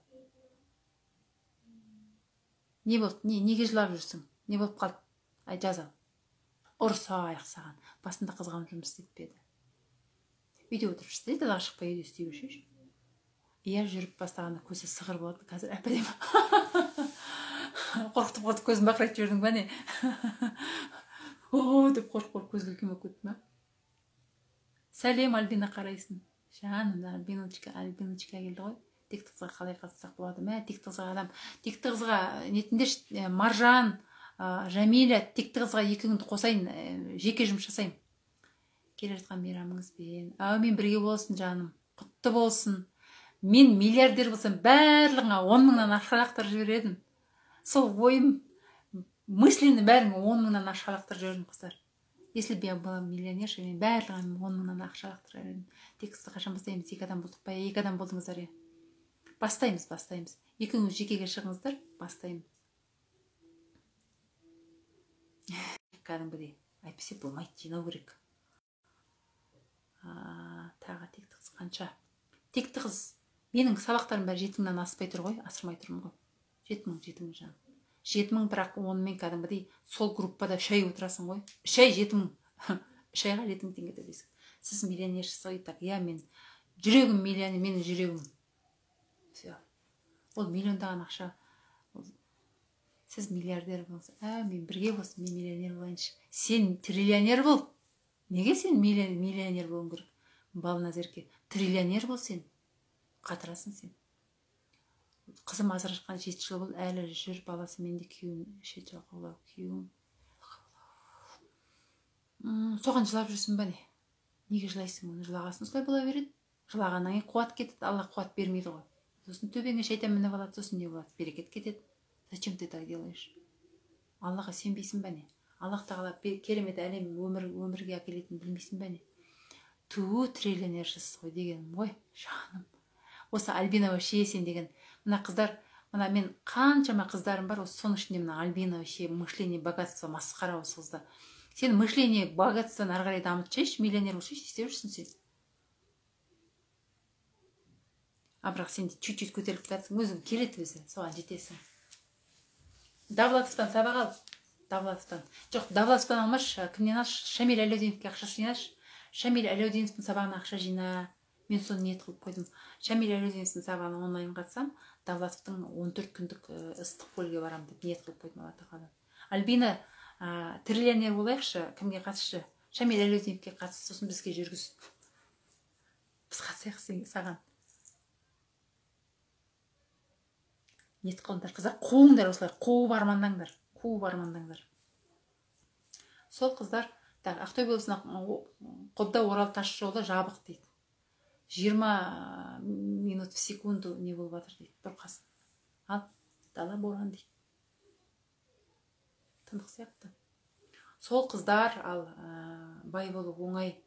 Не болды? Неге жылап жүрсің? Не болып қалды? Жаза. Ұрсайық саған. Басында қызғанып жұмыс істетпеді. Үйде отырып істейді, далаға шықпай үйде істей жүрші. Жүріп бастағанда көзі сығыр болады, қазір әпәдем. Қорқытып қалды, көзін бақырайтып жүрдің ба не? Деп қорқып көзі үлкен болып кетті ма? Сәлем, Альбина қарайсың. Жаным, Альбиночка келді ғой. Текті қызға қалай қатыссақ болады? Текті қызға адам. Текті қызға нетіндер, Маржан, Жамиля, текті қызға 2 күнді қосайын, жеке жұмыс жасайын. Келе жатқан мейрамыңызбен. Әумин, бірге болсын жаным. Құтты болсын. Мен миллиардер болсам, барлығыңа 10 мыңнан ақшалақтар жібередім. Сол ойым, мыслені бәріңе 10 мыңнан ақшалақтар жібердім, қыздар. Если бы я была миллионерша, мен барлығын 10 мыңнан ақшалақтар жібередім. Тексті қашан бастаймыз? 2 адам болдық па? 2 адам болдыңыздар, Бастаймыз. Екіңіз жекеге шығыңыздар, бастаймыз. Кәдімгідей, әйтпесе болмайды, жинау керек. Тағы текті қыз қанша? Текті қыз, менің сабақтарым бәрі 7 мыңнан аспай тұр ғой, асырмай тұрмын ғой. 7 мың жан. 7 мың, бірақ онымен кәдімгідей сол группада шай отырасың ғой. Шай 7 мың. Шайға 7 мың теңге төлейсің. Сіз миллионершісіз ғой, так, мен жүрегім миллионер, менің жүрегім. Ол миллиондаған ақша Сіз миллиардер болсаң, мен бірге болсын, мен миллионер болайыншы. Сен триллионер бол. Неге сен миллионер болуың керек? Балназерке, триллионер бол сен. Қатырасың сен. Қызым ажырасқан 7 жыл болды, әлі жүр, баласы менде, күйеуім 7 жыл қолау, күйеуім. Соған жылап жүрсің ба не? Неге жылайсың? Оны жылағасын солай бола береді. Жылағаннан кейін қуат кетеді, Алла қуат бермейді ғой. Сосын төбеңе шайтан мініп алады, сосын не болады? Берекет кетеді. Зачем ты так делаешь? Аллаға сенбейсің ба не? Аллах тағала керемет әлем өмірге әкелетінін білмейсің ба не? Триллионершісіз ғой дегенім ғой, жаным. Осы Альбина вообще сен деген мына қыздар, мына мен қаншама қыздарым бар, осы соның ішінде мына Альбина вообще мышление, богатство, масқара осы қызда. Сен мышление, богатствоны ары қарай дамытшайшы, миллионер болшайшы, істеп жүрсің сен. Бірақ сен чуть-чуть көтеріліп жатсың, өзің келеді өзі, соған жетесің. Давлатовтан сабақ ал. Давлатовтан. Жоқ, Давлатовтан алмашы, кімнен алшы? Шамиль Әлеудиновке ақша жинашы. Шамиль Әлеудиновтың сабағына ақша жина. Мен соны ниет қылып қойдым. Шамиль Әлеудиновтың сабағына онлайн қатысам, Давлатовтың 14 күндік ыстық көлге барам деп ниет қылып қойдым. Альбина триллионер болайықшы, кімге қатысшы? Шамиль Әлеудиновке қатыс, сосын бізге жүргіз. Біз қатысайық саған. Ниет қылыңдар, қыздар, қуыңдар осылай, қуып армандаңдар. Сол қыздар, Ақтөбе облысына Қобда Орал тас жолы жабық дейді. 20 минут в секунду не болып жатыр дейді, бұрқасын. Ал, дала боран дейді. Тындық сияқты. Сол қыздар, ал бай болу оңай,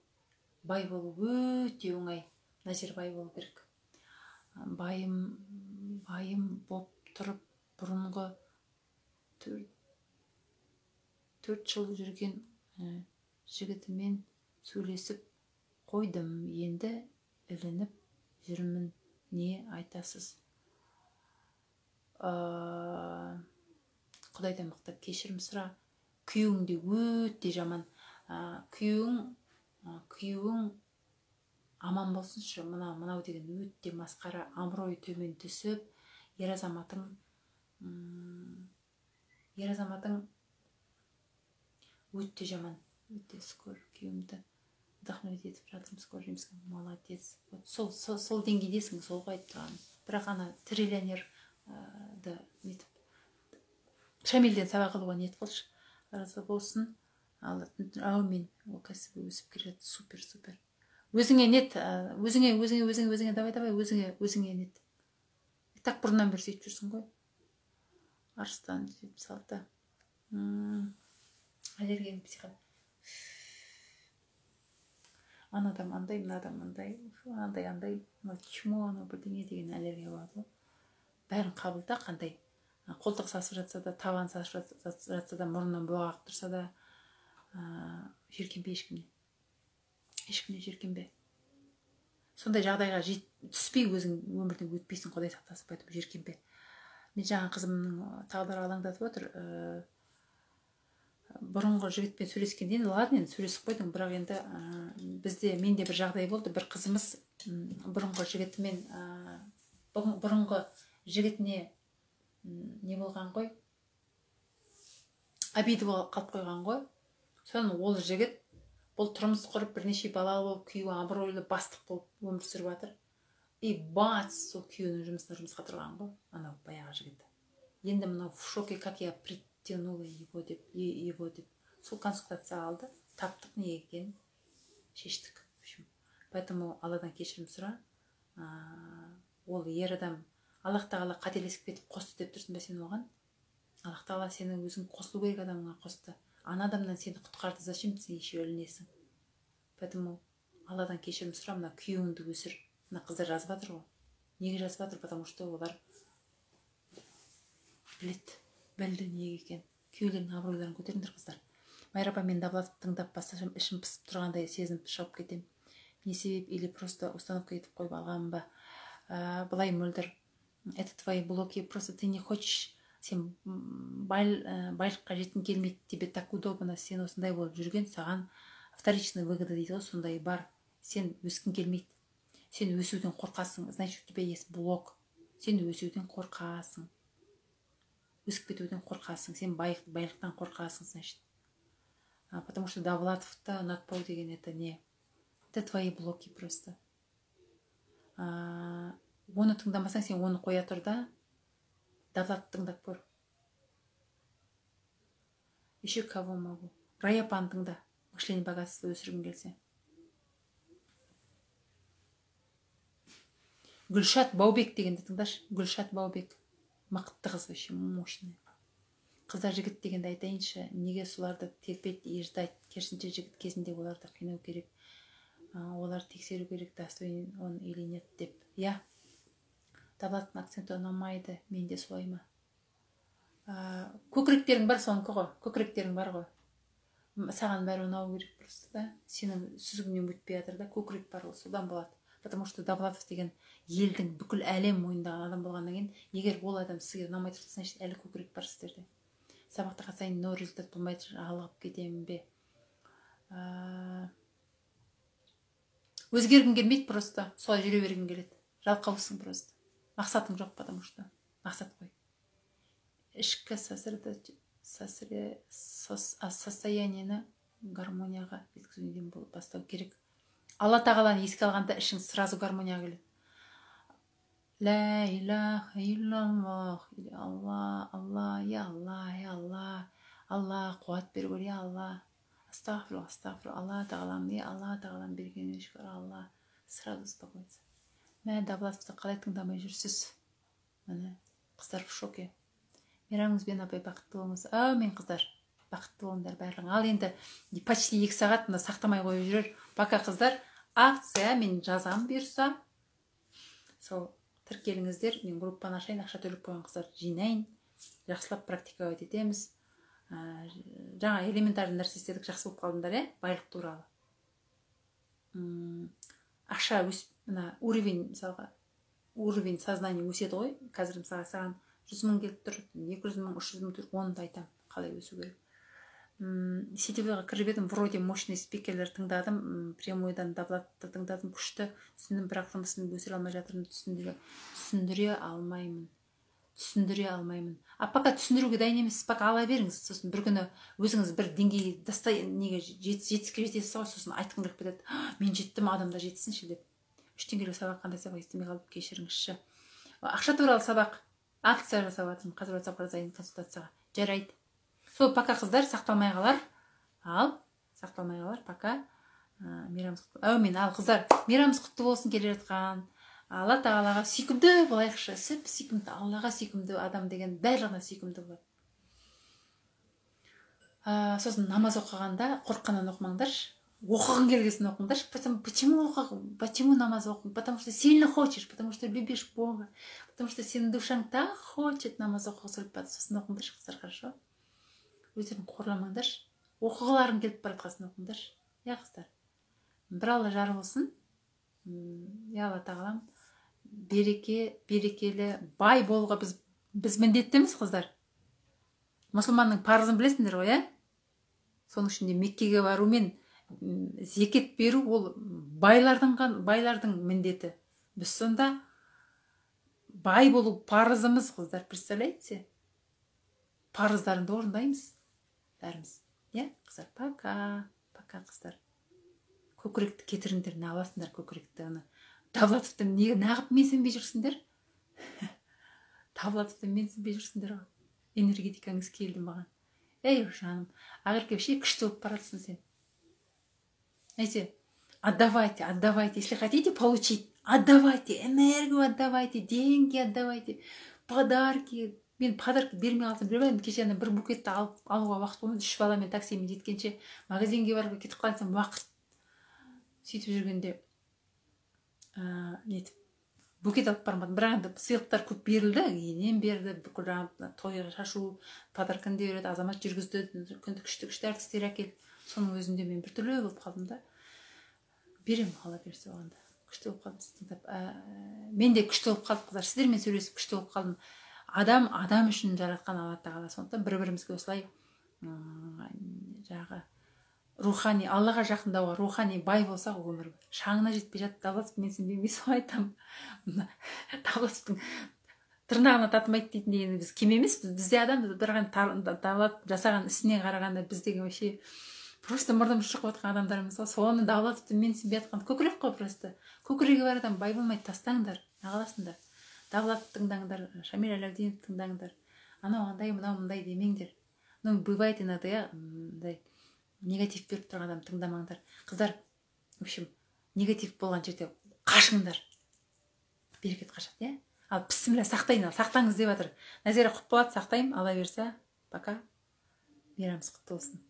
бай болу өте оңай. Мына жер бай болу керек. Байым боп тұрып, бұрынғы 4 жыл жүрген жігітімен сөйлесіп қойдым, енді ілініп жүрмін, не айтасыз? Құдайдан мақтап кешірім сұра. Күйеуің де өте жаман. Күйеуің аман болсыншы. Мынау деген өте масқара, абыройы төмен түсіп, ер азаматың өте жаман, өте скор күйеуімді вдохновить етіп жатырмын, скор жеміске, молодец. Сол деңгейдесің, сол ғой айтқан. Бірақ ана триллионерді нетіп, Шамилден сабақ алуға ниет қылшы, разы болсын. Әумин, ол кәсібі өсіп келеді, супер. Өзіңе нет, өзіңе, давай, өзіңе нет. Так бұрыннан бері сөйтіп жүрсің ғой. Арыстан 76. Аллерген психолог. Анадам андай, мынадам андай, андай, чмо, бірдеңе деген аллергия болады. Бәрін қабылда, қандай. Қолтық сасып жатса да, таван сасып жатса да, мұрнынан бұғақ тұрса да, жеркенбе ешкімне жеркенбе. Сондай жағдайға түспей өзің өмірден өтпейсің, Құдай сақтасын, поэтому жеркенбе. Мен жаңа қызымның тағдыры алаңдатып отыр. Бұрынғы жігітпен сөйлескенде, ладно, енді сөйлесіп қойдың, бірақ енді менде бір жағдай болды. Bir қызымыз бұрынғы жігітіне не болған ғой? Обиды қалып қойған ғой. Соны ол жігіт бұл тұрмыс құрып бірнеше балалы болып, күйеуі абыройлы бастық болып өмір сүріп жатыр. Бац, сол күйеуінің жұмысқа тұрған ғой, анау баяғы жігіт. Енді мынау в шоке, как я притянула его деп. Сол консультация алды, таптық не екен, шештік. Поэтому Алладан кешірім сұра. Ол ер адам, Аллах тағала қателесіп кетіп қосты деп тұрсың ба сен оған? Аллах тағала сені өзің қосылу керек адамға қосты. Ана адамнан сені құтқарды, зачем сен еще ілінесің? Поэтому Алладан кешірім сұра, мына күйеуіңді өсір. Мына қыздар жазып жатыр ғой. Неге жазып жатыр? Потому что олар білді неге екен. Күйеулердің абыройларын көтеріңдер, қыздар. Майрапа, мен Давлатов тыңдап бастасам, ішім пысып тұрғандай сезініп шығып кетем. Не себеп, или просто установка етіп қойып алғанмын ба? Былай мөлдір. Это твои блоки, просто ты не хочешь. Сен байлыққа жеткің келмейді, тебе так удобно, сен осындай болып жүрген, саған вторичный выгода дейді ғой, сондай бар. Сен өскің келмейді. Сен өсуден қорқасың. Значит, у тебя есть блок. Сен өсуден қорқасың. өсіп кетуден қорқасың, сен байлықтан қорқасың, значит. Потому что Довлатовты ұнатпау деген это не? Это твои блоки просто. Оны тыңдамасаң, сен оны қоя тұр да, Довлатовты тыңдап көр. Еще кого могу? Раяпаны тыңда, мышление богатства өсіргің келсе. Гүлшат Баубек дегенді тыңдашы. Гүлшат Баубек. Мақытты қыз, вообще мощный. Қыздар жігіт дегенді айтайыншы, неге соларды терпейді, ерждайды. Керісінше жігіт кезінде оларды қинау керек. Олар тексеру керек, достойный он или нет деп. Я. Довлаттың акценті ұнамайды, менде солай ма? Көкіректерің бар, соныкі ғой. Көкіректерің бар ғой. Саған бәрі ұнау керек просто да. Сенің сүзгінен өтпей жатыр да, көкірек бар ол, содан болады. Потому что Довлатов деген елдің бүкіл әлем мойындаған адам болғаннан кейін, егер ол адам сізге ұнамай тұрса, значит әлі көкірек бар сіздерде. Сабақты қатсайын, но результат болмайды, алығып кетемін бе? Өзгергің келмейді просто, солай жүре бергің келеді. Жалқаусың просто. Мақсатың жоқ, потому что мақсат қой. Ішкі состояниені гармонияға жеткізуден бастау керек. Алла тағаланы еске алғанда ішің сразу гармонияға келеді. Ла илаха иллаллах, Алла, Алла, я Алла, Алла, қуат бергір, я Алла. Астағфиру, Алла тағалам, я Алла тағалам бергеніне шүкір, Алла. Сразу успокоится. Мә Довлатовты қалай тыңдамай жүрсіз? Міне, қыздар в шоке. Мейрамыңызбен апай бақытты болыңыз. Мен қыздар, бақытты болыңдар барлығың. Ал енді почти 2 сағат сақтамай қойып жүрер. Пока қыздар, акция мен жазам бұйырса. Сол тіркеліңіздер, мен группаны ашайын, ақша төлеп қойған қыздар жинайын, жақсылап практиковать етеміз. Жаңа элементарный нәрсе істедік, жақсы болып қалдыңдар, байлық туралы. Ақша өсіп, уровень сознания өседі ғой. Қазір мысалға саған 100 мың келіп тұр, 200 мың, 300 мың тұр, оны да айтам, қалай өсу керек. Сетевыйға кіріп едім, вроде мощный спикерлер тыңдадым, прямойдан Довлатовты тыңдадым, күшті түсіндім, бірақ жұмысын өсіре алмай жатырмын, түсіндіре алмаймын. Пока түсіндіруге дайын емес, пока ала беріңіз, сосын бір күні өзіңіз бір деңгейге жетістікке жетесіз ғой, сосын айтқың келіп кетеді, мен жеттім, адамдар жетсінші деп. 3 теңгелік сабақ, қандай сабақ естімей қалып, кешіріңізші. Ақша туралы сабақ, акция жасап жатырмын, қазір WhatsApp жазайын консультацияға. Жарайды. Сол пока қыздар сақталмай қалар. Пока мейрамымыз құтты. Әумин, ал қыздар, мейрамымыз құтты болсын келе жатқан. Алла тағалаға сүйкімді болайықшы. Сіп сүйкімді, Аллаға сүйкімді адам деген барлығына сүйкімді болады. Сосын намаз оқығанда қорыққаннан оқымаңдаршы. Оқығың келгесін оқыңдаршы. Почему намаз оқың? Потому что сильно хочешь, потому что любишь Бога, потому что сенің душаң так хочет намаз оқуға сұрып, сосын оқыңдаршы қыздар, хорошо? Өздерін қорламаңдаршы. Оқығыларың келіп баратқасын оқыңдаршы. Я қыздар. Бір Алла жары болсын. Я Алла тағалам. Берекелі, бай болуға біз міндеттіміз қыздар. Мұсылманның парызын білесіңдер ғой, соның ішінде Меккеге бару мен зекет беру ол байлардың міндеті. Біз сонда бай болу парызымыз қыздар, представляете? Парыздарыңды орындаймыз бәріміз. Қыздар, пока қыздар. Көкіректі кетіріңдер, не аласыңдар көкіректі. Довлатовты неге нағып менсінбей жүрсіңдер? Довлатовты менсінбей жүрсіңдер ғой. Энергетикаңыз келді маған. Жаным, ағырке вообще күшті болып баратсың сен. Знаете, отдавайте. Если хотите получить, отдавайте. Энергию отдавайте, деньги отдавайте, подарки. Мен подарки бермей қалсам білмеймін. Кеше бір букетті алуға уақыт болмайды. 3 баламен таксимен жеткенше магазинге барып кетіп қалсам уақыт. Сөйтіп жүргенде букет алып бармадым. Бірақ сыйлықтар көп берілді, енем берді, бүкіл тойға шашу, подарканы да береді, азамат жүргізді, күшті әртістер әкелді. Соның өзінде мен біртүрлі болып қалдым да. Берем қала берсе оғанда. Күшті болып қалдым. Мен де күшті болып қалдым, қыздар. Сіздермен сөйлесіп күшті болып қалдым. Адам үшін жаратқан Алла тағала. Сондықтан бір-бірімізге осылай рухани, Аллаға жақындауға, рухани бай болсақ өмір. Шаңына жетпей жатып, Довлатов менсінбей емес айтам. Довлатовтың тырнағына татымайды дейтін деген біз кем емеспіз. Бізде адам бір давлат жасаған ісіне қарағанда біздегі вообще просто мұрнымыз шұқып отқан адамдармыз ғой. Соны давлат етіп менсінбей жатқан көкірек қой просто. Көкірегі бар адам бай болмайды, тастаңдар, неғыласыңдар. Давлат тыңдаңдар, Шамиль Әләудинов тыңдаңдар. Анау андай, мынау мындай демеңдер. Ну, бывает иногда мындай негатив беріп тұрған адам тыңдамаңдар. Қыздар, в общем, негатив болған жерде қашыңдар. Берекет қашады, иә? Ал бісміллә сақтайын, сақтаңыз деп жатыр. Назира құп болады, сақтаймын, ала берсе. Пока. Мейрамымыз құтты болсын.